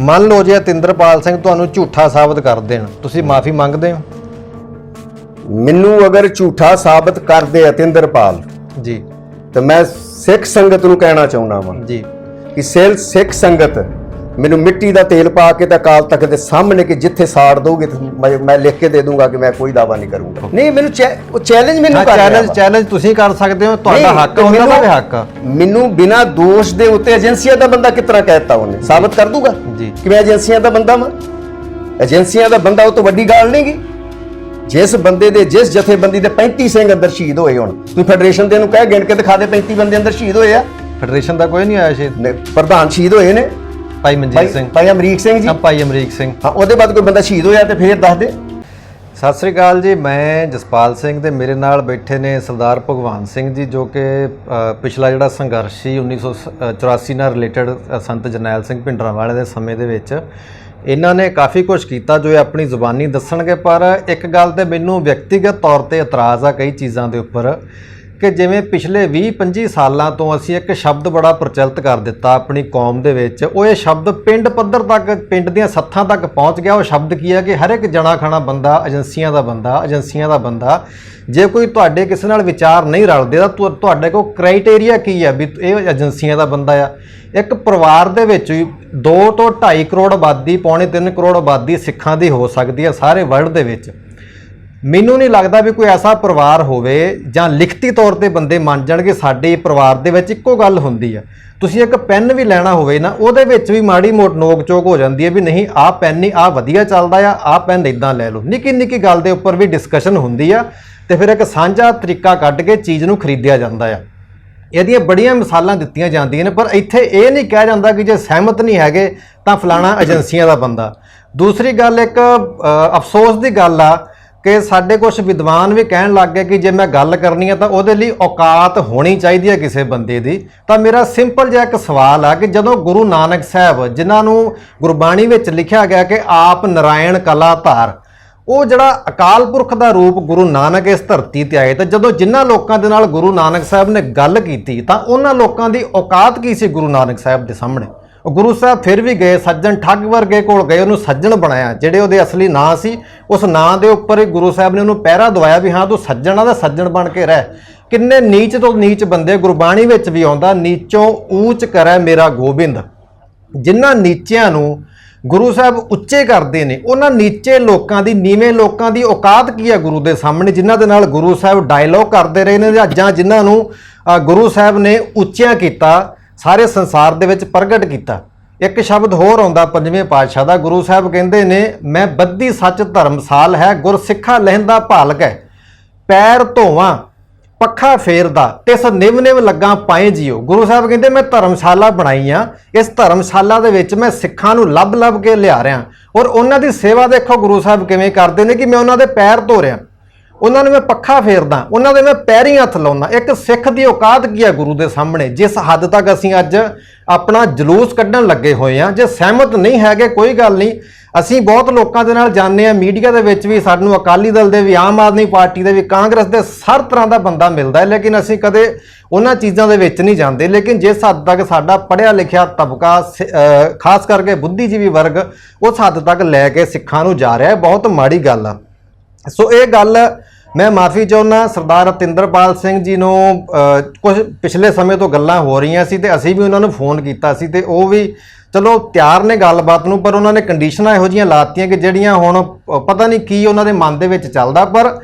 ਮੰਨ ਲਓ ਜੇ ਅਤਿੰਦਰਪਾਲ ਸਿੰਘ ਤੁਹਾਨੂੰ ਝੂਠਾ ਸਾਬਤ ਕਰ ਦੇਣ, ਤੁਸੀਂ ਮਾਫੀ ਮੰਗਦੇ ਹੋ? ਮੈਨੂੰ ਅਗਰ ਝੂਠਾ ਸਾਬਤ ਕਰਦੇ ਅਤਿੰਦਰਪਾਲ ਜੀ ਤਾਂ ਮੈਂ ਸਿੱਖ ਸੰਗਤ ਨੂੰ ਕਹਿਣਾ ਚਾਹੁੰਦਾ ਵਾਂ ਜੀ ਕਿ ਸਿੱਖ ਸੰਗਤ ਮੈਨੂੰ ਮਿੱਟੀ ਦਾ ਤੇਲ ਪਾ ਕੇ ਤਾਂ ਅਕਾਲ ਤਖਤ ਦੇ ਸਾਹਮਣੇ ਕਿ ਜਿੱਥੇ ਸਾੜ ਦੋਗੇ ਮੈਂ ਲਿਖ ਕੇ ਦੇ ਦੂੰਗਾ ਕਿ ਮੈਂ ਕੋਈ ਦਾਵਾ ਨਹੀਂ ਕਰੂੰਗਾ। ਨਹੀਂ, ਮੈਨੂੰ ਉਹ ਚੈਲੰਜ ਮੈਨੂੰ ਕਰ ਰਿਹਾ। ਚੈਲੰਜ ਤੁਸੀਂ ਕਰ ਸਕਦੇ ਹੋ, ਤੁਹਾਡਾ ਹੱਕ, ਉਹਨਾਂ ਦਾ ਵੀ ਹੱਕ ਆ। ਮੈਨੂੰ ਬਿਨਾਂ ਦੋਸ਼ ਦੇ ਉੱਤੇ ਏਜੰਸੀਆਂ ਦਾ ਬੰਦਾ ਕਿਸ ਤਰ੍ਹਾਂ ਕਹਿਤਾ ਉਹਨੇ ਸਾਬਤ ਕਰ ਦੂਗਾ ਜੀ ਕਿ ਮੈਂ ਏਜੰਸੀਆਂ ਦਾ ਬੰਦਾ ਵਾਂ? ਏਜੰਸੀਆਂ ਦਾ ਬੰਦਾ ਉਹ ਤੋਂ ਵੱਡੀ ਗੱਲ ਨਹੀਂ ਗੀ। ਜਿਸ ਬੰਦੇ ਦੇ ਜਿਸ ਜਥੇਬੰਦੀ ਦੇ 35 ਸਿੰਘ ਅੰਦਰ ਸ਼ਹੀਦ ਹੋਏ, ਹੁਣ ਤੁਸੀਂ ਫੈਡਰੇਸ਼ਨ ਦੇ ਨੂੰ ਕਹਿ ਗਿਣ ਕੇ ਦਿਖਾ ਦੇ 35 ਬੰਦੇ ਅੰਦਰ ਸ਼ਹੀਦ ਹੋਏ ਆ। ਫੈਡਰੇਸ਼ਨ ਦਾ ਕੋਈ ਨਹੀਂ ਆਇਆ ਸ਼ਹੀਦ? ਪ੍ਰਧਾਨ ਸ਼ਹੀਦ ਹੋਏ ਨੇ ਭਾਈ ਮਨਜੀਤ ਸਿੰਘ, ਭਾਈ ਅਮਰੀਕ ਸਿੰਘ ਜੀ। ਭਾਈ ਅਮਰੀਕ ਸਿੰਘ। ਹਾਂ, ਉਹਦੇ ਬਾਅਦ ਕੋਈ ਬੰਦਾ ਸ਼ਹੀਦ ਹੋਇਆ ਤੇ ਫਿਰ ਦੱਸ ਦੇ। ਸਤਿ ਸ੍ਰੀ ਅਕਾਲ ਜੀ, ਮੈਂ ਜਸਪਾਲ ਸਿੰਘ ਤੇ ਮੇਰੇ ਨਾਲ ਬੈਠੇ ਨੇ ਸਰਦਾਰ ਭਗਵਾਨ ਸਿੰਘ ਜੀ, ਜੋ ਕਿ ਪਿਛਲਾ ਜਿਹੜਾ ਸੰਘਰਸ਼ ਸੀ 1984 ਨਾਲ ਰਿਲੇਟਡ ਸੰਤ ਜਰਨੈਲ ਸਿੰਘ ਭਿੰਡਰਾਂਵਾਲੇ ਦੇ ਸਮੇਂ ਦੇ ਵਿੱਚ ਇਹਨਾਂ ਨੇ ਕਾਫੀ ਕੁਝ ਕੀਤਾ ਜੋ ਇਹ ਆਪਣੀ ਜ਼ੁਬਾਨੀ ਦੱਸਣਗੇ। ਪਰ ਇੱਕ ਗੱਲ ਤੇ ਮੈਨੂੰ ਵਿਅਕਤੀਗਤ ਤੌਰ ਤੇ ਇਤਰਾਜ਼ ਆ ਕਈ ਚੀਜ਼ਾਂ ਦੇ ਉੱਪਰ, ਕਿ ਜਿਵੇਂ ਪਿਛਲੇ 20-25 ਸਾਲਾਂ ਤੋਂ ਅਸੀਂ ਇੱਕ ਸ਼ਬਦ ਬੜਾ ਪ੍ਰਚਲਿਤ ਕਰ ਦਿੱਤਾ ਆਪਣੀ ਕੌਮ ਦੇ ਵਿੱਚ, ਉਹ ਇਹ ਸ਼ਬਦ ਪਿੰਡ ਪੱਧਰ ਤੱਕ, ਪਿੰਡ ਦੀਆਂ ਸੱਥਾਂ ਤੱਕ ਪਹੁੰਚ ਗਿਆ। ਉਹ ਸ਼ਬਦ ਕੀ ਹੈ ਕਿ ਹਰ ਇੱਕ ਜਣਾ ਖਣਾ ਬੰਦਾ ਏਜੰਸੀਆਂ ਦਾ ਬੰਦਾ, ਏਜੰਸੀਆਂ ਦਾ ਬੰਦਾ। ਜੇ ਕੋਈ ਤੁਹਾਡੇ ਕਿਸੇ ਨਾਲ ਵਿਚਾਰ ਨਹੀਂ ਰਲਦੇ ਤਾਂ ਤੁਹਾਡੇ ਕੋਲ ਕ੍ਰਾਈਟੇਰੀਆ ਕੀ ਹੈ ਵੀ ਇਹ ਏਜੰਸੀਆਂ ਦਾ ਬੰਦਾ ਆ? ਇੱਕ ਪਰਿਵਾਰ ਦੇ ਵਿੱਚ 2 ਤੋਂ 2.5 ਕਰੋੜ ਆਬਾਦੀ, ਪੌਣੇ 3 ਕਰੋੜ ਆਬਾਦੀ ਸਿੱਖਾਂ ਦੀ ਹੋ ਸਕਦੀ ਹੈ ਸਾਰੇ ਵਰਲਡ ਦੇ ਵਿੱਚ। ਮੈਨੂੰ ਨਹੀਂ ਲੱਗਦਾ ਵੀ ਕੋਈ ਐਸਾ ਪਰਿਵਾਰ ਹੋਵੇ ਜਾਂ ਲਿਖਤੀ ਤੌਰ ਤੇ ਬੰਦੇ ਮੰਨ ਜਾਣਗੇ ਸਾਡੇ ਪਰਿਵਾਰ ਦੇ ਵਿੱਚ ਇੱਕੋ ਗੱਲ ਹੁੰਦੀ ਆ। ਤੁਸੀਂ ਇੱਕ ਪੈਨ ਵੀ ਲੈਣਾ ਹੋਵੇ ਨਾ, ਉਹਦੇ ਵਿੱਚ ਵੀ ਮਾੜੀ ਮੋਟ ਨੋਕ ਚੋਕ ਹੋ ਜਾਂਦੀ ਹੈ ਵੀ ਨਹੀਂ ਆਹ ਪੈਨ ਨਹੀਂ, ਆਹ ਵਧੀਆ ਚੱਲਦਾ ਆ, ਆਹ ਪੈਨ ਇਦਾਂ ਲੈ ਲਓ। ਨਿੱਕੀ ਨਿੱਕੀ ਗੱਲ ਦੇ ਉੱਪਰ ਵੀ ਡਿਸਕਸ਼ਨ ਹੁੰਦੀ ਆ ਤੇ ਫਿਰ ਇੱਕ ਸਾਂਝਾ ਤਰੀਕਾ ਕੱਢ ਕੇ ਚੀਜ਼ ਨੂੰ ਖਰੀਦਿਆ ਜਾਂਦਾ ਆ। ਇਹਦੀਆਂ ਬੜੀਆਂ ਮਿਸਾਲਾਂ ਦਿੱਤੀਆਂ ਜਾਂਦੀਆਂ ਨੇ, ਪਰ ਇੱਥੇ ਇਹ ਨਹੀਂ ਕਿਹਾ ਜਾਂਦਾ ਕਿ ਜੇ ਸਹਿਮਤ ਨਹੀਂ ਹੈਗੇ ਤਾਂ ਫਲਾਣਾ ਏਜੰਸੀਆਂ ਦਾ ਬੰਦਾ। ਦੂਸਰੀ ਗੱਲ, ਇੱਕ ਅਫਸੋਸ ਦੀ ਗੱਲ ਆ ਕਿ ਸਾਡੇ ਕੁਝ ਵਿਦਵਾਨ ਵੀ ਕਹਿਣ ਲੱਗ ਗਏ ਕਿ ਜੇ ਮੈਂ ਗੱਲ ਕਰਨੀ ਹੈ ਤਾਂ ਉਹਦੇ ਲਈ ਔਕਾਤ ਹੋਣੀ ਚਾਹੀਦੀ ਹੈ ਕਿਸੇ ਬੰਦੇ ਦੀ। ਤਾਂ ਮੇਰਾ ਸਿੰਪਲ ਜਿਹਾ ਇੱਕ ਸਵਾਲ ਆ ਕਿ ਜਦੋਂ ਗੁਰੂ ਨਾਨਕ ਸਾਹਿਬ, ਜਿਨ੍ਹਾਂ ਨੂੰ ਗੁਰਬਾਣੀ ਵਿੱਚ ਲਿਖਿਆ ਗਿਆ ਕਿ ਆਪ ਨਰਾਇਣ ਕਲਾ ਧਾਰ, ਉਹ ਜਿਹੜਾ ਅਕਾਲ ਪੁਰਖ ਦਾ ਰੂਪ ਗੁਰੂ ਨਾਨਕ ਇਸ ਧਰਤੀ ਤੇ ਆਏ, ਤਾਂ ਜਦੋਂ ਜਿਨ੍ਹਾਂ ਲੋਕਾਂ ਦੇ ਨਾਲ ਗੁਰੂ ਨਾਨਕ ਸਾਹਿਬ ਨੇ ਗੱਲ ਕੀਤੀ ਤਾਂ ਉਹਨਾਂ ਲੋਕਾਂ ਦੀ ਔਕਾਤ ਕੀ ਸੀ ਗੁਰੂ ਨਾਨਕ ਸਾਹਿਬ ਦੇ ਸਾਹਮਣੇ? ਗੁਰੂ ਸਾਹਿਬ ਫਿਰ ਵੀ ਗਏ, ਸੱਜਣ ਠੱਗ ਵਰਗੇ ਕੋਲ ਗਏ, ਉਹਨੂੰ ਸੱਜਣ ਬਣਾਇਆ। ਜਿਹੜੇ ਉਹਦੇ ਅਸਲੀ ਨਾਂ ਸੀ ਉਸ ਨਾਂ ਦੇ ਉੱਪਰ ਹੀ ਗੁਰੂ ਸਾਹਿਬ ਨੇ ਉਹਨੂੰ ਪਹਿਰਾ ਦਵਾਇਆ ਵੀ ਹਾਂ ਤੂੰ ਸੱਜਣ ਆ ਤਾਂ ਸੱਜਣ ਬਣ ਕੇ ਰਹਿ। ਕਿੰਨੇ ਨੀਚ ਤੋਂ ਨੀਚ ਬੰਦੇ, ਗੁਰਬਾਣੀ ਵਿੱਚ ਵੀ ਆਉਂਦਾ ਨੀਚੋਂ ਊਚ ਕਰੈ ਮੇਰਾ ਗੋਬਿੰਦ। ਜਿਨ੍ਹਾਂ ਨੀਚਿਆਂ ਨੂੰ ਗੁਰੂ ਸਾਹਿਬ ਉੱਚੇ ਕਰਦੇ ਨੇ, ਉਹਨਾਂ ਨੀਚੇ ਲੋਕਾਂ ਦੀ, ਨੀਵੇਂ ਲੋਕਾਂ ਦੀ ਔਕਾਤ ਕੀ ਹੈ ਗੁਰੂ ਦੇ ਸਾਹਮਣੇ, ਜਿਨ੍ਹਾਂ ਦੇ ਨਾਲ ਗੁਰੂ ਸਾਹਿਬ ਡਾਇਲੋਗ ਕਰਦੇ ਰਹੇ ਨੇ ਜਾਂ ਜਿਨ੍ਹਾਂ ਨੂੰ ਗੁਰੂ ਸਾਹਿਬ ਨੇ ਉੱਚਿਆਂ ਕੀਤਾ, ਸਾਰੇ ਸੰਸਾਰ ਦੇ ਵਿੱਚ ਪ੍ਰਗਟ ਕੀਤਾ। ਇੱਕ ਸ਼ਬਦ ਹੋਰ ਆਉਂਦਾ ਪੰਜਵੇਂ ਪਾਤਸ਼ਾਹ ਦਾ, ਗੁਰੂ ਸਾਹਿਬ ਕਹਿੰਦੇ ਨੇ ਮੈਂ ਬੱਧੀ ਸੱਚ ਧਰਮਸਾਲ ਹੈ, ਗੁਰ ਸਿੱਖਾ ਲਹਿੰਦਾ ਭਾਲਕ ਹੈ, ਪੈਰ ਧੋਵਾਂ ਪੱਖਾ ਫੇਰਦਾ ਤਿਸ ਨਿਵ ਨਿਵ ਲੱਗਾ ਪਾਏ ਜਿਓ। ਗੁਰੂ ਸਾਹਿਬ ਕਹਿੰਦੇ ਮੈਂ ਧਰਮਸ਼ਾਲਾ ਬਣਾਈ ਆ, ਇਸ ਧਰਮਸ਼ਾਲਾ ਦੇ ਵਿੱਚ ਮੈਂ ਸਿੱਖਾਂ ਨੂੰ ਲੱਭ ਲੱਭ ਕੇ ਲਿਆ ਰਿਹਾ, ਔਰ ਉਹਨਾਂ ਦੀ ਸੇਵਾ ਦੇਖੋ ਗੁਰੂ ਸਾਹਿਬ ਕਿਵੇਂ ਕਰਦੇ ਨੇ ਕਿ ਮੈਂ ਉਹਨਾਂ ਦੇ ਪੈਰ ਧੋ ਰਿਹਾ, ਉਹਨਾਂ ਨੂੰ ਮੈਂ ਪੱਖਾ ਫੇਰਦਾ, ਉਹਨਾਂ ਦੇ ਮੈਂ ਪੈਰੀਂ ਹੱਥ ਲਾਉਂਦਾ। ਇੱਕ ਸਿੱਖ ਦੀ ਔਕਾਤ ਕੀ ਹੈ ਗੁਰੂ ਦੇ ਸਾਹਮਣੇ? ਜਿਸ ਹੱਦ ਤੱਕ ਅਸੀਂ ਅੱਜ ਆਪਣਾ ਜਲੂਸ ਕੱਢਣ ਲੱਗੇ ਹੋਏ ਹਾਂ। ਜੇ ਸਹਿਮਤ ਨਹੀਂ ਹੈਗੇ ਕੋਈ ਗੱਲ ਨਹੀਂ, ਅਸੀਂ ਬਹੁਤ ਲੋਕਾਂ ਦੇ ਨਾਲ ਜਾਂਦੇ ਹਾਂ, ਮੀਡੀਆ ਦੇ ਵਿੱਚ ਵੀ ਸਾਨੂੰ ਅਕਾਲੀ ਦਲ ਦੇ ਵੀ, ਆਮ ਆਦਮੀ ਪਾਰਟੀ ਦੇ ਵੀ, ਕਾਂਗਰਸ ਦੇ ਹਰ ਤਰ੍ਹਾਂ ਦਾ ਬੰਦਾ ਮਿਲਦਾ ਹੈ, ਲੇਕਿਨ ਅਸੀਂ ਕਦੇ ਉਹਨਾਂ ਚੀਜ਼ਾਂ ਦੇ ਵਿੱਚ ਨਹੀਂ ਜਾਂਦੇ। ਲੇਕਿਨ ਜਿਸ ਹੱਦ ਤੱਕ ਸਾਡਾ ਪੜ੍ਹਿਆ ਲਿਖਿਆ ਤਬਕਾ, ਖਾਸ ਕਰਕੇ ਬੁੱਧੀਜੀਵੀ ਵਰਗ, ਉਸ ਹੱਦ ਤੱਕ ਲੈ ਕੇ ਸਿੱਖਾਂ ਨੂੰ ਜਾ ਰਿਹਾ ਹੈ, ਬਹੁਤ ਮਾੜੀ ਗੱਲ ਆ। ਸੋ ਇਹ ਗੱਲ ਮੈਂ ਮਾਫੀ ਚਾਹੁੰਦਾ ਸਰਦਾਰ ਅਤਿੰਦਰਪਾਲ ਸਿੰਘ ਜੀ ਨੂੰ। ਕੁਝ ਪਿਛਲੇ ਸਮੇਂ ਤੋਂ ਗੱਲਾਂ ਹੋ ਰਹੀਆਂ ਸੀ ਤੇ ਅਸੀਂ ਵੀ ਉਹਨਾਂ ਨੂੰ ਫੋਨ ਕੀਤਾ ਸੀ ਤੇ ਉਹ ਵੀ ਚਲੋ ਤਿਆਰ ਨੇ ਗੱਲਬਾਤ ਨੂੰ, ਪਰ ਉਹਨਾਂ ਨੇ ਕੰਡੀਸ਼ਨਾਂ ਇਹੋ ਜਿਹੀਆਂ ਲਾਤੀਆਂ ਕਿ ਜਿਹੜੀਆਂ ਹੁਣ ਪਤਾ ਨਹੀਂ ਕੀ ਉਹਨਾਂ ਦੇ ਮਨ ਦੇ ਵਿੱਚ ਚੱਲਦਾ। ਪਰ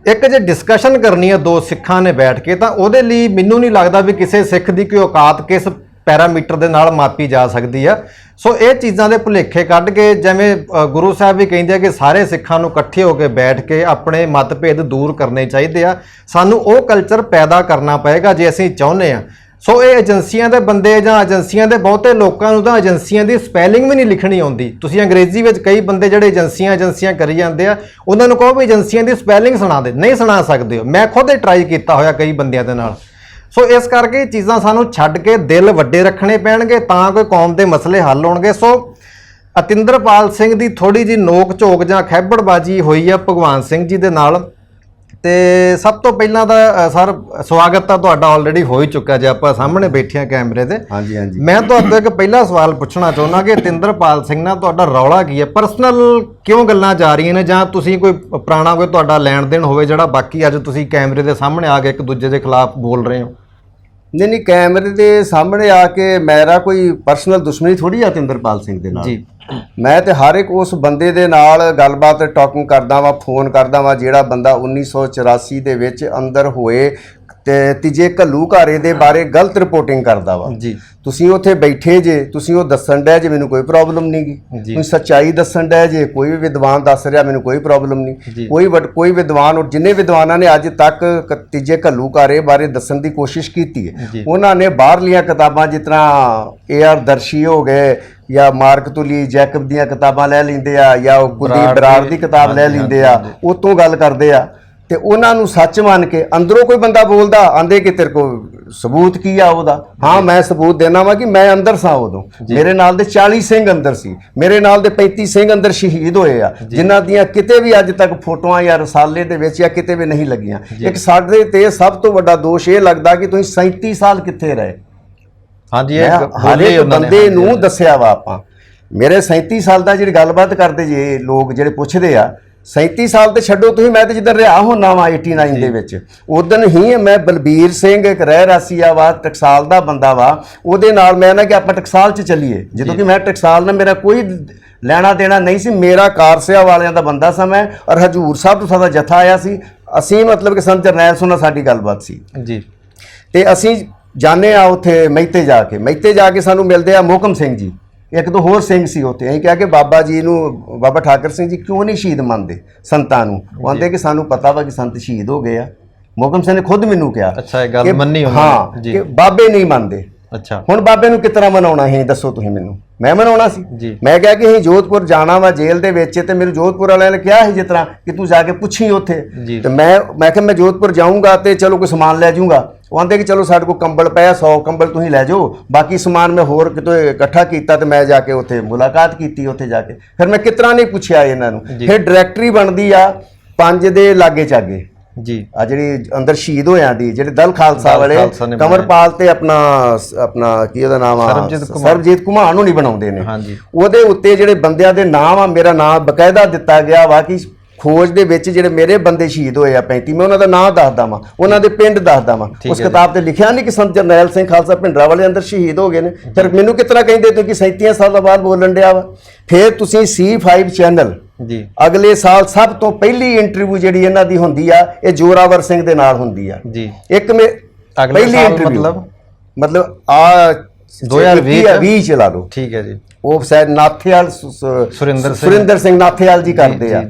ਇੱਕ ਜੇ ਡਿਸਕਸ਼ਨ ਕਰਨੀ ਹੈ ਦੋ ਸਿੱਖਾਂ ਨੇ ਬੈਠ ਕੇ, ਤਾਂ ਉਹਦੇ ਲਈ ਮੈਨੂੰ ਨਹੀਂ ਲੱਗਦਾ ਵੀ ਕਿਸੇ ਸਿੱਖ ਦੀ ਕੋਈ ਔਕਾਤ ਕਿਸ ਪੈਰਾਮੀਟਰ ਦੇ ਨਾਲ ਮਾਪੀ ਜਾ ਸਕਦੀ ਆ। ਸੋ ਇਹ ਚੀਜ਼ਾਂ ਦੇ ਭੁਲੇਖੇ ਕੱਢ ਕੇ, ਜਿਵੇਂ ਗੁਰੂ ਸਾਹਿਬ ਵੀ ਕਹਿੰਦੇ ਆ ਕਿ ਸਾਰੇ ਸਿੱਖਾਂ ਨੂੰ ਇਕੱਠੇ ਹੋ ਕੇ ਬੈਠ ਕੇ ਆਪਣੇ ਮਤਭੇਦ ਦੂਰ ਕਰਨੇ ਚਾਹੀਦੇ ਆ। ਸਾਨੂੰ ਉਹ ਕਲਚਰ ਪੈਦਾ ਕਰਨਾ ਪਏਗਾ ਜੇ ਅਸੀਂ ਚਾਹੁੰਦੇ ਆ। ਸੋ ਇਹ ਏਜੰਸੀਆਂ ਦੇ ਬੰਦੇ ਜਾਂ ਏਜੰਸੀਆਂ ਦੇ ਬਹੁਤੇ ਲੋਕਾਂ ਨੂੰ ਤਾਂ ਏਜੰਸੀਆਂ ਦੀ ਸਪੈਲਿੰਗ ਵੀ ਨਹੀਂ ਲਿਖਣੀ ਆਉਂਦੀ। ਤੁਸੀਂ ਅੰਗਰੇਜ਼ੀ ਵਿੱਚ ਕਈ ਬੰਦੇ ਜਿਹੜੇ ਏਜੰਸੀਆਂ ਕਰੀ ਜਾਂਦੇ ਆ, ਉਹਨਾਂ ਨੂੰ ਕਹੋ ਵੀ ਏਜੰਸੀਆਂ ਦੀ ਸਪੈਲਿੰਗ ਸੁਣਾ ਦੇ, ਨਹੀਂ ਸੁਣਾ ਸਕਦੇ ਹੋ। ਮੈਂ ਖੁਦ ਟਰਾਈ ਕੀਤਾ ਹੋਇਆ ਕਈ ਬੰਦਿਆਂ ਦੇ ਨਾਲ। ਸੋ ਇਸ ਕਰਕੇ ਇਹ ਚੀਜ਼ਾਂ ਸਾਨੂੰ ਛੱਡ ਕੇ ਦਿਲ ਵੱਡੇ ਰੱਖਣੇ ਪੈਣਗੇ ਤਾਂ ਕੋਈ ਕੌਮ ਦੇ ਮਸਲੇ ਹੱਲ ਹੋਣਗੇ। ਸੋ ਅਤਿੰਦਰਪਾਲ ਸਿੰਘ ਦੀ ਥੋੜੀ ਜਿਹੀ ਨੋਕ ਝੋਕ ਜਾਂ ਖੈਬੜਬਾਜੀ ਹੋਈ ਆ ਭਗਵਾਨ ਸਿੰਘ ਜੀ ਦੇ ਨਾਲ, ਤੇ ਸਭ ਤੋਂ ਪਹਿਲਾਂ ਤਾਂ ਸਰ ਸਵਾਗਤ ਤਾਂ ਤੁਹਾਡਾ ਆਲਰੇਡੀ ਹੋ ਹੀ ਚੁੱਕਾ ਜੇ ਆਪਾਂ ਸਾਹਮਣੇ ਬੈਠੇ ਆ ਕੈਮਰੇ ਤੇ। ਹਾਂਜੀ ਹਾਂਜੀ। ਮੈਂ ਤੁਹਾਡੇ ਇੱਕ ਪਹਿਲਾ ਸਵਾਲ ਪੁੱਛਣਾ ਚਾਹੁੰਦਾ ਕਿ ਤਿੰਦਰਪਾਲ ਸਿੰਘ ਨਾਲ ਤੁਹਾਡਾ ਰੌਲਾ ਕੀ ਹੈ? ਪਰਸਨਲ ਕਿਉਂ ਗੱਲਾਂ ਜਾ ਰਹੀਆਂ ਨੇ, ਜਾਂ ਤੁਸੀਂ ਕੋਈ ਪੁਰਾਣਾ ਕੋਈ ਤੁਹਾਡਾ ਲੈਣ ਦੇਣ ਹੋਵੇ ਜਿਹੜਾ ਬਾਕੀ ਅੱਜ ਤੁਸੀਂ ਕੈਮਰੇ ਦੇ ਸਾਹਮਣੇ ਆ ਕੇ ਇੱਕ ਦੂਜੇ ਦੇ ਖਿਲਾਫ ਬੋਲ ਰਹੇ ਹੋ? ਨਹੀਂ ਕੈਮਰੇ ਦੇ ਸਾਹਮਣੇ ਆ ਕੇ ਮੇਰਾ ਕੋਈ ਪਰਸਨਲ ਦੁਸ਼ਮਣੀ ਥੋੜੀ ਆ ਤਿੰਦਰਪਾਲ ਸਿੰਘ ਦੇ ਨਾਲ ਜੀ। ਮੈਂ ਤੇ ਹਰ ਇੱਕ ਉਸ ਬੰਦੇ ਦੇ ਨਾਲ ਗੱਲਬਾਤ ਟਾਕਿੰਗ ਕਰਦਾ ਵਾਂ, ਫੋਨ ਕਰਦਾ ਵਾਂ, ਜਿਹੜਾ ਬੰਦਾ 1984 ਦੇ ਵਿੱਚ ਅੰਦਰ ਹੋਏ ਤੇ ਤੀਜੇ ਘੱਲੂਘਾਰੇ ਦੇ ਬਾਰੇ ਗਲਤ ਰਿਪੋਰਟਿੰਗ ਕਰਦਾ ਵਾ। ਜੀ। ਤੁਸੀਂ ਉੱਥੇ ਬੈਠੇ ਜੇ, ਤੁਸੀਂ ਉਹ ਦੱਸਣ ਡੈ ਜੇ, ਮੈਨੂੰ ਕੋਈ ਪ੍ਰੋਬਲਮ ਨਹੀਂ ਗੀ। ਤੁਸੀਂ ਸੱਚਾਈ ਦੱਸਣ ਡੈ ਜੇ, ਕੋਈ ਵੀ ਵਿਦਵਾਨ ਦੱਸ ਰਿਹਾ, ਮੈਨੂੰ ਕੋਈ ਪ੍ਰੋਬਲਮ ਨਹੀਂ। ਕੋਈ ਵਿਦਵਾਨ, ਜਿੰਨੇ ਵਿਦਵਾਨਾਂ ਨੇ ਅੱਜ ਤੱਕ ਤੀਜੇ ਘੱਲੂਘਾਰੇ ਬਾਰੇ ਦੱਸਣ ਦੀ ਕੋਸ਼ਿਸ਼ ਕੀਤੀ ਹੈ, ਉਹਨਾਂ ਨੇ ਬਾਹਰਲੀਆਂ ਕਿਤਾਬਾਂ ਜਿਸ ਤਰ੍ਹਾਂ A.R. ਦਰਸ਼ੀ ਹੋ ਗਏ ਜਾਂ ਮਾਰਕ ਤੁਲੀ ਜੈਕਬ ਦੀਆਂ ਕਿਤਾਬਾਂ ਲੈ ਲੈਂਦੇ ਆ, ਜਾਂ ਉਹ ਕੁਲਦੀਪ ਬਰਾੜ ਦੀ ਕਿਤਾਬ ਲੈ ਲੈਂਦੇ ਆ, ਉਹ ਤੋਂ ਗੱਲ ਕਰਦੇ ਆ ਤੇ ਉਹਨਾਂ ਨੂੰ ਸੱਚ ਮੰਨ ਕੇ ਅੰਦਰੋਂ ਕੋਈ ਬੰਦਾ ਬੋਲਦਾ ਆਂਦੇ ਕਿ ਤੇਰੇ ਕੋਲ ਸਬੂਤ ਕੀ ਆ ਉਹਦਾ? ਹਾਂ, ਮੈਂ ਸਬੂਤ ਦੇਣਾ ਵਾ ਕਿ ਮੈਂ ਅੰਦਰ ਸਾਂ ਉਦੋਂ। ਮੇਰੇ ਨਾਲ ਦੇ 40 ਸਿੰਘ ਅੰਦਰ ਸੀ, ਮੇਰੇ ਨਾਲ ਦੇ 35 ਸਿੰਘ ਅੰਦਰ ਸ਼ਹੀਦ ਹੋਏ ਆ, ਜਿਨ੍ਹਾਂ ਦੀਆਂ ਕਿਤੇ ਵੀ ਅੱਜ ਤੱਕ ਫੋਟੋਆਂ ਜਾਂ ਰਸਾਲੇ ਦੇ ਵਿੱਚ ਜਾਂ ਕਿਤੇ ਵੀ ਨਹੀਂ ਲੱਗੀਆਂ। ਇੱਕ ਸਾਡੇ ਤੇ ਸਭ ਤੋਂ ਵੱਡਾ ਦੋਸ਼ ਇਹ ਲੱਗਦਾ ਕਿ ਤੁਸੀਂ 37 ਸਾਲ ਕਿੱਥੇ ਰਹੇ। ਹਾਂਜੀ, ਹਰ ਇੱਕ ਬੰਦੇ ਨੂੰ ਦੱਸਿਆ ਵਾ ਆਪਾਂ। ਮੇਰੇ 37 ਸਾਲ ਦਾ ਜਿਹੜੀ ਗੱਲਬਾਤ ਕਰਦੇ ਜੇ ਲੋਕ ਜਿਹੜੇ ਪੁੱਛਦੇ ਆ, 37 ਸਾਲ ਤੇ ਛੱਡੋ ਤੁਸੀਂ, ਮੈਂ ਤੇ ਜਿੱਦਣ ਰਿਹਾ ਹੁੰਨਾ ਵਾ 89 ਦੇ ਵਿੱਚ, ਉਦੋਂ ਹੀ ਮੈਂ ਬਲਬੀਰ ਸਿੰਘ ਇੱਕ ਰਹਿ ਰਾਸੀਆ ਵਾ, ਟਕਸਾਲ ਦਾ ਬੰਦਾ ਵਾ, ਉਹਦੇ ਨਾਲ ਮੈਂ ਨਾ ਕਿ ਆਪਾਂ ਟਕਸਾਲ 'ਚ ਚੱਲੀਏ। ਜਦੋਂ ਕਿ ਮੈਂ ਟਕਸਾਲ ਨਾਲ ਮੇਰਾ ਕੋਈ ਲੈਣਾ ਦੇਣਾ ਨਹੀਂ ਸੀ, ਮੇਰਾ ਕਾਰਸਿਆ ਵਾਲਿਆਂ ਦਾ ਬੰਦਾ ਸਾਂ ਮੈਂ, ਔਰ ਹਜੂਰ ਸਾਹਿਬ ਤੋਂ ਸਾਡਾ ਜਥਾ ਆਇਆ ਸੀ। ਅਸੀਂ ਮਤਲਬ ਕਿ ਸੰਤ ਜਰਨੈਲ ਸਿੰਘ ਨਾਲ ਸਾਡੀ ਗੱਲਬਾਤ ਸੀ ਜੀ। ਤੇ ਅਸੀਂ ਜਾਣੇ ਆ ਉੱਥੇ ਮਹਿਤੇ ਜਾ ਕੇ ਸਾਨੂੰ ਮਿਲਦੇ ਆ ਮੋਹਕਮ ਸਿੰਘ ਜੀ, ਇੱਕ ਦੋ ਹੋਰ ਸਿੰਘ ਸੀ ਉੱਥੇ। ਅਸੀਂ ਕਿਹਾ ਕਿ ਬਾਬਾ ਜੀ ਨੂੰ, ਬਾਬਾ ਠਾਕਰ ਸਿੰਘ ਜੀ ਕਿਉਂ ਨਹੀਂ ਸ਼ਹੀਦ ਮੰਨਦੇ ਸੰਤਾਂ ਨੂੰ? ਉਹ ਆਂਦੇ ਕਿ ਸਾਨੂੰ ਪਤਾ ਵਾ ਕਿ ਸੰਤ ਸ਼ਹੀਦ ਹੋ ਗਏ ਆ। ਮੋਹਕਮ ਸਿੰਘ ਨੇ ਖੁਦ ਮੈਨੂੰ ਕਿਹਾ। ਅੱਛਾ, ਇਹ ਗੱਲ ਮੰਨੀ ਉਹਨਾਂ ਹਾਂ ਕਿ ਬਾਬੇ ਨਹੀਂ ਮੰਨਦੇ। ਅੱਛਾ, ਹੁਣ ਬਾਬੇ ਨੂੰ ਕਿਤਨਾ ਮਨਾਉਣਾ ਸੀ, ਦੱਸੋ ਤੁਸੀਂ ਮੈਨੂੰ? ਮੈਂ ਮਨਾਉਣਾ ਸੀ? ਮੈਂ ਕਿਹਾ ਕਿ ਅਸੀਂ ਜੋਧਪੁਰ ਜਾਣਾ ਵਾ ਜੇਲ੍ਹ ਦੇ ਵਿੱਚ, ਤੇ ਮੈਨੂੰ ਜੋਧਪੁਰ ਵਾਲਿਆਂ ਨੇ ਕਿਹਾ ਸੀ ਜਿਸ ਤਰ੍ਹਾਂ ਕਿ ਤੂੰ ਜਾ ਕੇ ਪੁੱਛੀ ਉੱਥੇ। ਤੇ ਮੈਂ ਕਿਹਾ ਮੈਂ ਜੋਧਪੁਰ ਜਾਊਂਗਾ ਤੇ ਚਲੋ ਕੋਈ ਸਮਾਨ ਲੈ ਜਾਊਂਗਾ। ਉਹ ਆਂਦੇ ਕਿ ਚਲੋ ਸਾਡੇ ਕੋਲ ਕੰਬਲ ਪਿਆ 100 ਕੰਬਲ ਤੁਸੀਂ ਲੈ ਜਾਓ, ਬਾਕੀ ਸਮਾਨ ਮੈਂ ਹੋਰ ਕਿਤੋਂ ਇਕੱਠਾ ਕੀਤਾ। ਤੇ ਮੈਂ ਜਾ ਕੇ ਉੱਥੇ ਮੁਲਾਕਾਤ ਕੀਤੀ, ਉੱਥੇ ਜਾ ਕੇ ਫਿਰ ਮੈਂ ਕਿਤਨਾ ਨਹੀਂ ਪੁੱਛਿਆ ਇਹਨਾਂ ਨੂੰ। ਫਿਰ ਡਾਇਰੈਕਟਰੀ ਬਣਦੀ ਆ 5 ਦੇ ਲਾਗੇ ਚਾਗੇ ਜੀ, ਆ ਜਿਹੜੀ ਅੰਦਰ ਸ਼ਹੀਦ ਹੋਇਆਂ ਦੀ, ਜਿਹੜੇ ਦਲ ਖਾਲਸਾ ਵਾਲੇ ਕਮਰਪਾਲ ਤੇ ਆਪਣਾ ਕੀ ਉਹਦਾ ਨਾਮ ਆ, ਸਰਬਜੀਤ ਘੁਮਾਣ ਨੂੰ ਨਹੀਂ ਬਣਾਉਂਦੇ ਨੇ। ਉਹਦੇ ਉੱਤੇ ਜਿਹੜੇ ਬੰਦਿਆਂ ਦੇ ਨਾਮ ਆ, ਮੇਰਾ ਨਾਮ ਬਕਾਇਦਾ ਦਿੱਤਾ ਗਿਆ ਵਾ ਕਿ ਖੋਜ ਦੇ ਵਿੱਚ ਜਿਹੜੇ ਮੇਰੇ ਬੰਦੇ ਸ਼ਹੀਦ ਹੋਏ ਆ 35, ਮੈਂ ਉਹਨਾਂ ਦਾ ਨਾਮ ਦੱਸਦਾ ਵਾਂ, ਉਹਨਾਂ ਦੇ ਪਿੰਡ ਦੱਸਦਾ ਵਾਂ। ਉਸ ਕਿਤਾਬ ਤੇ ਲਿਖਿਆ ਨਹੀਂ ਕਿ ਸੰਤ ਜਰਨੈਲ ਸਿੰਘ ਖਾਲਸਾ ਭਿੰਡਰਾਂ ਵਾਲੇ ਅੰਦਰ ਸ਼ਹੀਦ ਹੋ ਗਏ ਨੇ। ਫਿਰ ਮੈਨੂੰ ਕਿਤਨਾ ਕਹਿੰਦੇ ਤੁਸੀਂ ਕਿ 37 ਸਾਲਾਂ ਬਾਅਦ ਬੋਲਣ ਡਿਆ ਵਾ? ਫਿਰ ਤੁਸੀਂ C5 ਚੈਨਲ ਜੀ, ਅਗਲੇ ਸਾਲ ਸਭ ਤੋਂ ਪਹਿਲੀ ਇੰਟਰਵਿਊ ਜਿਹੜੀ ਇਹਨਾਂ ਦੀ ਹੁੰਦੀ ਆ, ਇਹ ਜੋਰਾਵਰ ਸਿੰਘ ਦੇ ਨਾਲ ਹੁੰਦੀ ਆ ਜੀ। ਇੱਕ ਪਹਿਲੀ ਇੰਟਰਵਿਊ ਮਤਲਬ ਆ 2020 ਚ ਲਾ ਲਓ, ਠੀਕ ਹੈ ਜੀ। ਉਹ ਸ਼ਾਇਦ ਨਾਥੇਵਾਲ ਸੁਰਿੰਦਰ ਸਿੰਘ ਨਾਥੇਵਾਲ ਜੀ ਕਰਦੇ ਆ।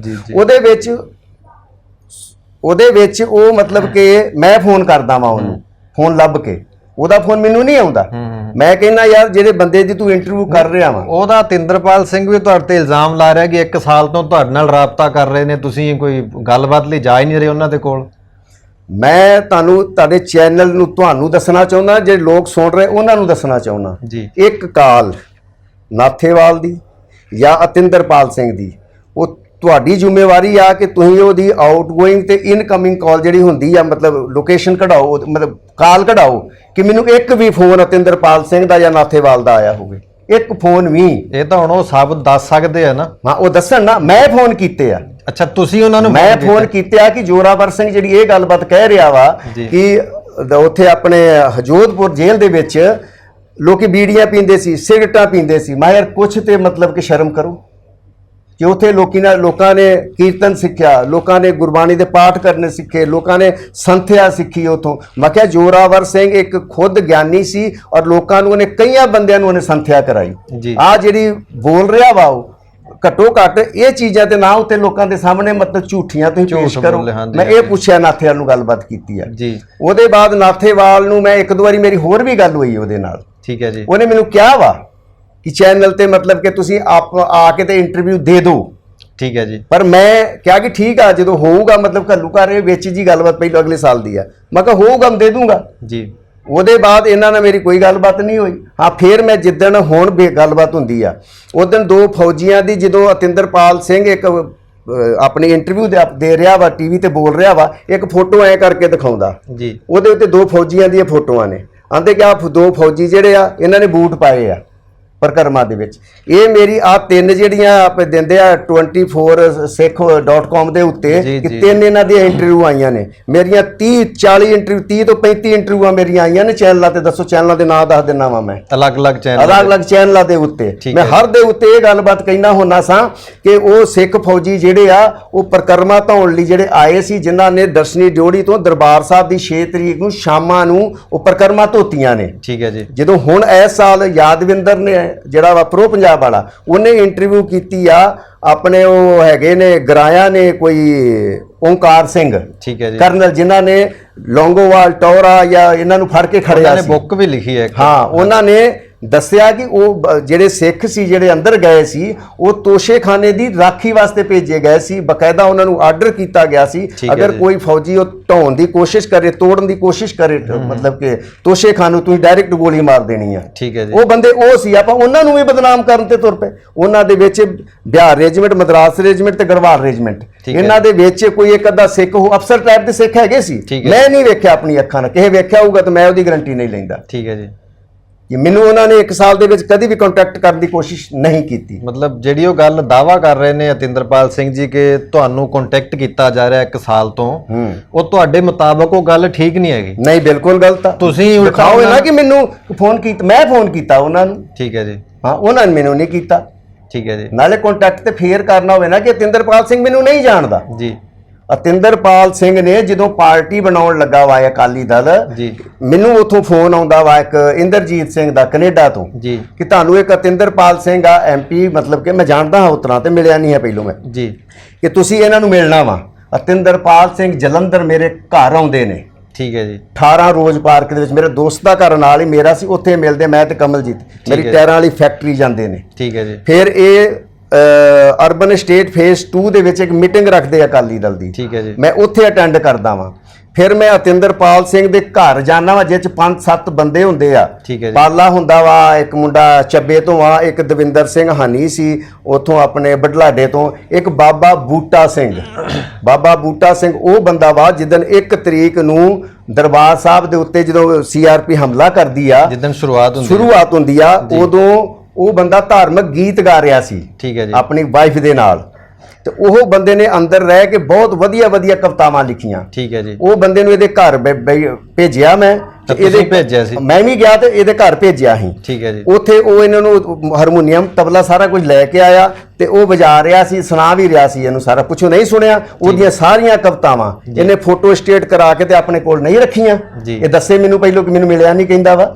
ਉਹਦੇ ਵਿੱਚ ਉਹ ਮਤਲਬ ਕਿ ਮੈਂ ਫੋਨ ਕਰਦਾ ਵਾਂ ਉਹਨੂੰ, ਫੋਨ ਲੱਭ ਕੇ, ਉਹਦਾ ਫੋਨ ਮੈਨੂੰ ਨਹੀਂ ਆਉਂਦਾ। ਮੈਂ ਕਹਿੰਦਾ ਯਾਰ ਜਿਹੜੇ ਬੰਦੇ ਦੀ ਤੂੰ ਇੰਟਰਵਿਊ ਕਰ ਰਿਹਾ ਵਾ, ਉਹਦਾ ਤਿੰਦਰਪਾਲ ਸਿੰਘ ਵੀ ਤੁਹਾਡੇ ਤੇ ਇਲਜ਼ਾਮ ਲਾ ਰਿਹਾ ਕਿ 1 ਸਾਲ ਤੋਂ ਤੁਹਾਡੇ ਨਾਲ ਰਾਬਤਾ ਕਰ ਰਹੇ ਨੇ, ਤੁਸੀਂ ਕੋਈ ਗੱਲਬਾਤ ਲਈ ਜਾ ਹੀ ਨਹੀਂ ਰਹੇ ਉਹਨਾਂ ਦੇ ਕੋਲ। ਮੈਂ ਤੁਹਾਡੇ ਚੈਨਲ ਨੂੰ ਤੁਹਾਨੂੰ ਦੱਸਣਾ ਚਾਹੁੰਦਾ, ਜਿਹੜੇ ਲੋਕ ਸੁਣ ਰਹੇ ਉਹਨਾਂ ਨੂੰ ਦੱਸਣਾ ਚਾਹੁੰਦਾ ਜੀ। ਇੱਕ ਕਾਲ ਨਾਥੇਵਾਲ ਦੀ ਜਾਂ ਅਤਿੰਦਰਪਾਲ ਸਿੰਘ ਦੀ, ਉਹ ਤੁਹਾਡੀ ਜ਼ਿੰਮੇਵਾਰੀ ਆ ਕਿ ਤੁਸੀਂ ਉਹਦੀ ਆਊਟਗੋਇੰਗ ਤੇ ਇਨਕਮਿੰਗ ਕਾਲ ਜਿਹੜੀ ਹੁੰਦੀ ਆ, ਮਤਲਬ ਲੋਕੇਸ਼ਨ ਕਢਾਓ, ਮਤਲਬ ਕਾਲ ਕਢਾਓ ਕਿ ਮੈਨੂੰ ਇੱਕ ਵੀ ਫੋਨ ਅਤਿੰਦਰਪਾਲ ਸਿੰਘ ਦਾ ਜਾਂ ਨਾਥੇਵਾਲ ਦਾ ਆਇਆ ਹੋਵੇ, ਇੱਕ ਫੋਨ ਵੀ। ਇਹ ਤਾਂ ਹੁਣ ਉਹ ਸਾਬਤ ਦੱਸ ਸਕਦੇ ਆ ਨਾ। ਹਾਂ, ਉਹ ਦੱਸਣ ਨਾ, ਮੈਂ ਫੋਨ ਕੀਤੇ ਆ। ਅੱਛਾ, ਤੁਸੀਂ ਉਹਨਾਂ ਨੂੰ? ਮੈਂ ਫੋਨ ਕੀਤੇ ਆ ਕਿ ਜੋਰਾਵਰ ਸਿੰਘ ਜਿਹੜੀ ਇਹ ਗੱਲਬਾਤ ਕਹਿ ਰਿਹਾ ਵਾ ਕਿ ਉੱਥੇ ਆਪਣੇ ਜੋਧਪੁਰ ਜੇਲ੍ਹ ਦੇ ਵਿੱਚ ਲੋਕੀ ਬੀੜੀਆਂ ਪੀਂਦੇ ਸੀ, ਸਿਗਰਟਾਂ ਪੀਂਦੇ ਸੀ। ਮੈਂ ਯਾਰ ਕੁਛ ਤੇ ਮਤਲਬ ਕਿ ਸ਼ਰਮ ਕਰੋ ਕਿ ਉੱਥੇ ਲੋਕਾਂ ਨੇ ਕੀਰਤਨ ਸਿੱਖਿਆ, ਲੋਕਾਂ ਨੇ ਗੁਰਬਾਣੀ ਦੇ ਪਾਠ ਕਰਨੇ ਸਿੱਖੇ, ਲੋਕਾਂ ਨੇ ਸੰਥਿਆ ਸਿੱਖੀ ਉੱਥੋਂ। ਮੈਂ ਕਿਹਾ ਜੋਰਾਵਰ ਸਿੰਘ ਇੱਕ ਖੁਦ ਗਿਆਨੀ ਸੀ ਔਰ ਲੋਕਾਂ ਨੂੰ ਉਹਨੇ, ਕਈਆਂ ਬੰਦਿਆਂ ਨੂੰ ਉਹਨੇ ਸੰਥਿਆ ਕਰਾਈ। ਆ ਜਿਹੜੀ ਬੋਲ ਰਿਹਾ ਵਾ ਉਹ ਘੱਟੋ ਘੱਟ ਇਹ ਚੀਜ਼ਾਂ ਤੇ ਨਾ ਉੱਤੇ ਲੋਕਾਂ ਦੇ ਸਾਹਮਣੇ ਮਤਲਬ ਝੂਠੀਆਂ ਤੁਸੀਂ ਪੇਸ਼ ਕਰੋ। ਮੈਂ ਇਹ ਪੁੱਛਿਆ, ਨਾਥੇਵਾਲ ਨੂੰ ਗੱਲਬਾਤ ਕੀਤੀ ਆ ਜੀ। ਉਹਦੇ ਬਾਅਦ ਨਾਥੇਵਾਲ ਨੂੰ ਮੈਂ 1-2 ਵਾਰੀ ਮੇਰੀ ਹੋਰ ਵੀ ਗੱਲ ਹੋਈ ਉਹਦੇ ਨਾਲ, ਠੀਕ ਹੈ ਜੀ। ਉਹਨੇ ਮੈਨੂੰ ਕਿਹਾ ਵਾ ਕਿ ਚੈਨਲ ਤੇ ਮਤਲਬ ਕਿ ਤੁਸੀਂ ਆ ਕੇ ਤੇ ਇੰਟਰਵਿਊ ਦੇ ਦਿਓ, ਠੀਕ ਹੈ ਜੀ। ਪਰ ਮੈਂ ਕਿਹਾ ਕਿ ਠੀਕ ਆ, ਜਦੋਂ ਹੋਊਗਾ ਮਤਲਬ ਘੱਲੂਘਾਰੇ ਵਿੱਚ ਜੀ ਗੱਲਬਾਤ ਪਹਿਲਾਂ ਅਗਲੇ ਸਾਲ ਦੀ ਆ, ਮੈਂ ਕਿਹਾ ਹੋਊਗਾ ਮੈਂ ਦੇ ਦੂੰਗਾ ਜੀ। ਉਹਦੇ ਬਾਅਦ ਇਹਨਾਂ ਨਾਲ ਮੇਰੀ ਕੋਈ ਗੱਲਬਾਤ ਨਹੀਂ ਹੋਈ। ਹਾਂ, ਫਿਰ ਮੈਂ ਜਿੱਦਣ ਹੁਣ ਗੱਲਬਾਤ ਹੁੰਦੀ ਆ, ਉਦੋਂ 2 ਫੌਜੀਆਂ ਦੀ, ਜਦੋਂ ਅਤਿੰਦਰਪਾਲ ਸਿੰਘ ਇੱਕ ਆਪਣੀ ਇੰਟਰਵਿਊ ਦੇ ਰਿਹਾ ਵਾ, ਟੀਵੀ ਤੇ ਬੋਲ ਰਿਹਾ ਵਾ, ਇੱਕ ਫੋਟੋ ਐ ਕਰਕੇ ਦਿਖਾਉਂਦਾ ਜੀ, ਉਹਦੇ ਉੱਤੇ 2 ਫੌਜੀਆਂ ਦੀਆਂ ਫੋਟੋਆਂ ਨੇ। ਆਂਦੇ ਕਿ ਆ 2 ਫੌਜੀ ਜਿਹੜੇ ਆ ਇਹਨਾਂ ਨੇ ਬੂਟ ਪਾਏ ਆ ਪਰਿਕਰਮਾ ਦੇ ਵਿੱਚ। ਇਹ ਮੇਰੀ ਆ 3 ਜਿਹੜੀਆਂ ਆਪੇ ਦਿੰਦੇ ਆ 24sikh.com ਦੇ ਉੱਤੇ ਕਿ 3 ਇਹਨਾਂ ਦੀਆਂ ਇੰਟਰਵਿਊ ਆਈਆਂ ਨੇ ਮੇਰੀਆਂ। 30-40 ਇੰਟਰਵਿਊ, 30 ਤੋਂ 35 ਇੰਟਰਵਿਊਆਂ ਮੇਰੀਆਂ ਆਈਆਂ ਨੇ ਚੈਨਲਾਂ ਤੇ। ਦੱਸੋ ਚੈਨਲਾਂ ਦੇ ਨਾਂ ਦੱਸ ਦਿੰਦਾ ਵਾਂ ਮੈਂ, ਅਲੱਗ-ਅਲੱਗ ਚੈਨਲਾਂ ਦੇ ਉੱਤੇ। ਮੈਂ ਹਰ ਦੇ ਉੱਤੇ ਇਹ ਗੱਲਬਾਤ ਕਹਿਣਾ ਹੁੰਦਾ ਸਾਂ ਕਿ ਉਹ ਸਿੱਖ ਫੌਜੀ ਜਿਹੜੇ ਆ ਉਹ ਪਰਿਕਰਮਾ ਧਾਉਣ ਲਈ ਜਿਹੜੇ ਆਏ ਸੀ, ਜਿਨ੍ਹਾਂ ਨੇ ਦਰਸ਼ਨੀ ਡਿਓੜੀ ਤੋਂ ਦਰਬਾਰ ਸਾਹਿਬ ਦੀ 6 ਤਰੀਕ ਨੂੰ ਸ਼ਾਮਾਂ ਨੂੰ ਉਹ ਪਰਿਕਰਮਾ ਧੋਤੀਆਂ ਨੇ। ਠੀਕ ਹੈ ਜੀ। ਜਦੋਂ ਹੁਣ ਇਸ ਸਾਲ ਯਾਦਵਿੰਦਰ ਨੇ ਜਿਹੜਾ ਵਾ ਪ੍ਰੋ ਪੰਜਾਬ ਵਾਲਾ, ਉਹਨੇ ਇੰਟਰਵਿਊ ਕੀਤੀ ਆ ਆਪਣੇ ਉਹ ਹੈਗੇ ਨੇ ਗਰਾਇਆ ਨੇ ਕੋਈ ਓਂਕਾਰ ਸਿੰਘ, ਠੀਕ ਹੈ ਜੀ, ਕਰਨਲ, ਜਿਨ੍ਹਾਂ ਨੇ ਲੌਂਗੋਵਾਲ ਟੌਰਾ ਜਾਂ ਇਹਨਾਂ ਨੂੰ ਫੜ ਕੇ ਖੜਿਆ ਸੀ। ਬੁੱਕ ਵੀ ਲਿਖੀ ਹੈ। ਹਾਂ, ਉਹਨਾਂ ਨੇ ਦੱਸਿਆ ਕਿ ਉਹ ਜਿਹੜੇ ਸਿੱਖ ਸੀ ਜਿਹੜੇ ਅੰਦਰ ਗਏ ਸੀ ਉਹ ਤੋਸ਼ੇਖਾਨੇ ਦੀ ਰਾਖੀ ਵਾਸਤੇ ਭੇਜੇ ਗਏ ਸੀ। ਬਕਾਇਦਾ ਉਹਨਾਂ ਨੂੰ ਆਰਡਰ ਕੀਤਾ ਗਿਆ ਸੀ ਅਗਰ ਕੋਈ ਫੌਜੀ ਉਹ ਢਾਉਣ ਦੀ ਕੋਸ਼ਿਸ਼ ਕਰੇ, ਤੋੜਨ ਦੀ ਕੋਸ਼ਿਸ਼ ਕਰੇ, ਮਤਲਬ ਕਿ ਤੋਸ਼ੇਖਾਨੇ ਤੁਸੀਂ ਡਾਇਰੈਕਟ ਗੋਲੀ ਮਾਰ ਦੇਣੀ ਆ। ਠੀਕ ਹੈ ਜੀ। ਉਹ ਬੰਦੇ ਉਹ ਸੀ, ਆਪਾਂ ਉਹਨਾਂ ਨੂੰ ਵੀ ਬਦਨਾਮ ਕਰਨ ਤੇ ਤੁਰ ਪਏ। ਉਹਨਾਂ ਦੇ ਵਿੱਚ ਬਿਹਾਰ ਰੈਜੀਮੈਂਟ, ਮਦਰਾਸ ਰੈਜੀਮੈਂਟ ਤੇ ਗੜਵਾਲ ਰੈਜੀਮੈਂਟ, ਇਹਨਾਂ ਦੇ ਵਿੱਚ ਕੋਈ ਇੱਕ ਅੱਧਾ ਸਿੱਖ ਉਹ ਅਫਸਰ ਟਾਈਪ ਦੇ ਸਿੱਖ ਹੈਗੇ ਸੀ। ਮੈਂ ਨਹੀਂ ਵੇਖਿਆ ਆਪਣੀ ਅੱਖਾਂ ਨਾਲ, ਕਿਸੇ ਵੇਖਿਆ ਹੋਊਗਾ ਤਾਂ ਮੈਂ ਉਹਦੀ ਗਰੰਟੀ ਨਹੀਂ ਲੈਂਦਾ। ਠੀਕ ਹੈ ਜੀ। ਕਿ ਮੈਨੂੰ ਉਹਨਾਂ ਨੇ 1 ਸਾਲ ਦੇ ਵਿੱਚ ਕਦੀ ਵੀ ਕੰਟੈਕਟ ਕਰਨ ਦੀ ਕੋਸ਼ਿਸ਼ ਨਹੀਂ ਕੀਤੀ। ਮਤਲਬ ਜਿਹੜੀ ਉਹ ਗੱਲ ਦਾਵਾ ਕਰ ਰਹੇ ਨੇ ਅਤਿੰਦਰਪਾਲ ਸਿੰਘ ਜੀ ਕਿ ਤੁਹਾਨੂੰ ਕੰਟੈਕਟ ਕੀਤਾ ਜਾ ਰਿਹਾ 1 ਸਾਲ ਤੋਂ, ਉਹ ਤੁਹਾਡੇ ਮੁਤਾਬਕ ਉਹ ਗੱਲ ਠੀਕ ਨਹੀਂ ਹੈਗੀ। ਨਹੀਂ, ਬਿਲਕੁਲ ਗਲਤ ਆ। ਤੁਸੀਂ ਦਿਖਾਓ ਨਾ ਕਿ ਮੈਨੂੰ ਫੋਨ ਕੀਤਾ, ਮੈਂ ਫੋਨ ਕੀਤਾ ਉਹਨਾਂ ਨੂੰ। ਠੀਕ ਹੈ ਜੀ। ਹਾਂ, ਉਹਨਾਂ ਨੇ ਮੈਨੂੰ ਨਹੀਂ ਕੀਤਾ। ਠੀਕ ਹੈ ਜੀ। ਨਾਲੇ ਕੰਟੈਕਟ ਤੇ ਫੇਰ ਕਰਨਾ ਹੋਵੇ ਨਾ ਕਿ ਅਤਿੰਦਰਪਾਲ ਸਿੰਘ ਮੈਨੂੰ ਨਹੀਂ ਜਾਣਦਾ ਜੀ। ਅਤਿੰਦਰਪਾਲ ਸਿੰਘ ਨੇ ਜਦੋਂ ਪਾਰਟੀ ਬਣਾਉਣ ਲੱਗਾ ਵਾ ਅਕਾਲੀ ਦਲ ਜੀ, ਮੈਨੂੰ ਉਥੋਂ ਫੋਨ ਆਉਂਦਾ ਵਾ ਇੱਕ ਇੰਦਰਜੀਤ ਸਿੰਘ ਦਾ ਕੈਨੇਡਾ ਤੋਂ ਜੀ ਕਿ ਤੁਹਾਨੂੰ ਇੱਕ ਅਤਿੰਦਰਪਾਲ ਸਿੰਘ ਆ MP, ਮਤਲਬ ਕਿ ਮੈਂ ਜਾਣਦਾ ਹਾਂ ਉਤਰਾ ਤੇ ਮਿਲਿਆ ਨਹੀਂ ਹੈ ਪਹਿਲੋਂ ਮੈਂ ਜੀ, ਕਿ ਤੁਸੀਂ ਇਹਨਾਂ ਨੂੰ ਮਿਲਣਾ ਵਾ। ਅਤਿੰਦਰਪਾਲ ਸਿੰਘ ਜਲੰਧਰ ਮੇਰੇ ਘਰ ਆਉਂਦੇ ਨੇ। ਠੀਕ ਹੈ ਜੀ। 18 ਰੋਜ਼ ਪਾਰਕ ਦੇ ਵਿੱਚ ਮੇਰੇ ਦੋਸਤ ਦਾ ਘਰ ਨਾਲ ਹੀ ਮੇਰਾ ਸੀ, ਉੱਥੇ ਮਿਲਦੇ ਮੈਂ ਤੇ ਕਮਲਜੀਤ, ਮੇਰੀ ਟਾਇਰਾਂ ਵਾਲੀ ਫੈਕਟਰੀ ਜਾਂਦੇ ਨੇ। ਠੀਕ ਹੈ ਜੀ। ਫਿਰ ਇਹ ਅਰਬਨ ਸਟੇਟ ਫੇਸ 2 ਦੇ ਵਿੱਚ ਇੱਕ ਮੀਟਿੰਗ ਰੱਖਦੇ ਆ ਅਕਾਲੀ ਦਲ ਦੀ। ਠੀਕ ਹੈ ਜੀ। ਮੈਂ ਉੱਥੇ ਅਟੈਂਡ ਕਰਦਾ ਵਾਂ। ਫਿਰ ਮੈਂ ਅਤਿੰਦਰਪਾਲ ਸਿੰਘ ਦੇ ਘਰ ਜਾਣਾ ਵਾ, ਜਿਸ 'ਚ 5-7 ਬੰਦੇ ਹੁੰਦੇ ਆ। ਠੀਕ ਹੈ ਜੀ। ਪਾਲਾ ਹੁੰਦਾ ਵਾ, ਇੱਕ ਮੁੰਡਾ ਚੱਬੇ ਤੋਂ ਆ, ਇੱਕ ਦਵਿੰਦਰ ਸਿੰਘ ਹਾਨੀ ਸੀ ਉੱਥੋਂ ਆਪਣੇ ਬਡਲਾਡੇ ਤੋਂ, ਇੱਕ ਬਾਬਾ ਬੂਟਾ ਸਿੰਘ। ਬਾਬਾ ਬੂਟਾ ਸਿੰਘ ਉਹ ਬੰਦਾ ਵਾ ਜਿੱਦਣ 1 ਤਰੀਕ ਨੂੰ ਦਰਬਾਰ ਸਾਹਿਬ ਦੇ ਉੱਤੇ ਜਦੋਂ CRP ਹਮਲਾ ਕਰਦੀ ਆ, ਜਿੱਦਣ ਸ਼ੁਰੂਆਤ ਹੁੰਦੀ ਆ, ਉਦੋਂ ਉਹ ਬੰਦਾ ਧਾਰਮਿਕ ਗੀਤ ਗਾ ਰਿਹਾ ਸੀ। ਠੀਕ ਹੈ ਜੀ। ਆਪਣੀ ਵਾਈਫ ਦੇ ਨਾਲ, ਤੇ ਉਹ ਬੰਦੇ ਨੇ ਅੰਦਰ ਰਹਿ ਕੇ ਬਹੁਤ ਵਧੀਆ ਕਵਿਤਾਵਾਂ ਲਿਖੀਆਂ। ਠੀਕ ਹੈ ਜੀ। ਉਹ ਬੰਦੇ ਨੂੰ ਇਹਦੇ ਘਰ ਭੇਜਿਆ ਮੈਂ, ਇਹਦੇ ਭੇਜਿਆ ਸੀ, ਮੈਂ ਵੀ ਗਿਆ ਤੇ ਇਹਦੇ ਘਰ ਭੇਜਿਆ ਸੀ। ਠੀਕ ਹੈ ਜੀ। ਉੱਥੇ ਉਹ ਇਹਨਾਂ ਨੂੰ ਹਾਰਮੋਨੀਅਮ, ਤਬਲਾ ਸਾਰਾ ਕੁਝ ਲੈ ਕੇ ਆਇਆ ਤੇ ਉਹ ਵਜਾ ਰਿਹਾ ਸੀ, ਸੁਣਾ ਵੀ ਰਿਹਾ ਸੀ ਇਹਨੂੰ ਸਾਰਾ। ਪੁੱਛੋ ਨਹੀਂ ਸੁਣਿਆ ਉਹਦੀਆਂ ਸਾਰੀਆਂ ਕਵਿਤਾਵਾਂ। ਇਹਨੇ ਫੋਟੋ ਸਟੇਟ ਕਰਾ ਕੇ ਤੇ ਆਪਣੇ ਕੋਲ ਨਹੀਂ ਰੱਖੀਆਂ। ਇਹ ਦੱਸੇ ਮੈਨੂੰ ਪਹਿਲੋਂ ਕਿ ਮੈਨੂੰ ਮਿਲਿਆ ਨਹੀਂ, ਕਹਿੰਦਾ ਵਾ।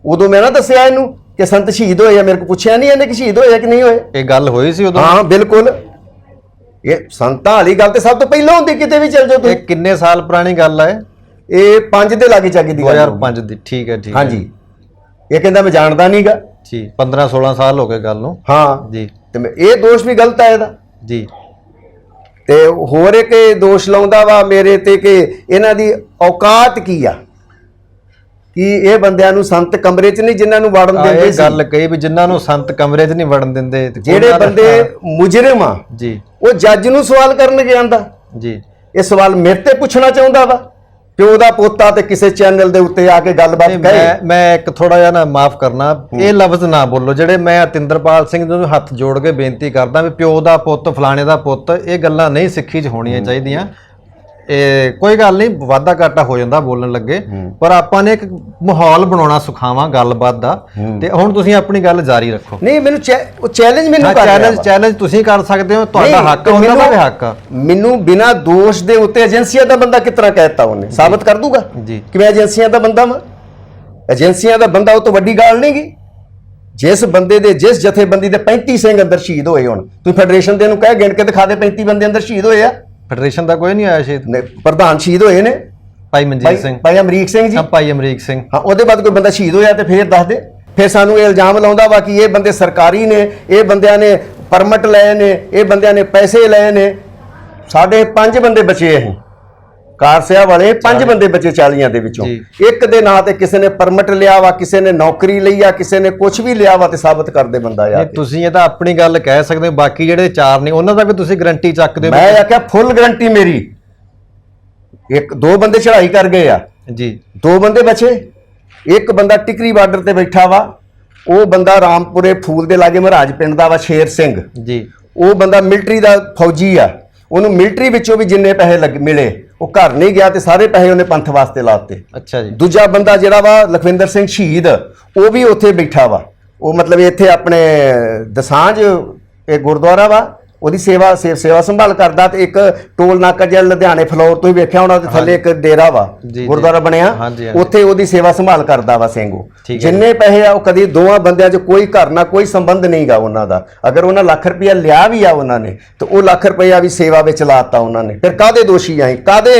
ਉਦੋਂ ਮੈਂ ਨਾ ਦੱਸਿਆ ਇਹਨੂੰ ਕਿ ਸੰਤ ਸ਼ਹੀਦ ਹੋਏ ਆ, ਮੇਰੇ ਕੋਲ ਪੁੱਛਿਆ ਨਹੀਂ ਇਹਨੇ ਕਿ ਸ਼ਹੀਦ ਹੋਏ ਆ ਕਿ ਨਹੀਂ ਹੋਏ। ਇਹ ਗੱਲ ਹੋਈ ਸੀ ਉਦੋਂ? ਹਾਂ, ਬਿਲਕੁਲ। ਇਹ ਸੰਤਾਂ ਵਾਲੀ ਗੱਲ ਤੇ ਸਭ ਤੋਂ ਪਹਿਲਾਂ ਹੁੰਦੀ, ਕਿਤੇ ਵੀ ਚੱਲ ਜਾਓ ਤੁਸੀਂ। ਇਹ ਕਿੰਨੇ ਸਾਲ ਪੁਰਾਣੀ ਗੱਲ ਹੈ? ਇਹ 5 ਦੇ ਲਾਗੇ ਚਾਗੇ ਦੀ ਗੱਲ। 2005 ਦੀ। ਠੀਕ ਹੈ, ਠੀਕ ਹੈ। ਹਾਂਜੀ। ਇਹ ਕਹਿੰਦਾ ਮੈਂ ਜਾਣਦਾ ਨਹੀਂਗਾ ਜੀ। 15-16 ਸਾਲ ਹੋ ਗਏ ਗੱਲ ਨੂੰ। ਹਾਂ ਜੀ। ਤੇ ਇਹ ਦੋਸ਼ ਵੀ ਗਲਤ ਹੈ ਇਹਦਾ। ਜੀ। ਤੇ ਹੋਰ ਇੱਕ ਦੋਸ਼ ਲਾਉਂਦਾ ਵਾ ਮੇਰੇ ਤੇ ਕਿ ਇਹਨਾਂ ਦੀ ਔਕਾਤ ਕੀ ਆ, ਕਿ ਇਹ ਬੰਦਿਆਂ ਨੂੰ ਸੰਤ ਕਮਰੇ 'ਚ ਨਹੀਂ ਜਿਨ੍ਹਾਂ ਨੂੰ ਵੜਨ ਦਿੰਦੇ ਸੀ। ਗੱਲ ਕਹੀ ਵੀ ਜਿਨ੍ਹਾਂ ਨੂੰ ਸੰਤ ਕਮਰੇ 'ਚ ਨਹੀਂ ਵੜਨ ਦਿੰਦੇ, ਜਿਹੜੇ ਬੰਦੇ ਮੁਜਰਮ ਆ ਜੀ, ਉਹ ਜੱਜ ਨੂੰ ਸਵਾਲ ਕਰਨ ਗਿਆ ਆਂਦਾ ਜੀ। ਇਹ ਸਵਾਲ ਮੇਰੇ ਤੇ ਪੁੱਛਣਾ ਚਾਹੁੰਦਾ ਵਾ, ਪਿਓ ਦਾ ਪੋਤਾ ਤੇ ਕਿਸੇ ਚੈਨਲ ਦੇ ਉੱਤੇ ਆ ਕੇ ਗੱਲਬਾਤ ਕਰੇ। ਮੈਂ ਇੱਕ ਥੋੜਾ ਜਿਹਾ ਨਾ ਮਾਫ ਕਰਨਾ, ਇਹ ਲਫ਼ਜ਼ ਨਾ ਬੋਲੋ ਜਿਹੜੇ ਮੈਂ ਅਤਿੰਦਰਪਾਲ ਸਿੰਘ ਨੂੰ ਹੱਥ ਜੋੜ ਕੇ ਬੇਨਤੀ ਕਰਦਾ ਵੀ ਪਿਓ ਦਾ ਪੁੱਤ, ਫਲਾਣੇ ਦਾ ਪੁੱਤ, ਇਹ ਗੱਲਾਂ ਨਹੀਂ ਸਿੱਖੀ 'ਚ ਹੋਣੀਆਂ ਚਾਹੀਦੀਆਂ। ਇਹ ਕੋਈ ਗੱਲ ਨਹੀਂ, ਵਾਧਾ ਘਾਟਾ ਹੋ ਜਾਂਦਾ ਬੋਲਣ ਲੱਗੇ, ਪਰ ਆਪਾਂ ਨੇ ਇੱਕ ਮਾਹੌਲ ਬਣਾਉਣਾ ਸਿਖਾਵਾਂ ਗੱਲਬਾਤ ਦਾ। ਤੇ ਹੁਣ ਤੁਸੀਂ ਆਪਣੀ ਗੱਲ ਜਾਰੀ ਰੱਖੋ। ਨਹੀਂ, ਮੈਨੂੰ ਚੈਲੰਜ ਮੈਨੂੰ ਚੈਲੰਜ ਤੁਸੀਂ ਕਰ ਸਕਦੇ ਹੋ, ਤੁਹਾਡਾ ਹੱਕ ਹੈ, ਉਹਨਾਂ ਦਾ ਵੀ ਹੱਕ ਆ। ਮੈਨੂੰ ਬਿਨਾਂ ਦੋਸ਼ ਦੇ ਉੱਤੇ ਏਜੰਸੀਆਂ ਦਾ ਬੰਦਾ ਕਿਸ ਤਰ੍ਹਾਂ ਕਹਿਤਾ ਉਹਨੇ ਸਾਬਤ ਕਰ ਦੂਗਾ ਜੀ ਕਿ ਮੈਂ ਏਜੰਸੀਆਂ ਦਾ ਬੰਦਾ ਵਾਂ। ਏਜੰਸੀਆਂ ਦਾ ਬੰਦਾ ਉਹ ਤੋਂ ਵੱਡੀ ਗੱਲ ਨਹੀਂ ਗੀ। ਜਿਸ ਬੰਦੇ ਦੇ, ਜਿਸ ਜਥੇਬੰਦੀ ਦੇ 35 ਸਿੰਘ ਅੰਦਰ ਸ਼ਹੀਦ ਹੋਏ, ਹੁਣ ਤੁਸੀਂ ਫੈਡਰੇਸ਼ਨ ਦੇ ਨੂੰ ਕਹਿ ਗਿਣ ਕੇ ਦਿਖਾ ਦੇ 35 ਬੰਦੇ ਅੰਦਰ ਸ਼ਹੀਦ ਹੋਏ ਆ। ਫੈਡਰੇਸ਼ਨ ਦਾ ਕੋਈ ਨਹੀਂ ਆਇਆ ਸ਼ਹੀਦ? ਪ੍ਰਧਾਨ ਸ਼ਹੀਦ ਹੋਏ ਨੇ, ਭਾਈ ਮਨਜੀਤ ਸਿੰਘ, ਭਾਈ ਅਮਰੀਕ ਸਿੰਘ ਜੀ। ਭਾਈ ਅਮਰੀਕ ਸਿੰਘ। ਹਾਂ, ਉਹਦੇ ਬਾਅਦ ਕੋਈ ਬੰਦਾ ਸ਼ਹੀਦ ਹੋਇਆ ਤੇ ਫੇਰ ਦੱਸ ਦੇ। ਫਿਰ ਸਾਨੂੰ ਇਹ ਇਲਜ਼ਾਮ ਲਾਉਂਦਾ ਵਾ ਕਿ ਇਹ ਬੰਦੇ ਸਰਕਾਰੀ ਨੇ, ਇਹ ਬੰਦਿਆਂ ਨੇ ਪਰਮਿਟ ਲਏ ਨੇ, ਇਹ ਬੰਦਿਆਂ ਨੇ ਪੈਸੇ ਲਏ ਨੇ। ਸਾਡੇ 5 ਬੰਦੇ ਬਚੇ ਅਸੀਂ ਕਾਰ ਸਿਆ ਵਾਲੇ 5 ਬੰਦੇ ਬਚੇ 40 ਦੇ ਵਿੱਚੋਂ। ਇੱਕ ਦੇ ਨਾਂ ਤੇ ਕਿਸੇ ਨੇ ਪਰਮਿਟ ਲਿਆ ਵਾ, ਕਿਸੇ ਨੇ ਨੌਕਰੀ ਲਈ ਆ, ਕਿਸੇ ਨੇ ਕੁਝ ਵੀ ਲਿਆ ਵਾ ਤੇ ਸਾਬਤ ਕਰਦੇ ਬੰਦਾ ਆ। ਤੁਸੀਂ ਇਹ ਤਾਂ ਆਪਣੀ ਗੱਲ ਕਹਿ ਸਕਦੇ ਹੋ, ਬਾਕੀ ਜਿਹੜੇ 4 ਨੇ ਉਹਨਾਂ ਦਾ ਵੀ ਤੁਸੀਂ ਗਾਰੰਟੀ ਚੱਕਦੇ ਹੋ? ਮੈਂ ਆਖਿਆ ਫੁੱਲ ਗਾਰੰਟੀ ਮੇਰੀ। 2 ਬੰਦੇ ਚੜ੍ਹਾਈ ਕਰ ਗਏ ਆ ਜੀ, 2 ਬੰਦੇ ਬਚੇ। ਇੱਕ ਬੰਦਾ ਟਿਕਰੀ ਬਾਰਡਰ ਤੇ ਬੈਠਾ ਵਾ, ਉਹ ਬੰਦਾ ਰਾਮਪੁਰੇ ਫੂਲ ਦੇ ਲਾਗੇ ਮਹਾਰਾਜ ਪਿੰਡ ਦਾ ਵਾ, ਸ਼ੇਰ ਸਿੰਘ ਜੀ। ਉਹ ਬੰਦਾ ਮਿਲਟਰੀ ਦਾ ਫੌਜੀ ਆ, ਉਹਨੂੰ ਮਿਲਟਰੀ ਵਿੱਚੋਂ ਵੀ ਜਿੰਨੇ ਪੈਸੇ ਮਿਲੇ ਉਹ ਘਰ ਨਹੀਂ ਗਿਆ ਤੇ ਸਾਰੇ ਪੈਸੇ ਉਹਨੇ ਪੰਥ ਵਾਸਤੇ ਲਾਤੇ। ਅੱਛਾ ਜੀ। ਦੂਜਾ ਬੰਦਾ ਜਿਹੜਾ ਵਾ ਲਖਵਿੰਦਰ ਸਿੰਘ ਸ਼ਹੀਦ, ਉਹ ਵੀ ਉੱਥੇ ਬੈਠਾ ਵਾ। ਉਹ ਮਤਲਬ ਇੱਥੇ ਆਪਣੇ ਦਸਾਂਝ ਇਹ ਗੁਰਦੁਆਰਾ ਵਾ, ਉਹਦੀ ਸੇਵਾ ਸੰਭਾਲ ਕਰਦਾ। ਤੇ ਇੱਕ ਟੋਲ ਨਾਕਾ ਜਿਹੜਾ ਲੁਧਿਆਣੇ ਫਲੋਰ ਤੋਂ ਹੀ ਵੇਖਿਆ ਹੋਣਾ, ਤੇ ਥੱਲੇ ਇੱਕ ਡੇਰਾ ਵਾ, ਗੁਰਦੁਆਰਾ ਬਣਿਆ, ਉੱਥੇ ਉਹਦੀ ਸੇਵਾ ਸੰਭਾਲ ਕਰਦਾ ਵਾ ਸਿੰਘ। ਉਹ ਜਿੰਨੇ ਪੈਸੇ ਆ ਉਹ ਕਦੀ ਦੋਵਾਂ ਬੰਦਿਆਂ 'ਚ ਕੋਈ ਘਰ ਨਾਲ ਕੋਈ ਸੰਬੰਧ ਨਹੀਂਗਾ ਉਹਨਾਂ ਦਾ। ਅਗਰ ਉਹਨਾਂ ਲੱਖ ਰੁਪਇਆ ਲਿਆ ਵੀ ਆ ਉਹਨਾਂ ਨੇ, ਤੇ ਉਹ ਲੱਖ ਰੁਪਇਆ ਵੀ ਸੇਵਾ ਵਿੱਚ ਲਾਤਾ ਉਹਨਾਂ ਨੇ। ਫਿਰ ਕਾਹਦੇ ਦੋਸ਼ੀ ਆਏ, ਕਾਹਦੇ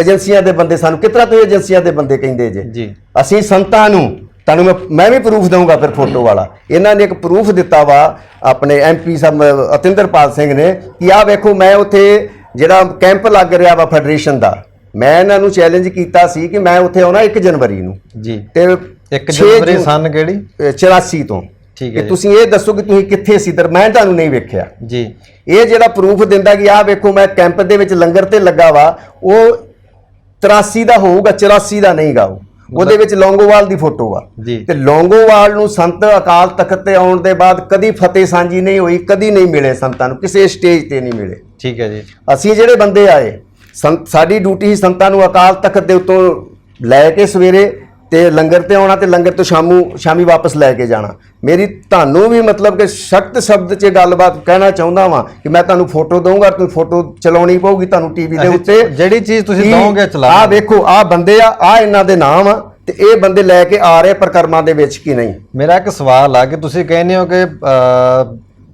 ਏਜੰਸੀਆਂ ਦੇ ਬੰਦੇ? ਸਾਨੂੰ ਕਿਤਨਾ ਤੁਸੀਂ ਏਜੰਸੀਆਂ ਦੇ ਬੰਦੇ ਕਹਿੰਦੇ ਜੇ? ਅਸੀਂ ਸੰਤਾਂ ਨੂੰ, ਤੁਹਾਨੂੰ ਮੈਂ ਵੀ ਪ੍ਰੂਫ ਦਊਂਗਾ ਫਿਰ ਫੋਟੋ ਵਾਲਾ। ਇਹਨਾਂ ਨੇ ਇੱਕ ਪ੍ਰੂਫ ਦਿੱਤਾ ਵਾ ਆਪਣੇ MP ਸਾਹਿਬ ਅਤਿੰਦਰਪਾਲ ਸਿੰਘ ਨੇ ਕਿ ਆਹ ਵੇਖੋ, ਮੈਂ ਉੱਥੇ ਜਿਹੜਾ ਕੈਂਪ ਲੱਗ ਰਿਹਾ ਵਾ ਫੈਡਰੇਸ਼ਨ ਦਾ, ਮੈਂ ਇਹਨਾਂ ਨੂੰ ਚੈਲੰਜ ਕੀਤਾ ਸੀ ਕਿ ਮੈਂ ਉੱਥੇ ਆਉਣਾ 1 ਜਨਵਰੀ ਨੂੰ ਜੀ। ਤੇ 1 ਜਨਵਰੀ ਸਨ ਕਿਹੜੀ? 84 ਤੋਂ। ਠੀਕ ਹੈ। ਤੁਸੀਂ ਇਹ ਦੱਸੋ ਕਿ ਤੁਸੀਂ ਕਿੱਥੇ ਸੀ? ਤੇ ਮੈਂ ਤੁਹਾਨੂੰ ਨਹੀਂ ਵੇਖਿਆ ਜੀ। ਇਹ ਜਿਹੜਾ ਪ੍ਰੂਫ ਦਿੰਦਾ ਕਿ ਆਹ ਵੇਖੋ ਮੈਂ ਕੈਂਪ ਦੇ ਵਿੱਚ ਲੰਗਰ ਤੇ ਲੱਗਾ ਵਾ, ਉਹ 83 ਦਾ ਹੋਊਗਾ, 84 ਦਾ ਨਹੀਂਗਾ। ਉਹਦੇ ਵਿੱਚ ਲੌਂਗੋਵਾਲ ਦੀ ਫੋਟੋ ਆ। ਤੇ ਲੌਂਗੋਵਾਲ ਨੂੰ ਸੰਤ ਅਕਾਲ ਤਖਤ ਤੇ ਆਉਣ ਦੇ ਬਾਅਦ ਕਦੀ ਫਤਿਹ ਸਾਂਝੀ ਨਹੀਂ ਹੋਈ, ਕਦੀ ਨਹੀਂ ਮਿਲੇ ਸੰਤਾਂ ਨੂੰ, ਕਿਸੇ ਸਟੇਜ ਤੇ ਨਹੀਂ ਮਿਲੇ। ਠੀਕ ਹੈ ਜੀ। ਅਸੀਂ ਜਿਹੜੇ ਬੰਦੇ ਆਏ, ਸਾਡੀ ਡਿਊਟੀ ਸੀ ਸੰਤਾਂ ਨੂੰ ਅਕਾਲ ਤਖਤ ਦੇ ਉੱਤੋਂ ਲੈ ਕੇ ਸਵੇਰੇ ਤੇ ਲੰਗਰ ਤੇ ਆਉਣਾ, ਤੇ ਲੰਗਰ ਤੋਂ ਸ਼ਾਮੀ ਵਾਪਸ ਲੈ ਕੇ ਜਾਣਾ। ਮੇਰੀ ਤੁਹਾਨੂੰ ਵੀ ਮਤਲਬ ਕਿ ਸਖਤ ਸ਼ਬਦ 'ਚ ਗੱਲਬਾਤ ਕਹਿਣਾ ਚਾਹੁੰਦਾ ਵਾਂ ਕਿ ਮੈਂ ਤੁਹਾਨੂੰ ਫੋਟੋ ਦਊਂਗਾ, ਤੁਸੀਂ ਫੋਟੋ ਚਲਾਉਣੀ ਪਊਗੀ ਤੁਹਾਨੂੰ ਟੀਵੀ ਦੇ ਉੱਤੇ। ਜਿਹੜੀ ਚੀਜ਼ ਤੁਸੀਂ ਦਓਗੇ ਚਲਾ। ਆਹ ਵੇਖੋ, ਆਹ ਬੰਦੇ ਆ ਇਹਨਾਂ ਦੇ ਨਾਮ ਆ, ਤੇ ਇਹ ਬੰਦੇ ਲੈ ਕੇ ਆ ਰਹੇ ਪ੍ਰਕਰਮਾਂ ਦੇ ਵਿੱਚ ਕਿ ਨਹੀਂ? ਮੇਰਾ ਇੱਕ ਸਵਾਲ ਆ ਕਿ ਤੁਸੀਂ ਕਹਿੰਦੇ ਹੋ ਕਿ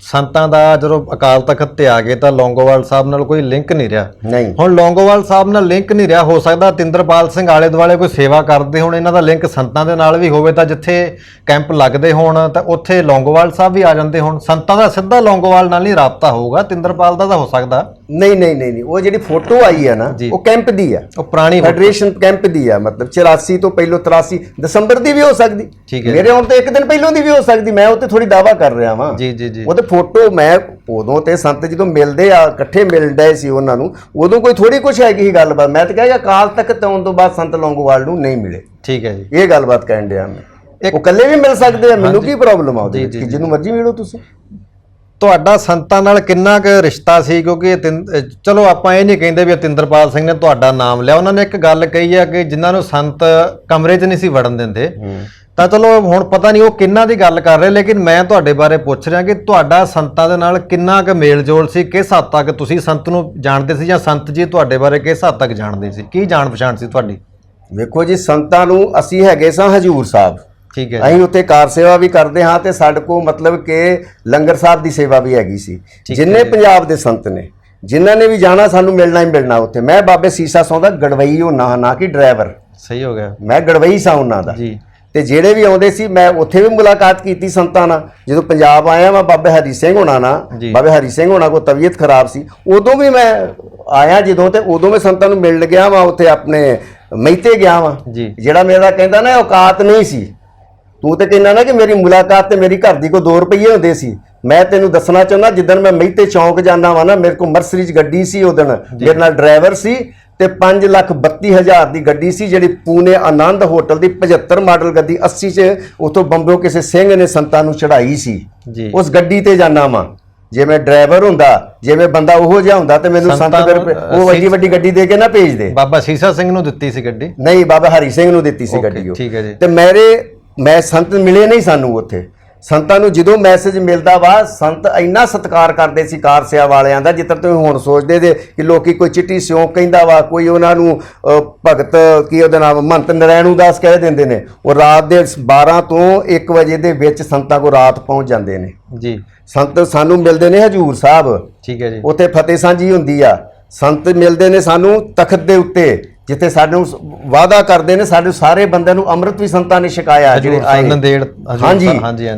ਸੰਤਾਂ ਦਾ ਜਦੋਂ ਅਕਾਲ ਤਖਤ ਤੇ ਆ ਗਏ ਤਾਂ ਲੌਂਗੋਵਾਲ ਸਾਹਿਬ ਨਾਲ ਕੋਈ ਲਿੰਕ ਨਹੀਂ ਰਿਹਾ। ਨਹੀਂ, ਹੁਣ ਲੌਂਗੋਵਾਲ ਸਾਹਿਬ ਨਾਲ ਲਿੰਕ ਨਹੀਂ ਰਿਹਾ, ਹੋ ਸਕਦਾ ਤਿੰਦਰਪਾਲ ਸਿੰਘ ਆਲੇ ਦੁਆਲੇ ਕੋਈ ਸੇਵਾ ਕਰਦੇ ਹੋਣ, ਇਹਨਾਂ ਦਾ ਲਿੰਕ ਸੰਤਾਂ ਦੇ ਨਾਲ ਵੀ ਹੋਵੇ, ਤਾਂ ਜਿੱਥੇ ਕੈਂਪ ਲੱਗਦੇ ਹੋਣ ਤਾਂ ਉੱਥੇ ਲੌਂਗੋਵਾਲ ਸਾਹਿਬ ਵੀ ਆ ਜਾਂਦੇ ਹੋਣ। ਸੰਤਾਂ ਦਾ ਸਿੱਧਾ ਲੌਂਗੋਵਾਲ ਨਾਲ ਨਹੀਂ ਰਾਬਤਾ ਹੋਊਗਾ, ਤਿੰਦਰਪਾਲ ਦਾ ਤਾਂ ਹੋ ਸਕਦਾ। ਨਹੀਂ, ਉਹ ਜਿਹੜੀ ਫੋਟੋ ਆਈ ਆ ਨਾ, ਉਹ ਕੈਂਪ ਦੀ ਆ, ਉਹ ਪੁਰਾਣੀ ਫੈਡਰੇਸ਼ਨ ਕੈਂਪ ਦੀ ਆ। ਮਤਲਬ 84 ਤੋਂ ਪਹਿਲਾਂ 83 ਦਸੰਬਰ ਦੀ ਵੀ ਹੋ ਸਕਦੀ, ਮੇਰੇ ਆਉਣ ਤੋਂ 1 ਦਿਨ ਪਹਿਲਾਂ ਦੀ ਵੀ ਹੋ ਸਕਦੀ। ਮੈਂ ਉੱਤੇ ਥੋੜੀ ਦਾਵਾ ਕਰ ਰਿਹਾ ਵਾਂ। ਜੀ। ਉਹਦੇ ਫੋਟੋ ਮੈਂ ਉਦੋਂ ਤੇ ਸੰਤ ਜਦੋਂ ਮਿਲਦੇ ਆ, ਇਕੱਠੇ ਮਿਲਦੇ ਸੀ ਉਹਨਾਂ ਨੂੰ, ਉਦੋਂ ਕੋਈ ਥੋੜੀ ਕੁਛ ਹੈਗੀ ਸੀ ਗੱਲਬਾਤ। ਮੈਂ ਤਾਂ ਕਹਾਂਗਾ ਅਕਾਲ ਤਖਤ ਆਉਣ ਤੋਂ ਬਾਅਦ ਸੰਤ ਲੌਂਗੋਵਾਲ ਨੂੰ ਨਹੀਂ ਮਿਲੇ। ਠੀਕ ਹੈ ਜੀ, ਇਹ ਗੱਲਬਾਤ ਕਹਿਣ ਡਿਆ ਮੈਂ। ਉਹ ਇਕੱਲੇ ਵੀ ਮਿਲ ਸਕਦੇ ਆ, ਮੈਨੂੰ ਕੀ ਪ੍ਰੋਬਲਮ ਆ ਉਹਦੇ ਵਿੱਚ ਕਿ ਜਿਹਨੂੰ ਮਰਜ਼ੀ ਮਿਲੋ ਤੁਸੀਂ। ਤੁਹਾਡਾ ਸੰਤਾਂ ਨਾਲ ਕਿੰਨਾ ਕੁ ਰਿਸ਼ਤਾ ਸੀ? ਕਿਉਂਕਿ ਚਲੋ ਆਪਾਂ ਇਹ ਨਹੀਂ ਕਹਿੰਦੇ ਵੀ ਤਿੰਦਰਪਾਲ ਸਿੰਘ ਨੇ ਤੁਹਾਡਾ ਨਾਮ ਲਿਆ, ਉਹਨਾਂ ਨੇ ਇੱਕ ਗੱਲ ਕਹੀ ਆ ਕਿ ਜਿਨ੍ਹਾਂ ਨੂੰ ਸੰਤ ਕਮਰੇ 'ਚ ਨਹੀਂ ਸੀ ਵੜਨ ਦਿੰਦੇ। ਤਾਂ ਚਲੋ ਹੁਣ ਪਤਾ ਨਹੀਂ ਉਹ ਕਿੰਨਾ ਦੀ ਗੱਲ ਕਰ ਰਹੇ, ਲੇਕਿਨ ਮੈਂ ਤੁਹਾਡੇ ਬਾਰੇ ਪੁੱਛ ਰਿਹਾ ਕਿ ਤੁਹਾਡਾ ਸੰਤਾਂ ਦੇ ਨਾਲ ਕਿੰਨਾ ਕੁ ਮੇਲ ਜੋਲ ਸੀ, ਕਿਸ ਹੱਦ ਤੱਕ ਤੁਸੀਂ ਸੰਤ ਨੂੰ ਜਾਣਦੇ ਸੀ ਜਾਂ ਸੰਤ ਜੀ ਤੁਹਾਡੇ ਬਾਰੇ ਕਿਸ ਹੱਦ ਤੱਕ ਜਾਣਦੇ ਸੀ, ਕੀ ਜਾਣ ਪਛਾਣ ਸੀ ਤੁਹਾਡੀ? ਵੇਖੋ ਜੀ, ਸੰਤਾਂ ਨੂੰ ਅਸੀਂ ਹੈਗੇ ਸਾਂ ਹਜੂਰ ਸਾਹਿਬ। ਠੀਕ ਹੈ। ਅਸੀਂ ਉੱਥੇ ਕਾਰ ਸੇਵਾ ਵੀ ਕਰਦੇ ਹਾਂ ਤੇ ਸਾਡੇ ਕੋਲ ਮਤਲਬ ਕਿ ਲੰਗਰ ਸਾਹਿਬ ਦੀ ਸੇਵਾ ਵੀ ਹੈਗੀ ਸੀ। ਜਿੰਨੇ ਪੰਜਾਬ ਦੇ ਸੰਤ ਨੇ ਜਿਨ੍ਹਾਂ ਨੇ ਵੀ ਜਾਣਾ ਸਾਨੂੰ ਮਿਲਣਾ ਹੀ ਮਿਲਣਾ ਉੱਥੇ। ਮੈਂ ਬਾਬੇ ਸੀਸਾ ਸੌਂ ਦਾ ਗੜਵਈ ਹੋਣਾ, ਨਾ ਕਿ ਡਰਾਈਵਰ। ਸਹੀ ਹੋ ਗਿਆ, ਮੈਂ ਗੜਵਈ ਸਾਂ ਉਹਨਾਂ ਦਾ ਜੀ। ਤੇ ਜਿਹੜੇ ਵੀ ਆਉਂਦੇ ਸੀ ਮੈਂ ਉੱਥੇ ਵੀ ਮੁਲਾਕਾਤ ਕੀਤੀ ਸੰਤਾਂ ਨਾਲ। ਜਦੋਂ ਪੰਜਾਬ ਆਇਆ ਮੈਂ ਬਾਬੇ ਹਰੀ ਸਿੰਘ ਹੋਣਾ ਨਾਲ, ਬਾਬੇ ਹਰੀ ਸਿੰਘ ਹੋਣਾ ਕੋਲ ਤਬੀਅਤ ਖਰਾਬ ਸੀ, ਉਦੋਂ ਵੀ ਮੈਂ ਆਇਆ ਜਦੋਂ, ਤੇ ਉਦੋਂ ਮੈਂ ਸੰਤਾਂ ਨੂੰ ਮਿਲਣ ਗਿਆ ਵਾਂ। ਉੱਥੇ ਆਪਣੇ ਮਹਿਤੇ ਗਿਆ ਵਾਂ। ਜਿਹੜਾ ਮੇਰਾ ਕਹਿੰਦਾ ਨਾ ਔਕਾਤ ਨਹੀਂ ਸੀ, ਤੂੰ ਤੇ ਕਹਿੰਦਾ ਨਾ ਕਿ ਮੇਰੀ ਮੁਲਾਕਾਤ ਤੇ ਮੇਰੀ ਘਰ ਦੀ ਕੋ 2 ਰੁਪਏ ਹੁੰਦੇ ਸੀ। ਮੈਂ ਤੈਨੂੰ ਦੱਸਣਾ ਚਾਹੁੰਦਾ, ਜਿੱਦਣ ਮੈਂ ਮਹਿਤੇ ਚੌਂਕ ਜਾਂਦਾ ਵਾਂ ਨਾ, ਮੇਰੇ ਕੋਲ ਮਰਸਰੀਜ਼ ਗੱਡੀ ਸੀ, ਉਦੋਂ ਮੇਰੇ ਨਾਲ ਡਰਾਈਵਰ ਸੀ, ਤੇ 5,32,000 ਦੀ ਗੱਡੀ ਸੀ, ਜਿਹੜੀ ਪੂਨੇ ਆਨੰਦ ਹੋਟਲ ਦੀ 75 ਮਾਡਲ ਗੱਡੀ 80 'ਚ ਉੱਥੋਂ ਬੰਬਿਓ ਕਿਸੇ ਸਿੰਘ ਨੇ ਸੰਤਾਂ ਨੂੰ ਚੜਾਈ ਸੀ। ਉਸ ਗੱਡੀ ਤੇ ਜਾਣਾ ਵਾਂ। ਜੇ ਮੈਂ ਡਰਾਈਵਰ ਹੁੰਦਾ, ਜਿਵੇਂ ਬੰਦਾ ਉਹੋ ਜਿਹਾ ਹੁੰਦਾ, ਤੇ ਮੈਨੂੰ ਸੰਤ ਫਿਰ ਉਹ ਵੱਡੀ ਵੱਡੀ ਗੱਡੀ ਦੇ ਕੇ ਨਾ ਭੇਜ ਦੇ। ਬਾਬਾ ਸੀਸਾ ਸਿੰਘ ਨੂੰ ਦਿੱਤੀ ਸੀ ਗੱਡੀ? ਨਹੀਂ, ਬਾਬਾ ਹਰੀ ਸਿੰਘ ਨੂੰ ਦਿੱਤੀ ਸੀ ਗੱਡੀ ਉਹ। ਠੀਕ ਹੈ ਜੀ। ਤੇ ਮੈਂ ਸੰਤ ਮਿਲੇ ਨਹੀਂ ਸਾਨੂੰ ਉੱਥੇ। ਸੰਤਾਂ ਨੂੰ ਜਦੋਂ ਮੈਸੇਜ ਮਿਲਦਾ ਵਾ, ਸੰਤ ਇੰਨਾ ਸਤਿਕਾਰ ਕਰਦੇ ਸੀ ਕਾਰ ਸਿਆ ਵਾਲਿਆਂ ਦਾ, ਜਿੱਦਾਂ ਤੁਸੀਂ ਹੁਣ ਸੋਚਦੇ ਜੇ ਕਿ ਲੋਕੀ ਕੋਈ ਚਿੱਟੀ ਸਿਉਂਕ ਕਹਿੰਦਾ ਵਾ, ਕੋਈ ਉਹਨਾਂ ਨੂੰ ਭਗਤ ਕੀ ਉਹਦਾ ਨਾਮ ਮਹੰਤ ਨਰੈਣੂ ਦਾਸ ਕਹਿ ਦਿੰਦੇ ਨੇ। ਉਹ ਰਾਤ ਦੇ 12 ਤੋਂ 1 ਵਜੇ ਦੇ ਵਿੱਚ ਸੰਤਾਂ ਕੋਲ ਰਾਤ ਪਹੁੰਚ ਜਾਂਦੇ ਨੇ ਜੀ। ਸੰਤ ਸਾਨੂੰ ਮਿਲਦੇ ਨੇ ਹਜੂਰ ਸਾਹਿਬ। ਠੀਕ ਹੈ ਜੀ। ਉੱਥੇ ਫਤਿਹ ਸਾਂਝੀ ਹੁੰਦੀ ਆ। ਸੰਤ ਮਿਲਦੇ ਨੇ ਸਾਨੂੰ ਤਖਤ ਦੇ ਉੱਤੇ, ਜਿੱਥੇ ਸਾਨੂੰ ਵਾਅਦਾ ਕਰਦੇ ਨੇ, ਸਾਡੇ ਸਾਰੇ ਬੰਦਿਆਂ ਨੂੰ ਅੰਮ੍ਰਿਤ ਵੀ ਸੰਤਾਂ ਨੇ ਛਕਾਇਆ ਜਿਹੜੇ ਆਏ ਨੰਦੇੜ ਹਾਂਜੀ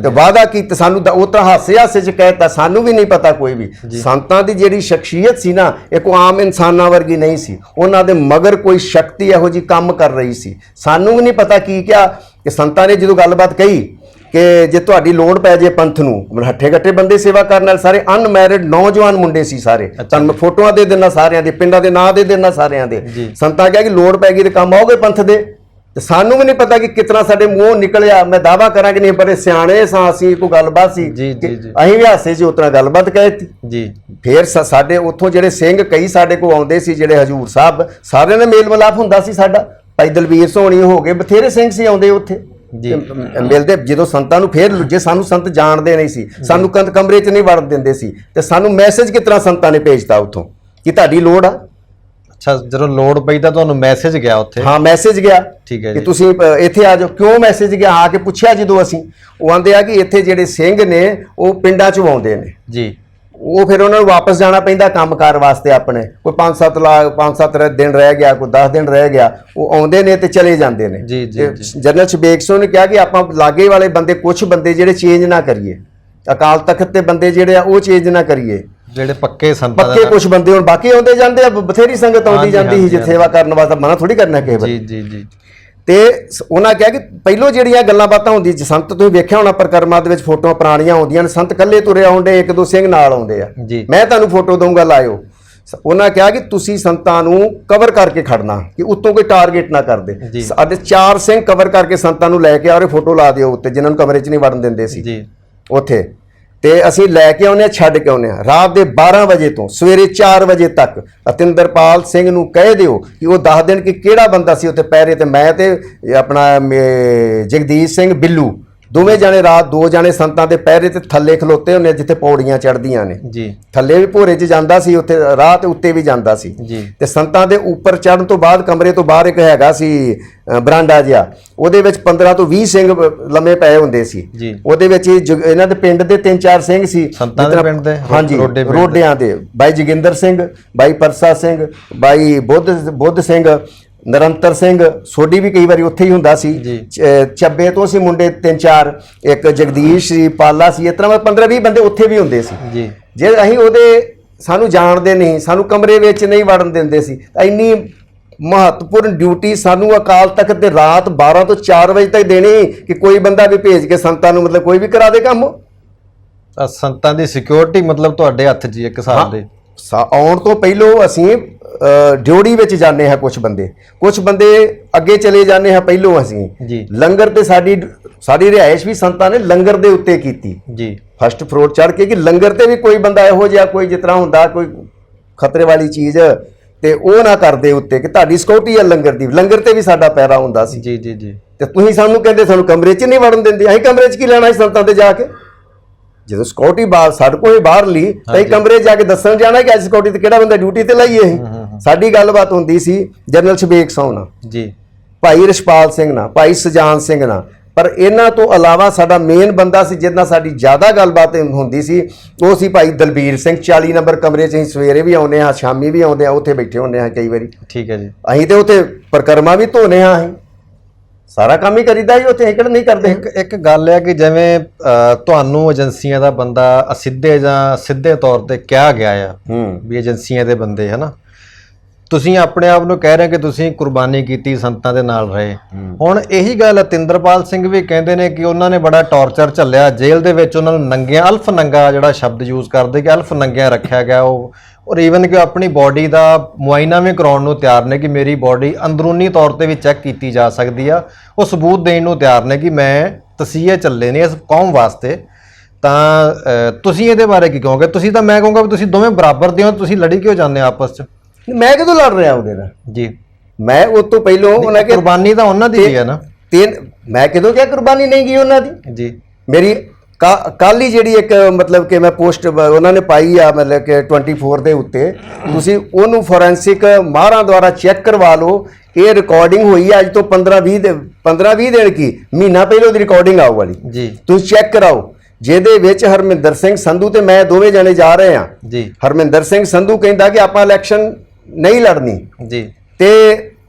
ਤੇ ਵਾਅਦਾ ਕੀਤਾ ਸਾਨੂੰ, ਉਹ ਤਾਂ ਹਾਸੇ ਹਾਸੇ ਚ ਕਹਿਤਾ, ਸਾਨੂੰ ਵੀ ਨਹੀਂ ਪਤਾ ਕੋਈ ਵੀ। ਸੰਤਾਂ ਦੀ ਜਿਹੜੀ ਸ਼ਖਸੀਅਤ ਸੀ ਨਾ, ਇਹ ਕੋਈ ਆਮ ਇਨਸਾਨਾਂ ਵਰਗੀ ਨਹੀਂ ਸੀ, ਉਹਨਾਂ ਦੇ ਮਗਰ ਕੋਈ ਸ਼ਕਤੀ ਇਹੋ ਜਿਹੀ ਕੰਮ ਕਰ ਰਹੀ ਸੀ। ਸਾਨੂੰ ਵੀ ਨਹੀਂ ਪਤਾ ਕੀ ਕਿਹਾ ਕਿ ਸੰਤਾਂ ਨੇ ਜਦੋਂ ਗੱਲਬਾਤ ਕਹੀ ਕਿ ਜੇ ਤੁਹਾਡੀ ਲੋੜ ਪੈ ਜੇ ਪੰਥ ਨੂੰ, ਮਤਲਬ ਹੱਠੇ ਘੱਟੇ ਬੰਦੇ ਸੇਵਾ ਕਰਨ ਵਾਲੇ ਸਾਰੇ ਅਨਮੈਰਿਡ ਨੌਜਵਾਨ ਮੁੰਡੇ ਸੀ ਸਾਰੇ, ਤੁਹਾਨੂੰ ਮੈਂ ਫੋਟੋਆਂ ਦੇ ਦੇਣਾ ਸਾਰਿਆਂ ਦੇ, ਪਿੰਡਾਂ ਦੇ ਨਾਂ ਦੇ ਦੇਣਾ ਸਾਰਿਆਂ ਦੇ। ਸੰਤਾਂ ਕਿਹਾ ਕਿ ਲੋੜ ਪੈ ਗਈ ਤੇ ਕੰਮ ਆਓਗੇ ਪੰਥ ਦੇ। ਤੇ ਸਾਨੂੰ ਵੀ ਨਹੀਂ ਪਤਾ ਕਿ ਕਿਤਨਾ ਸਾਡੇ ਮੂੰਹੋਂ ਨਿਕਲਿਆ। ਮੈਂ ਦਾਵਾ ਕਰਾਂ ਕਿ ਨਹੀਂ, ਬੜੇ ਸਿਆਣੇ ਸਾਂ ਅਸੀਂ, ਕੋਈ ਗੱਲਬਾਤ ਸੀ ਅਸੀਂ ਵੀ ਹਾਸੇ 'ਚ ਉਤਰਾ ਗੱਲਬਾਤ ਕਹਿਤੀ ਜੀ। ਫਿਰ ਸਾਡੇ ਉੱਥੋਂ ਜਿਹੜੇ ਸਿੰਘ ਕਈ ਸਾਡੇ ਕੋਲ ਆਉਂਦੇ ਸੀ, ਜਿਹੜੇ ਹਜੂਰ ਸਾਹਿਬ, ਸਾਰਿਆਂ ਨਾਲ ਮੇਲ ਮਿਲਾਪ ਹੁੰਦਾ ਸੀ ਸਾਡਾ। ਭਾਈ ਦਲਬੀਰ ਸੋਹਣੀ ਹੋ ਗਏ, ਬਥੇਰੇ ਸਿੰਘ ਸੀ ਆਉਂਦੇ ਉੱਥੇ ਮਿਲਦੇ। ਜਦੋਂ ਸੰਤਾਂ ਨੂੰ ਫੇਰ ਜੇ ਸਾਨੂੰ ਸੰਤ ਜਾਣਦੇ ਨਹੀਂ ਸੀ, ਸਾਨੂੰ ਕਮਰੇ 'ਚ ਨਹੀਂ ਵੜਨ ਦਿੰਦੇ ਸੀ, ਤੇ ਸਾਨੂੰ ਮੈਸੇਜ ਕਿਸ ਤਰ੍ਹਾਂ ਸੰਤਾਂ ਨੇ ਭੇਜਤਾ ਉੱਥੋਂ ਕਿ ਤੁਹਾਡੀ ਲੋੜ ਆ। ਅੱਛਾ, ਜਦੋਂ ਲੋੜ ਪਈ ਤਾਂ ਤੁਹਾਨੂੰ ਮੈਸੇਜ ਗਿਆ ਉੱਥੇ? ਹਾਂ, ਮੈਸੇਜ ਗਿਆ, ਠੀਕ ਹੈ ਕਿ ਤੁਸੀਂ ਇੱਥੇ ਆ ਜਾਓ। ਕਿਉਂ ਮੈਸੇਜ ਗਿਆ? ਆ ਕੇ ਪੁੱਛਿਆ ਜਦੋਂ ਅਸੀਂ, ਉਹ ਆਂਦੇ ਆ ਕਿ ਇੱਥੇ ਜਿਹੜੇ ਸਿੰਘ ਨੇ ਉਹ ਪਿੰਡਾਂ 'ਚੋਂ ਆਉਂਦੇ ਨੇ ਜੀ, ਉਹ ਫਿਰ ਉਹਨਾਂ ਨੂੰ ਵਾਪਸ ਜਾਣਾ ਪੈਂਦਾ ਕੰਮਕਾਰ ਵਾਸਤੇ ਆਪਣੇ। ਕੋਈ 5-7 ਦਿਨ ਰਹਿ ਗਿਆ, ਕੋਈ 10 ਦਿਨ ਰਹਿ ਗਿਆ, ਉਹ ਆਉਂਦੇ ਨੇ ਤੇ ਚਲੇ ਜਾਂਦੇ ਨੇ। ਜਨਰਲ ਸ਼ਬੇਕ ਸਿੰਘ ਨੇ ਕਿਹਾ ਕਿ ਆਪਾਂ ਲਾਗੇ ਵਾਲੇ ਬੰਦੇ, ਕੁਝ ਬੰਦੇ ਜਿਹੜੇ ਚੇਂਜ ਨਾ ਕਰੀਏ, ਅਕਾਲ ਤਖਤ ਤੇ ਬੰਦੇ ਜਿਹੜੇ ਆ ਉਹ ਚੇਂਜ ਨਾ ਕਰੀਏ, ਜਿਹੜੇ ਪੱਕੇ ਸੰਤਾਂ ਪੱਕੇ ਕੁਝ ਬੰਦੇ ਹੁਣ ਬਾਕੀ ਆਉਂਦੇ ਜਾਂਦੇ ਆ। ਬਥੇਰੀ ਸੰਗਤ ਆਉਂਦੀ ਜਾਂਦੀ ਸੀ ਜੇ ਸੇਵਾ ਕਰਨ ਵਾਸਤੇ, ਮਨਾ ਥੋੜੀ ਕਰਨਾ ਕਿਸੇ ਵੇਲੇ। ਜੀ ਤੇ ਉਹਨਾਂ ਕਿਹਾ ਕਿ ਪਹਿਲੋਂ ਜਿਹੜੀਆਂ ਗੱਲਾਂ ਬਾਤਾਂ ਹੁੰਦੀ, ਸੰਤ ਤੁਸੀਂ ਵੇਖਿਆ ਹੋਣਾ ਪ੍ਰਕਰਮਾਂ ਦੇ ਵਿੱਚ ਫੋਟੋਆਂ ਪੁਰਾਣੀਆਂ ਆਉਂਦੀਆਂ ਨੇ, ਸੰਤ ਇਕੱਲੇ ਤੁਰੇ ਆਉਂਦੇ, 1-2 ਸਿੰਘ ਨਾਲ ਆਉਂਦੇ ਆ। ਮੈਂ ਤੁਹਾਨੂੰ ਫੋਟੋ ਦਊਂਗਾ, ਲਾਇਓ। ਉਹਨਾਂ ਕਿਹਾ ਕਿ ਤੁਸੀਂ ਸੰਤਾਂ ਨੂੰ ਕਵਰ ਕਰਕੇ ਖੜਨਾ, ਕਿ ਉੱਤੋਂ ਕੋਈ ਟਾਰਗੇਟ ਨਾ ਕਰਦੇ। ਸਾਡੇ 4 ਸਿੰਘ ਕਵਰ ਕਰਕੇ ਸੰਤਾਂ ਨੂੰ ਲੈ ਕੇ ਆ, ਔਰ ਫੋਟੋ ਲਾ ਦਿਓ ਉੱਤੇ, ਜਿਨ੍ਹਾਂ ਨੂੰ ਕਮਰੇ 'ਚ ਨਹੀਂ ਵੜਨ ਦਿੰਦੇ ਸੀ ਉੱਥੇ। ਤੇ ਅਸੀਂ ਲੈ ਕੇ ਆਉਂਦੇ ਹਾਂ, ਛੱਡ ਕੇ ਆਉਂਦੇ ਹਾਂ। ਰਾਤ ਦੇ 12 ਵਜੇ ਤੋਂ ਸਵੇਰੇ 4 ਵਜੇ ਤੱਕ ਅਤਿੰਦਰਪਾਲ ਸਿੰਘ ਨੂੰ ਕਹਿ ਦਿਓ ਕਿ ਉਹ ਦੱਸ ਦੇਣ ਕਿ ਕਿਹੜਾ ਬੰਦਾ ਸੀ ਉੱਥੇ ਪਹਿਰੇ ਤੇ। ਮੈਂ ਤੇ ਆਪਣਾ ਜਗਦੀਸ਼ ਸਿੰਘ ਬਿੱਲੂ ਦੋਵੇਂ ਜਾਣੇ, ਰਾਤ 2 ਜਾਣੇ ਸੰਤਾਂ ਦੇ ਪਹਿਰੇ ਤੇ ਥੱਲੇ ਖਲੋਤੇ ਹੁੰਦੇ, ਜਿੱਥੇ ਪੌੜੀਆਂ ਚੜ੍ਹਦੀਆਂ ਨੇ ਜੀ। ਥੱਲੇ ਵੀ ਭੋਰੇ 'ਚ ਜਾਂਦਾ ਸੀ, ਉੱਥੇ ਰਾਹ ਤੇ ਉੱਤੇ ਵੀ ਜਾਂਦਾ ਸੀ। ਤੇ ਸੰਤਾਂ ਦੇ ਉੱਪਰ ਚੜ੍ਹਨ ਤੋਂ ਬਾਅਦ ਕਮਰੇ ਤੋਂ ਬਾਹਰ ਇੱਕ ਹੈਗਾ ਸੀ ਬਰਾਂਡਾ ਜਿਹਾ, ਉਹਦੇ ਵਿੱਚ 15 ਤੋਂ 20 ਸਿੰਘ ਲੰਮੇ ਪਏ ਹੁੰਦੇ ਸੀ। ਉਹਦੇ ਵਿੱਚ ਇਹਨਾਂ ਦੇ ਪਿੰਡ ਦੇ 3-4 ਸਿੰਘ ਸੀ ਸੰਤਾਂ ਦੇ ਪਿੰਡ ਦੇ, ਹਾਂਜੀ, ਰੋਡਿਆਂ ਦੇ। ਬਾਈ ਜੋਗਿੰਦਰ ਸਿੰਘ, ਬਾਈ ਪਰਸਾ ਸਿੰਘ, ਬਾਈ ਬੁੱਧ ਸਿੰਘ, ਨਿਰੰਤਰ ਸਿੰਘ ਸੋਢੀ ਵੀ ਕਈ ਵਾਰੀ ਉੱਥੇ ਹੀ ਹੁੰਦਾ ਸੀ। ਚੱਬੇ ਤੋਂ ਸੀ ਮੁੰਡੇ 3-4, ਇੱਕ ਜਗਦੀਸ਼ ਸੀ, ਪਾਲਾ ਸੀ, ਇਸ ਤਰ੍ਹਾਂ 15-20 ਬੰਦੇ ਉੱਥੇ ਵੀ ਹੁੰਦੇ ਸੀ। ਜੇ ਅਸੀਂ ਉਹਦੇ ਸਾਨੂੰ ਜਾਣਦੇ ਨਹੀਂ, ਸਾਨੂੰ ਕਮਰੇ ਵਿੱਚ ਨਹੀਂ ਵੜਨ ਦਿੰਦੇ ਸੀ। ਇੰਨੀ ਮਹੱਤਵਪੂਰਨ ਡਿਊਟੀ ਸਾਨੂੰ ਅਕਾਲ ਤਖਤ ਦੇ ਰਾਤ 12 ਤੋਂ 4 ਵਜੇ ਤੱਕ ਦੇਣੀ ਕਿ ਕੋਈ ਬੰਦਾ ਵੀ ਭੇਜ ਕੇ ਸੰਤਾਂ ਨੂੰ, ਮਤਲਬ ਕੋਈ ਵੀ ਕਰਾ ਦੇ ਕੰਮ। ਸੰਤਾਂ ਦੀ ਸਿਕਿਉਰਿਟੀ ਮਤਲਬ ਤੁਹਾਡੇ ਹੱਥ 'ਚ ਇੱਕ ਹਿਸਾਬ ਦੇ। ਆਉਣ ਤੋਂ ਪਹਿਲੋਂ ਅਸੀਂ ਡਿਊਟੀ ਵਿੱਚ ਜਾਂਦੇ ਹਾਂ, ਕੁਝ ਬੰਦੇ ਅੱਗੇ ਚਲੇ ਜਾਂਦੇ ਹਾਂ ਪਹਿਲੋਂ ਅਸੀਂ। ਲੰਗਰ ਤੇ ਸਾਡੀ ਰਿਹਾਇਸ਼ ਵੀ ਸੰਤਾਂ ਨੇ ਲੰਗਰ ਦੇ ਉੱਤੇ ਕੀਤੀ ਜੀ, ਫਸਟ ਫਲੋਰ ਚੜ੍ਹ ਕੇ, ਕਿ ਲੰਗਰ ਤੇ ਵੀ ਕੋਈ ਬੰਦਾ ਇਹੋ ਜਿਹਾ ਕੋਈ ਜਿਸ ਤਰ੍ਹਾਂ ਹੁੰਦਾ ਕੋਈ ਖਤਰੇ ਵਾਲੀ ਚੀਜ਼ ਤੇ ਉਹ ਨਾ ਕਰਦੇ ਉੱਤੇ, ਕਿ ਤੁਹਾਡੀ ਸਿਕਿਉਰਿਟੀ ਹੈ ਲੰਗਰ ਦੀ। ਲੰਗਰ ਤੇ ਵੀ ਸਾਡਾ ਪਹਿਰਾ ਹੁੰਦਾ ਸੀ ਜੀ। ਤੇ ਤੁਸੀਂ ਸਾਨੂੰ ਕਹਿੰਦੇ ਸਾਨੂੰ ਕਮਰੇ 'ਚ ਨਹੀਂ ਵੜਨ ਦਿੰਦੇ। ਅਸੀਂ ਕਮਰੇ 'ਚ ਕੀ ਲੈਣਾ ਸੀ ਸੰਤਾਂ ਤੇ ਜਾ ਕੇ? ਜਦੋਂ ਸਿਕਿਉਰਿਟੀ ਬਾਹਰ ਸਾਡੇ ਕੋਲ ਬਾਹਰ ਲਈ ਤਾਂ ਇਹ ਕਮਰੇ ਜਾ ਕੇ ਦੱਸਣ ਜਾਣਾ ਕਿ ਅੱਜ ਸਿਕਿਉਰਿਟੀ ਤੇ ਕਿਹੜਾ ਬੰਦਾ ਡਿਊਟੀ ਤੇ ਲਾਈਏ। ਸਾਡੀ ਗੱਲਬਾਤ ਹੁੰਦੀ ਸੀ ਜਨਰਲ ਸ਼ਬੇਕ ਸਿੰਘ ਨਾਲ ਜੀ, ਭਾਈ ਰਸ਼ਪਾਲ ਸਿੰਘ ਨਾਲ, ਭਾਈ ਸਜਾਨ ਸਿੰਘ ਨਾਲ। ਪਰ ਇਹਨਾਂ ਤੋਂ ਇਲਾਵਾ ਸਾਡਾ ਮੇਨ ਬੰਦਾ ਸੀ ਜਿਹਦੇ ਨਾਲ ਸਾਡੀ ਜ਼ਿਆਦਾ ਗੱਲਬਾਤ ਹੁੰਦੀ ਸੀ, ਉਹ ਸੀ ਭਾਈ ਦਲਬੀਰ ਸਿੰਘ। 40 ਨੰਬਰ ਕਮਰੇ 'ਚ ਅਸੀਂ ਸਵੇਰੇ ਵੀ ਆਉਂਦੇ ਹਾਂ, ਸ਼ਾਮੀ ਵੀ ਆਉਂਦੇ ਹਾਂ, ਉੱਥੇ ਬੈਠੇ ਹੁੰਦੇ ਹਾਂ ਕਈ ਵਾਰੀ। ਠੀਕ ਹੈ ਜੀ। ਅਸੀਂ ਤੇ ਉੱਥੇ ਪ੍ਰਕਰਮਾ ਵੀ ਧੋਨੇ ਹਾਂ, ਅਸੀਂ ਸਾਰਾ ਕੰਮ ਹੀ ਕਰੀਦਾ ਜੀ ਉੱਥੇ, ਕਿਹੜਾ ਨਹੀਂ ਕਰਦੇ। ਇੱਕ ਗੱਲ ਹੈ ਕਿ ਜਿਵੇਂ ਤੁਹਾਨੂੰ ਏਜੰਸੀਆਂ ਦਾ ਬੰਦਾ ਅਸਿੱਧੇ ਜਾਂ ਸਿੱਧੇ ਤੌਰ ਤੇ ਕਿਹਾ ਗਿਆ ਆ ਵੀ ਏਜੰਸੀਆਂ ਦੇ ਬੰਦੇ ਹੈ ਨਾ, ਤੁਸੀਂ ਆਪਣੇ ਆਪ ਨੂੰ ਕਹਿ ਰਹੇ ਕਿ ਤੁਸੀਂ ਕੁਰਬਾਨੀ ਕੀਤੀ, ਸੰਤਾਂ ਦੇ ਨਾਲ ਰਹੇ। ਹੁਣ ਇਹੀ ਗੱਲ ਅਤਿੰਦਰਪਾਲ ਸਿੰਘ ਵੀ ਕਹਿੰਦੇ ਨੇ ਕਿ ਉਹਨਾਂ ਨੇ ਬੜਾ ਟੌਰਚਰ ਝੱਲਿਆ ਜੇਲ੍ਹ ਦੇ ਵਿੱਚ, ਉਹਨਾਂ ਨੂੰ ਨੰਗਿਆਂ, ਅਲਫ ਨੰਗਾ ਜਿਹੜਾ ਸ਼ਬਦ ਯੂਜ਼ ਕਰਦੇ ਕਿ ਅਲਫ ਨੰਗਿਆਂ ਰੱਖਿਆ ਗਿਆ। ਉਹ ਔਰ ਈਵਨ ਕਿ ਆਪਣੀ ਬਾਡੀ ਦਾ ਮੁਆਇਨਾ ਵੀ ਕਰਾਉਣ ਨੂੰ ਤਿਆਰ ਨੇ ਕਿ ਮੇਰੀ ਬਾਡੀ ਅੰਦਰੂਨੀ ਤੌਰ ਤੇ ਵੀ ਚੈੱਕ ਕੀਤੀ ਜਾ ਸਕਦੀ ਆ। ਉਹ ਸਬੂਤ ਦੇਣ ਨੂੰ ਤਿਆਰ ਨੇ ਕਿ ਮੈਂ ਤਸੀਹੇ ਚੱਲੇ ਨੇ ਇਸ ਕੌਮ ਵਾਸਤੇ। ਤਾਂ ਤੁਸੀਂ ਇਹਦੇ ਬਾਰੇ ਕੀ ਕਹੋਗੇ? ਤੁਸੀਂ ਤਾਂ ਮੈਂ ਕਹੂੰਗਾ ਵੀ ਤੁਸੀਂ ਦੋਵੇਂ ਬਰਾਬਰ ਦੇ ਹੋ, ਤੁਸੀਂ ਲੜੀ ਕਿਉਂ ਜਾਂਦੇ ਆਪਸ 'ਚ? ਮੈਂ ਕਿਦੋਂ ਲੜ ਰਿਹਾ ਉਹਦੇ ਨਾਲ ਜੀ? ਮੈਂ ਉਸ ਤੋਂ ਪਹਿਲਾਂ ਉਹਨਾਂ ਕਿ ਕੁਰਬਾਨੀ ਤਾਂ ਉਹਨਾਂ ਦੀ ਹੈ ਨਾ। ਮੈਂ ਕਿਦੋਂ ਕਿਹਾ ਕੁਰਬਾਨੀ ਨਹੀਂ ਗਈ ਉਹਨਾਂ ਦੀ ਜੀ? ਮੇਰੀ ਕੱਲ ਹੀ ਜਿਹੜੀ ਇੱਕ ਮਤਲਬ ਕਿ ਮੈਂ ਪੋਸਟ ਉਹਨਾਂ ਨੇ ਪਾਈ ਆ, ਮਤਲਬ ਕਿ 24 ਦੇ ਉੱਤੇ, ਤੁਸੀਂ ਉਹਨੂੰ ਫੋਰੈਂਸਿਕ ਮਾਹਰਾਂ ਦੁਆਰਾ ਚੈੱਕ ਕਰਵਾ ਲਓ। ਇਹ ਰਿਕਾਰਡਿੰਗ ਹੋਈ ਹੈ ਅੱਜ ਤੋਂ 15-20 ਦਿਨ ਕੀ ਮਹੀਨਾ ਪਹਿਲਾਂ ਦੀ ਰਿਕਾਰਡਿੰਗ ਆਉ ਵਾਲੀ ਜੀ, ਤੁਸੀਂ ਚੈੱਕ ਕਰਾਓ। ਜਿਹਦੇ ਵਿੱਚ ਹਰਮਿੰਦਰ ਸਿੰਘ ਸੰਧੂ ਤੇ ਮੈਂ ਦੋਵੇਂ ਜਣੇ ਜਾ ਰਹੇ ਹਾਂ ਜੀ। ਹਰਮਿੰਦਰ ਸਿੰਘ ਸੰਧੂ ਕਹਿੰਦਾ ਕਿ ਆਪਾਂ ਇਲੈਕਸ਼ਨ ਨਹੀਂ ਲੜਨੀ ਜੀ, ਤੇ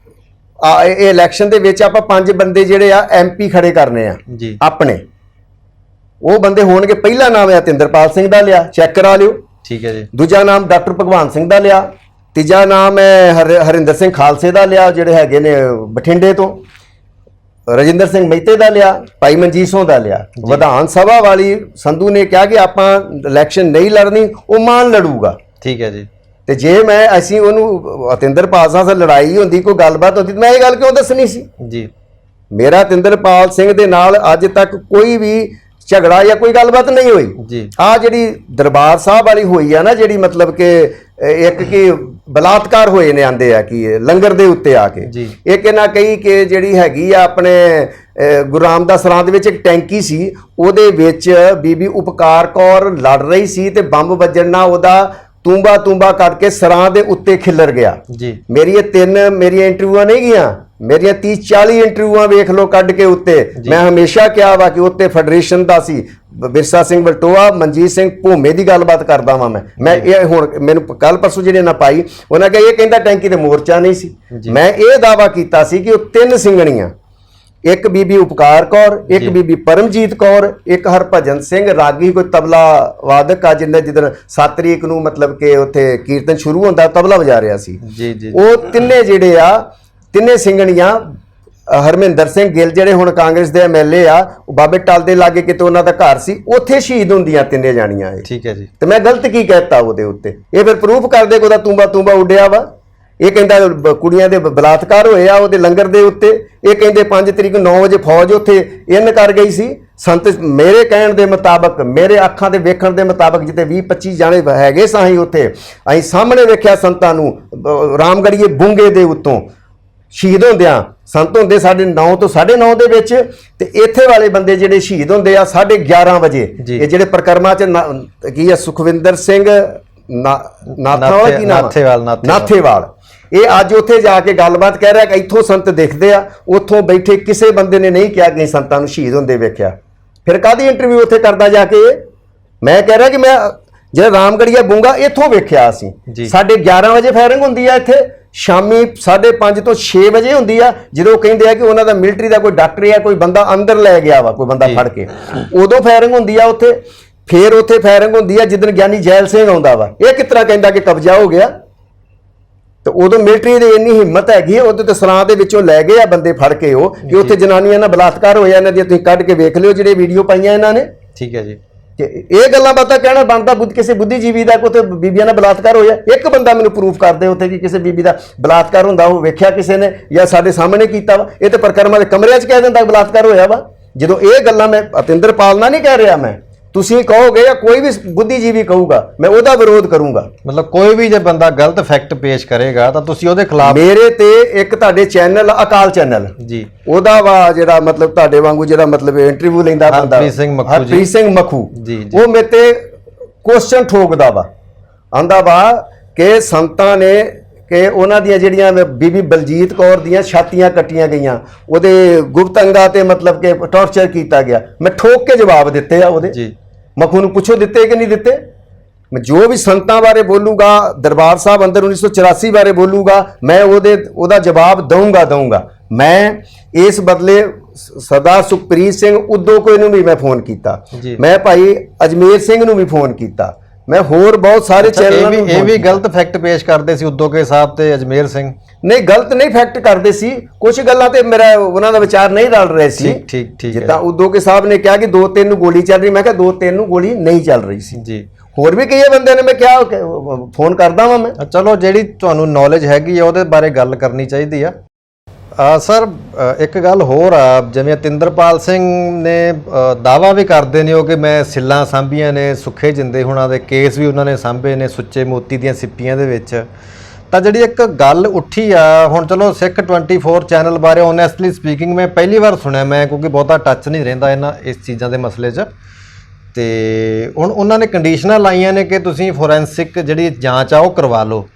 ਇਹ ਇਲੈਕਸ਼ਨ ਦੇ ਵਿੱਚ ਆਪਾਂ 5 ਬੰਦੇ ਜਿਹੜੇ ਆ MP ਖੜੇ ਕਰਨੇ ਆ ਜੀ ਆਪਣੇ, ਉਹ ਬੰਦੇ ਹੋਣਗੇ। ਪਹਿਲਾ ਨਾਮ ਹੈ ਅਤਿੰਦਰਪਾਲ ਸਿੰਘ ਦਾ, ਲਿਆ ਚੈੱਕ ਕਰਾ ਲਿਓ। ਠੀਕ ਹੈ ਜੀ। ਦੂਜਾ ਨਾਮ ਡਾਕਟਰ ਭਗਵਾਨ ਸਿੰਘ ਦਾ ਲਿਆ। ਤੀਜਾ ਨਾਮ ਹੈ ਹਰਿੰਦਰ ਸਿੰਘ ਖਾਲਸੇ ਦਾ ਲਿਆ, ਜਿਹੜੇ ਹੈਗੇ ਨੇ ਬਠਿੰਡੇ ਤੋਂ। ਰਜਿੰਦਰ ਸਿੰਘ ਮਹਿਤੇ ਦਾ ਲਿਆ। ਭਾਈ ਮਨਜੀਤ ਸਿੰਘ ਦਾ ਲਿਆ। ਵਿਧਾਨ ਸਭਾ ਵਾਲੀ ਸੰਧੂ ਨੇ ਕਿਹਾ ਕਿ ਆਪਾਂ ਇਲੈਕਸ਼ਨ ਨਹੀਂ ਲੜਨੀ, ਉਹ ਮਾਨ ਲੜੂਗਾ। ਠੀਕ ਹੈ ਜੀ। ਤੇ ਜੇ ਅਸੀਂ ਉਹਨੂੰ ਅਤਿੰਦਰਪਾਲ ਸਿੰਘ ਨਾਲ ਲੜਾਈ ਹੁੰਦੀ, ਕੋਈ ਗੱਲਬਾਤ ਹੁੰਦੀ, ਮੈਂ ਇਹ ਗੱਲ ਕਿਉਂ ਦੱਸਣੀ ਸੀ ਜੀ। ਮੇਰਾ ਅਤਿੰਦਰਪਾਲ ਸਿੰਘ ਦੇ ਨਾਲ ਅੱਜ ਤੱਕ ਕੋਈ ਵੀ ਝਗੜਾ ਜਾਂ ਕੋਈ ਗੱਲਬਾਤ ਨਹੀਂ ਹੋਈ ਜੀ। ਆ ਜਿਹੜੀ ਦਰਬਾਰ ਸਾਹਿਬ ਵਾਲੀ ਹੋਈ ਆ ਨਾ, ਜਿਹੜੀ ਮਤਲਬ ਕਿ ਇੱਕ ਕਿ ਬਲਾਤਕਾਰ ਹੋਏ ਨੇ, ਆਂਦੇ ਆ ਕਿ ਲੰਗਰ ਦੇ ਉੱਤੇ ਆ ਕੇ। ਇੱਕ ਇਹਨਾਂ ਕਹੀ ਕਿ ਜਿਹੜੀ ਹੈਗੀ ਆ ਆਪਣੇ ਗੁਰੂ ਰਾਮਦਾਸ ਰਾਂ ਦੇ ਵਿੱਚ ਇੱਕ ਟੈਂਕੀ ਸੀ, ਉਹਦੇ ਵਿੱਚ ਬੀਬੀ ਉਪਕਾਰ ਕੌਰ ਲੜ ਰਹੀ ਸੀ ਤੇ ਬੰਬ ਵੱਜਣ ਨਾਲ ਉਹਦਾ ਤੂੰਬਾ ਕੱਢ ਕੇ ਸਰਾਂ ਦੇ ਉੱਤੇ ਖਿੱਲਰ ਗਿਆ ਜੀ। ਮੇਰੀਆਂ ਇੰਟਰਵਿਊਆਂ ਨਹੀਂ ਗਈਆਂ, ਮੇਰੀਆਂ 30-40 ਇੰਟਰਵਿਊਆਂ ਵੇਖ ਲਓ ਕੱਢ ਕੇ ਉੱਤੇ। ਮੈਂ ਹਮੇਸ਼ਾ ਕਿਹਾ ਵਾ ਕਿ ਉੱਤੇ ਫੈਡਰੇਸ਼ਨ ਦਾ ਸੀ, ਬਿਰਸਾ ਸਿੰਘ ਵਲਟੋਆ, ਮਨਜੀਤ ਸਿੰਘ ਭੂਮੇ ਦੀ ਗੱਲਬਾਤ ਕਰਦਾ ਵਾਂ ਮੈਂ ਇਹ ਹੁਣ ਮੈਨੂੰ ਕੱਲ ਪਰਸੋਂ ਜਿਹੜੇ ਨਾ ਪਾਈ, ਉਹਨਾਂ ਕਿਹਾ ਇਹ ਕਹਿੰਦਾ ਟੈਂਕੀ ਤੇ ਮੋਰਚਾ ਨਹੀਂ ਸੀ। ਮੈਂ ਇਹ ਦਾਵਾ ਕੀਤਾ ਸੀ ਕਿ ਉਹ 3 ਸਿੰਘਣੀਆਂ, ਇੱਕ ਬੀਬੀ ਉਪਕਾਰ ਕੌਰ, ਇੱਕ ਬੀਬੀ ਪਰਮਜੀਤ ਕੌਰ, ਇੱਕ ਹਰਭਜਨ ਸਿੰਘ ਰਾਗੀ, ਕੋਈ ਤਬਲਾ ਵਾਦਕ ਆ, ਜਿੱਦਣ 7 ਤਰੀਕ ਨੂੰ ਮਤਲਬ ਕਿ ਉੱਥੇ ਕੀਰਤਨ ਸ਼ੁਰੂ ਹੁੰਦਾ, ਤਬਲਾ ਵਜਾ ਰਿਹਾ ਸੀ। ਉਹ ਤਿੰਨੇ ਜਿਹੜੇ ਆ, ਤਿੰਨੇ ਸਿੰਘਣੀਆਂ, ਹਰਮਿੰਦਰ ਸਿੰਘ ਗਿੱਲ ਜਿਹੜੇ ਹੁਣ ਕਾਂਗਰਸ ਦੇ MLA ਆ, ਉਹ ਬਾਬੇ ਟਲ ਦੇ ਲਾਗੇ ਕਿਤੇ ਉਹਨਾਂ ਦਾ ਘਰ ਸੀ, ਉੱਥੇ ਸ਼ਹੀਦ ਹੁੰਦੀਆਂ ਤਿੰਨੇ ਜਾਣੀਆਂ ਇਹ। ਠੀਕ ਹੈ ਜੀ। ਤੇ ਮੈਂ ਗਲਤ ਕੀ ਕਹਿਤਾ ਉਹਦੇ ਉੱਤੇ? ਇਹ ਫਿਰ ਪ੍ਰੂਫ ਕਰਦੇ ਕਿ ਉਹਦਾ ਤੂੰਬਾ ਉੱਡਿਆ ਵਾ। ਇਹ ਕਹਿੰਦਾ ਕੁੜੀਆਂ ਦੇ ਬਲਾਤਕਾਰ ਹੋਏ ਆ ਉਹਦੇ ਲੰਗਰ ਦੇ ਉੱਤੇ। ਇਹ ਕਹਿੰਦੇ 5 ਤਰੀਕ ਨੂੰ 9 ਵਜੇ ਫੌਜ ਉੱਥੇ ਇਨ ਕਰ ਗਈ ਸੀ। ਸੰਤ ਮੇਰੇ ਕਹਿਣ ਦੇ ਮੁਤਾਬਕ, ਮੇਰੇ ਅੱਖਾਂ ਦੇ ਵੇਖਣ ਦੇ ਮੁਤਾਬਕ, ਜਿੱਤੇ 20-25 ਜਾਣੇ ਹੈਗੇ ਸਾਂ ਅਸੀਂ ਉੱਥੇ, ਅਸੀਂ ਸਾਹਮਣੇ ਵੇਖਿਆ ਸੰਤਾਂ ਨੂੰ ਰਾਮਗੜੀਏ ਬੁੰਗੇ ਦੇ ਉੱਤੋਂ ਸ਼ਹੀਦ ਹੁੰਦਿਆਂ। ਸੰਤ ਹੁੰਦੇ ਸਾਡੇ 9 ਤੋਂ 9:30 ਦੇ ਵਿੱਚ, ਤੇ ਇੱਥੇ ਵਾਲੇ ਬੰਦੇ ਜਿਹੜੇ ਸ਼ਹੀਦ ਹੁੰਦੇ ਆ 11:30 ਵਜੇ। ਇਹ ਜਿਹੜੇ ਪ੍ਰਕਰਮਾ ਚ ਕੀ ਆ, ਸੁਖਵਿੰਦਰ ਸਿੰਘ ਨਾਥੇਵਾਲ, ਇਹ ਅੱਜ ਉੱਥੇ ਜਾ ਕੇ ਗੱਲਬਾਤ ਕਹਿ ਰਿਹਾ ਕਿ ਇੱਥੋਂ ਸੰਤ ਦਿਖਦੇ ਆ, ਉੱਥੋਂ ਬੈਠੇ ਕਿਸੇ ਬੰਦੇ ਨੇ ਨਹੀਂ ਕਿਹਾ ਕਿ ਸੰਤਾਂ ਨੂੰ ਸ਼ਹੀਦ ਹੁੰਦੇ ਵੇਖਿਆ। ਫਿਰ ਕਾਹਦੀ ਇੰਟਰਵਿਊ ਉੱਥੇ ਕਰਦਾ ਜਾ ਕੇ? ਮੈਂ ਕਹਿ ਰਿਹਾ ਕਿ ਮੈਂ ਜਿਹੜਾ ਰਾਮਗੜੀਆ ਬੁੰਗਾ ਇੱਥੋਂ ਵੇਖਿਆ ਅਸੀਂ। 11:30 ਵਜੇ ਫਾਇਰਿੰਗ ਹੁੰਦੀ ਆ ਇੱਥੇ, ਸ਼ਾਮੀ 5:30 ਤੋਂ 6 ਵਜੇ ਹੁੰਦੀ ਆ, ਜਦੋਂ ਕਹਿੰਦੇ ਆ ਕਿ ਉਹਨਾਂ ਦਾ ਮਿਲਟਰੀ ਦਾ ਕੋਈ ਡਾਕਟਰ ਜਾਂ ਕੋਈ ਬੰਦਾ ਅੰਦਰ ਲੈ ਗਿਆ ਵਾ, ਕੋਈ ਬੰਦਾ ਫੜ ਕੇ, ਉਦੋਂ ਫਾਇਰਿੰਗ ਹੁੰਦੀ ਆ ਉੱਥੇ। ਫਿਰ ਉੱਥੇ ਫਾਇਰਿੰਗ ਹੁੰਦੀ ਆ ਜਿੱਦਣ ਗਿਆਨੀ ਜੈਲ ਸਿੰਘ ਆਉਂਦਾ ਵਾ। ਇਹ ਕਿਸ ਤਰ੍ਹਾਂ ਕਹਿੰਦਾ ਕਿ ਕਬਜ਼ਾ ਹੋ ਗਿਆ? ਤੇ ਉਦੋਂ ਮਿਲਟਰੀ ਦੀ ਇੰਨੀ ਹਿੰਮਤ ਹੈਗੀ, ਉਹਦੇ ਤੇ ਸਰਾਂ ਦੇ ਵਿੱਚੋਂ ਲੈ ਗਏ ਆ ਬੰਦੇ ਫੜ ਕੇ ਉਹ, ਕਿ ਉੱਥੇ ਜਨਾਨੀਆਂ ਨਾਲ ਬਲਾਤਕਾਰ ਹੋਇਆ ਇਹਨਾਂ ਦੀਆਂ, ਤੁਸੀਂ ਕੱਢ ਕੇ ਵੇਖ ਲਿਓ ਜਿਹੜੇ ਵੀਡੀਓ ਪਾਈਆਂ ਇਹਨਾਂ ਨੇ। ਠੀਕ ਹੈ ਜੀ। ਇਹ ਗੱਲਾਂ ਬਾਤਾਂ ਕਹਿਣਾ ਬਣਦਾ ਕਿਸੇ ਬੁੱਧੀਜੀਵੀ ਦਾ ਕਿ ਉੱਥੇ ਬੀਬੀਆਂ ਨਾਲ ਬਲਾਤਕਾਰ ਹੋਇਆ? ਇੱਕ ਬੰਦਾ ਮੈਨੂੰ ਪ੍ਰੂਫ ਕਰਦੇ ਉੱਥੇ ਕਿ ਕਿਸੇ ਬੀਬੀ ਦਾ ਬਲਾਤਕਾਰ ਹੁੰਦਾ, ਉਹ ਵੇਖਿਆ ਕਿਸੇ ਨੇ ਜਾਂ ਸਾਡੇ ਸਾਹਮਣੇ ਕੀਤਾ ਵਾ? ਇਹ ਤੇ ਪ੍ਰਕਰਮਾਂ ਦੇ ਕਮਰਿਆਂ 'ਚ ਕਹਿ ਦਿੰਦਾ ਬਲਾਤਕਾਰ ਹੋਇਆ ਵਾ। ਜਦੋਂ ਇਹ ਗੱਲਾਂ ਮੈਂ ਅਤਿੰਦਰਪਾਲ ਨਾਲ ਨਹੀਂ ਕਹਿ ਰਿਹਾ, ਮੈਂ ਤੁਸੀਂ ਕਹੋਗੇ ਜਾਂ ਕੋਈ ਵੀ ਬੁੱਧੀਜੀਵੀ ਕਹੂਗਾ, ਮੈਂ ਉਹਦਾ ਵਿਰੋਧ ਕਰੂੰਗਾ। ਮਤਲਬ ਕੋਈ ਵੀ ਜੇ ਬੰਦਾ ਗਲਤ ਫੈਕਟ ਪੇਸ਼ ਕਰੇਗਾ ਤਾਂ ਤੁਸੀਂ ਉਹਦੇ ਖਿਲਾਫ? ਮੇਰੇ ਤੇ ਇੱਕ ਤੁਹਾਡੇ ਚੈਨਲ ਅਕਾਲ ਚੈਨਲ ਜੀ, ਉਹਦਾ ਵਾ ਜਿਹੜਾ ਮਤਲਬ ਤੁਹਾਡੇ ਵਾਂਗੂ ਜਿਹੜਾ ਮਤਲਬ ਇੰਟਰਵਿਊ ਲੈਂਦਾ ਬੰਦਾ ਹਰਪ੍ਰੀਤ ਸਿੰਘ ਮੱਖੂ ਜੀ, ਉਹ ਮੇਰੇ ਤੇ ਕੁਐਸਚਨ ਠੋਕਦਾ ਵਾ, ਆਂਦਾ ਵਾ ਕਿ ਸੰਤਾਂ ਨੇ ਕਿ ਉਹਨਾਂ ਦੀਆਂ ਜਿਹੜੀਆਂ ਬੀਬੀ ਬਲਜੀਤ ਕੌਰ ਦੀਆਂ ਛਾਤੀਆਂ ਕੱਟੀਆਂ ਗਈਆਂ, ਉਹਦੇ ਗੁਪਤ ਅੰਗਾਂ ਤੇ ਮਤਲਬ ਕਿ ਟੌਰਚਰ ਕੀਤਾ ਗਿਆ। ਮੈਂ ਠੋਕ ਕੇ ਜਵਾਬ ਦਿੱਤੇ ਆ ਉਹਦੇ ਜੀ। ਮੱਖੂ ਨੂੰ ਪੁੱਛੋ ਦਿੱਤੇ ਕਿ ਨਹੀਂ ਦਿੱਤੇ? ਮੈਂ ਜੋ ਵੀ ਸੰਤਾਂ ਬਾਰੇ ਬੋਲੂਗਾ, ਦਰਬਾਰ ਸਾਹਿਬ ਅੰਦਰ 1984 ਬਾਰੇ ਬੋਲੂਗਾ, ਮੈਂ ਉਹਦਾ ਜਵਾਬ ਦਊਂਗਾ। ਮੈਂ ਇਸ ਬਦਲੇ ਸਰਦਾਰ ਸੁਖਪ੍ਰੀਤ ਸਿੰਘ ਉਦੋਂ ਕੋਈ ਨੂੰ ਵੀ ਮੈਂ ਫੋਨ ਕੀਤਾ, ਮੈਂ ਭਾਈ ਅਜਮੇਰ ਸਿੰਘ ਨੂੰ ਵੀ ਫੋਨ ਕੀਤਾ, ਮੈਂ ਹੋਰ ਬਹੁਤ ਸਾਰੇ ਚੈਨਲਾਂ ਨੂੰ। ਇਹ ਵੀ ਗਲਤ ਫੈਕਟ ਪੇਸ਼ ਕਰਦੇ ਸੀ ਉਦੋਂ ਕੇ ਸਾਹਿਬ ਤੇ ਅਜਮੇਰ ਸਿੰਘ? ਨਹੀਂ, ਗਲਤ ਨਹੀਂ ਫੈਕਟ ਕਰਦੇ ਸੀ, ਕੁਝ ਗੱਲਾਂ ਤੇ ਮੇਰਾ ਉਹਨਾਂ ਦਾ ਵਿਚਾਰ ਨਹੀਂ ਰਲ ਰਹੇ ਸੀ। ਠੀਕ ਜਿੱਦਾਂ ਉਦੋਂ ਕੇ ਸਾਹਿਬ ਨੇ ਕਿਹਾ ਕਿ 2-3 ਨੂੰ ਗੋਲੀ ਚੱਲ ਰਹੀ, ਮੈਂ ਕਿਹਾ 2-3 ਨੂੰ ਗੋਲੀ ਨਹੀਂ ਚੱਲ ਰਹੀ ਸੀ ਜੀ। ਹੋਰ ਵੀ ਕਈ ਬੰਦੇ ਨੇ, ਮੈਂ ਕਿਹਾ ਫੋਨ ਕਰਦਾ ਵਾਂ ਮੈਂ। ਚਲੋ, ਜਿਹੜੀ ਤੁਹਾਨੂੰ ਨੌਲੇਜ ਹੈਗੀ ਆ ਉਹਦੇ ਬਾਰੇ ਗੱਲ ਕਰਨੀ ਚਾਹੀਦੀ ਆ। ਸਰ, ਇੱਕ ਗੱਲ ਹੋਰ ਆ, ਜਿਵੇਂ ਅਤਿੰਦਰਪਾਲ ਸਿੰਘ ਨੇ ਦਾਅਵਾ ਵੀ ਕਰਦੇ ਨੇ ਉਹ ਕਿ ਮੈਂ ਸਿੱਲਾਂ ਸਾਂਭੀਆਂ ਨੇ, ਸੁੱਖੇ ਜਿੰਦੇ ਹੁਣਾਂ ਦੇ ਕੇਸ ਵੀ ਉਹਨਾਂ ਨੇ ਸਾਂਭੇ ਨੇ ਸੁੱਚੇ ਮੋਤੀ ਦੀਆਂ ਸਿੱਪੀਆਂ ਦੇ ਵਿੱਚ। ਤਾਂ ਜਿਹੜੀ ਇੱਕ ਗੱਲ ਉੱਠੀ ਆ ਹੁਣ, ਚਲੋ ਸਿੱਖ 24 ਚੈਨਲ ਬਾਰੇ ਓਨੈਸਟਲੀ ਸਪੀਕਿੰਗ ਮੈਂ ਪਹਿਲੀ ਵਾਰ ਸੁਣਿਆ, ਮੈਂ ਕਿਉਂਕਿ ਬਹੁਤਾ ਟੱਚ ਨਹੀਂ ਰਹਿੰਦਾ ਇਸ ਚੀਜ਼ਾਂ ਦੇ ਮਸਲੇ 'ਚ। ਤੇ ਹੁਣ ਉਹਨਾਂ ਨੇ ਕੰਡੀਸ਼ਨਾਂ ਲਾਈਆਂ ਨੇ ਕਿ ਤੁਸੀਂ ਫੋਰੈਂਸਿਕ ਜਿਹੜੀ ਜਾਂਚ ਆ ਉਹ ਕਰਵਾ ਲਓ।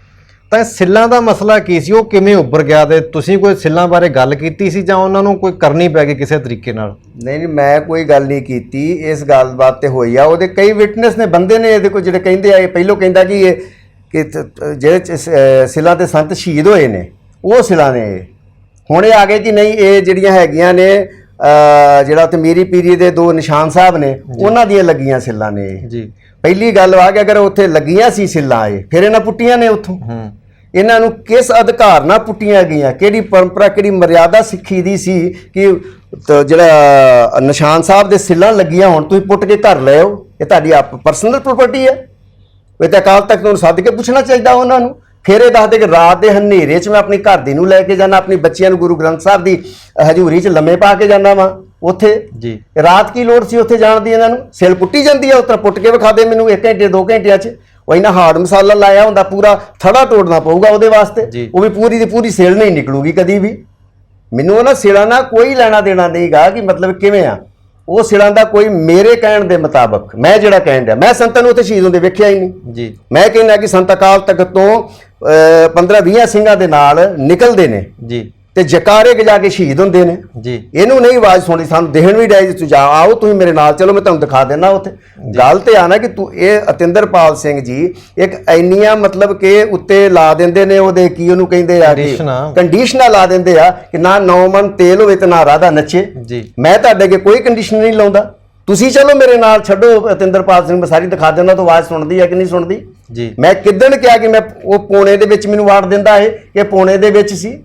ਤਾਂ ਸਿੱਲਾਂ ਦਾ ਮਸਲਾ ਕੀ ਸੀ, ਉਹ ਕਿਵੇਂ ਉੱਭਰ ਗਿਆ? ਤੇ ਤੁਸੀਂ ਕੋਈ ਸਿੱਲਾਂ ਬਾਰੇ ਗੱਲ ਕੀਤੀ ਸੀ ਜਾਂ ਉਹਨਾਂ ਨੂੰ ਕੋਈ ਕਰਨੀ ਪੈ ਗਈ ਕਿਸੇ ਤਰੀਕੇ ਨਾਲ? ਨਹੀਂ, ਮੈਂ ਕੋਈ ਗੱਲ ਨਹੀਂ ਕੀਤੀ, ਇਸ ਗੱਲਬਾਤ ਤੇ ਹੋਈ ਆ। ਉਹਦੇ ਕਈ ਵਿਟਨੈਸ ਨੇ, ਬੰਦੇ ਨੇ ਇਹਦੇ ਕੋਲ ਜਿਹੜੇ ਕਹਿੰਦੇ ਆ, ਇਹ ਪਹਿਲੋਂ ਕਹਿੰਦਾ ਕਿ ਜਿਹੜੇ ਸਿੱਲਾਂ ਤੇ ਸੰਤ ਸ਼ਹੀਦ ਹੋਏ ਨੇ, ਉਹ ਸਿੱਲਾਂ ਨੇ ਹੁਣ ਇਹ ਆ ਗਏ ਕਿ ਨਹੀਂ ਇਹ ਜਿਹੜੀਆਂ ਹੈਗੀਆਂ ਨੇ ਜਿਹੜਾ ਉੱਥੇ ਮੀਰੀ ਪੀਰੀ ਦੇ 2 ਨਿਸ਼ਾਨ ਸਾਹਿਬ ਨੇ ਉਹਨਾਂ ਦੀਆਂ ਲੱਗੀਆਂ ਸਿੱਲਾਂ ਨੇ ਜੀ। ਪਹਿਲੀ ਗੱਲ ਵਾ ਕਿ ਅਗਰ ਉੱਥੇ ਲੱਗੀਆਂ ਸੀ ਸਿੱਲਾਂ ਇਹ ਫਿਰ ਇਹਨਾਂ ਪੁੱਟੀਆਂ ਨੇ ਉੱਥੋਂ। ਇਹਨਾਂ ਨੂੰ ਕਿਸ ਅਧਿਕਾਰ ਨਾਲ ਪੁੱਟੀਆਂ ਗਈਆਂ, ਕਿਹੜੀ ਪਰੰਪਰਾ ਕਿਹੜੀ ਮਰਿਆਦਾ ਸਿੱਖੀ ਦੀ ਸੀ ਕਿ ਜਿਹੜਾ ਨਿਸ਼ਾਨ ਸਾਹਿਬ ਦੇ ਸਿੱਲਾਂ ਲੱਗੀਆਂ ਹੁਣ ਤੁਸੀਂ ਪੁੱਟ ਕੇ ਘਰ ਲੈ ਆਓ, ਇਹ ਤੁਹਾਡੀ ਪਰਸਨਲ ਪ੍ਰਾਪਰਟੀ ਹੈ। ਇਹ ਤਾਂ ਅਕਾਲ ਤਖਤ ਨੂੰ ਸੱਦ ਕੇ ਪੁੱਛਣਾ ਚਾਹੀਦਾ ਉਹਨਾਂ ਨੂੰ। ਫਿਰ ਇਹ ਦੱਸਦੇ ਕਿ ਰਾਤ ਦੇ ਹਨੇਰੇ 'ਚ ਮੈਂ ਆਪਣੀ ਘਰ ਦੀ ਨੂੰ ਲੈ ਕੇ ਜਾਣਾ, ਆਪਣੀ ਬੱਚਿਆਂ ਨੂੰ ਗੁਰੂ ਗ੍ਰੰਥ ਸਾਹਿਬ ਦੀ ਹਜ਼ੂਰੀ 'ਚ ਲੰਮੇ ਪਾ ਕੇ ਜਾਣਾ ਵਾ ਉੱਥੇ ਜੀ। ਰਾਤ ਕੀ ਲੋੜ ਸੀ ਉੱਥੇ ਜਾਣ ਦੀ? ਇਹਨਾਂ ਨੂੰ ਸਿਲ ਪੁੱਟੀ ਜਾਂਦੀ ਆ, ਉੱਤਰ ਪੁੱਟ ਕੇ ਵਿਖਾ ਦੇ ਮੈਨੂੰ 1 ਘੰਟੇ 2 ਘੰਟਿਆਂ 'ਚ। ਉਹ ਇਹਨਾਂ ਹਾਰਡ ਮਸਾਲਾ ਲਾਇਆ ਹੁੰਦਾ, ਪੂਰਾ ਥੜਾ ਤੋੜਨਾ ਪਊਗਾ ਉਹਦੇ ਵਾਸਤੇ, ਉਹ ਵੀ ਪੂਰੀ ਦੀ ਪੂਰੀ ਸਿਲ ਨਹੀਂ ਨਿਕਲੂਗੀ ਕਦੀ ਵੀ। ਮੈਨੂੰ ਉਹਨਾਂ ਸਿਲਾਂ ਨਾਲ ਕੋਈ ਲੈਣਾ ਦੇਣਾ ਨਹੀਂਗਾ ਕਿ ਮਤਲਬ ਕਿਵੇਂ ਆ ਉਹ ਸਿਲਾਂ ਦਾ। ਕੋਈ ਮੇਰੇ ਕਹਿਣ ਦੇ ਮੁਤਾਬਕ ਮੈਂ ਜਿਹੜਾ ਕਹਿਣ ਡਿਆ, ਮੈਂ ਸੰਤਾਂ ਨੂੰ ਉੱਥੇ ਸ਼ਹੀਦ ਹੁੰਦੇ ਵੇਖਿਆ ਹੀ ਨਹੀਂ ਜੀ। ਮੈਂ ਕਹਿੰਦਾ ਕਿ ਸੰਤ ਅਕਾਲ ਤਖਤ ਤੋਂ 15-20 ਸਿੰਘਾਂ ਦੇ ਨਾਲ ਨਿਕਲਦੇ ਨੇ ਜੀ ਤੇ ਜਕਾਰੇ ਗਜਾ ਕੇ ਸ਼ਹੀਦ ਹੁੰਦੇ ਨੇ ਜੀ। ਇਹਨੂੰ ਨਹੀਂ ਆਵਾਜ਼ ਸੁਣੀ, ਸਾਨੂੰ ਦੇਣ ਵੀ ਡਾਇ ਤੂੰ ਜਾ ਆਓ ਤੁਸੀਂ ਮੇਰੇ ਨਾਲ ਚਲੋ ਮੈਂ ਤੁਹਾਨੂੰ ਦਿਖਾ ਦੇਣਾ ਉੱਥੇ। ਗੱਲ ਤੇ ਆਣਾ ਕਿ ਤੂੰ ਇਹ ਅਤਿੰਦਰਪਾਲ ਸਿੰਘ ਜੀ ਇੱਕ ਇੰਨੀਆਂ ਮਤਲਬ ਕਿ ਉੱਤੇ ਲਾ ਦਿੰਦੇ ਨੇ ਉਹਦੇ ਕੀ ਉਹਨੂੰ ਕਹਿੰਦੇ ਆ ਕਿ ਕੰਡੀਸ਼ਨਾਂ ਲਾ ਦਿੰਦੇ ਆ ਕਿ ਨਾ 9 ਮਣ ਤੇਲ ਹੋਵੇ ਤੇ ਨਾ ਰਾਧਾ ਨੱਚੇ ਜੀ। ਮੈਂ ਤੁਹਾਡੇ ਅੱਗੇ ਕੋਈ ਕੰਡੀਸ਼ਨ ਨਹੀਂ ਲਾਉਂਦਾ, ਤੁਸੀਂ ਚਲੋ ਮੇਰੇ ਨਾਲ ਛੱਡੋ ਅਤਿੰਦਰਪਾਲ ਸਿੰਘ, ਮੈਂ ਸਾਰੀ ਦਿਖਾ ਦਿੰਦਾ ਤਾਂ ਆਵਾਜ਼ ਸੁਣਦੀ ਹੈ ਕਿ ਨਹੀਂ ਸੁਣਦੀ ਜੀ। ਮੈਂ ਕਿੱਦਣ ਕਿਹਾ ਕਿ ਮੈਂ ਉਹ ਪੌਣੇ ਦੇ ਵਿੱਚ ਮੈਨੂੰ ਵਾੜ ਦਿੰਦਾ ਇਹ ਕਿ ਪੌਣੇ ਦੇ ਵਿੱਚ ਸੀ?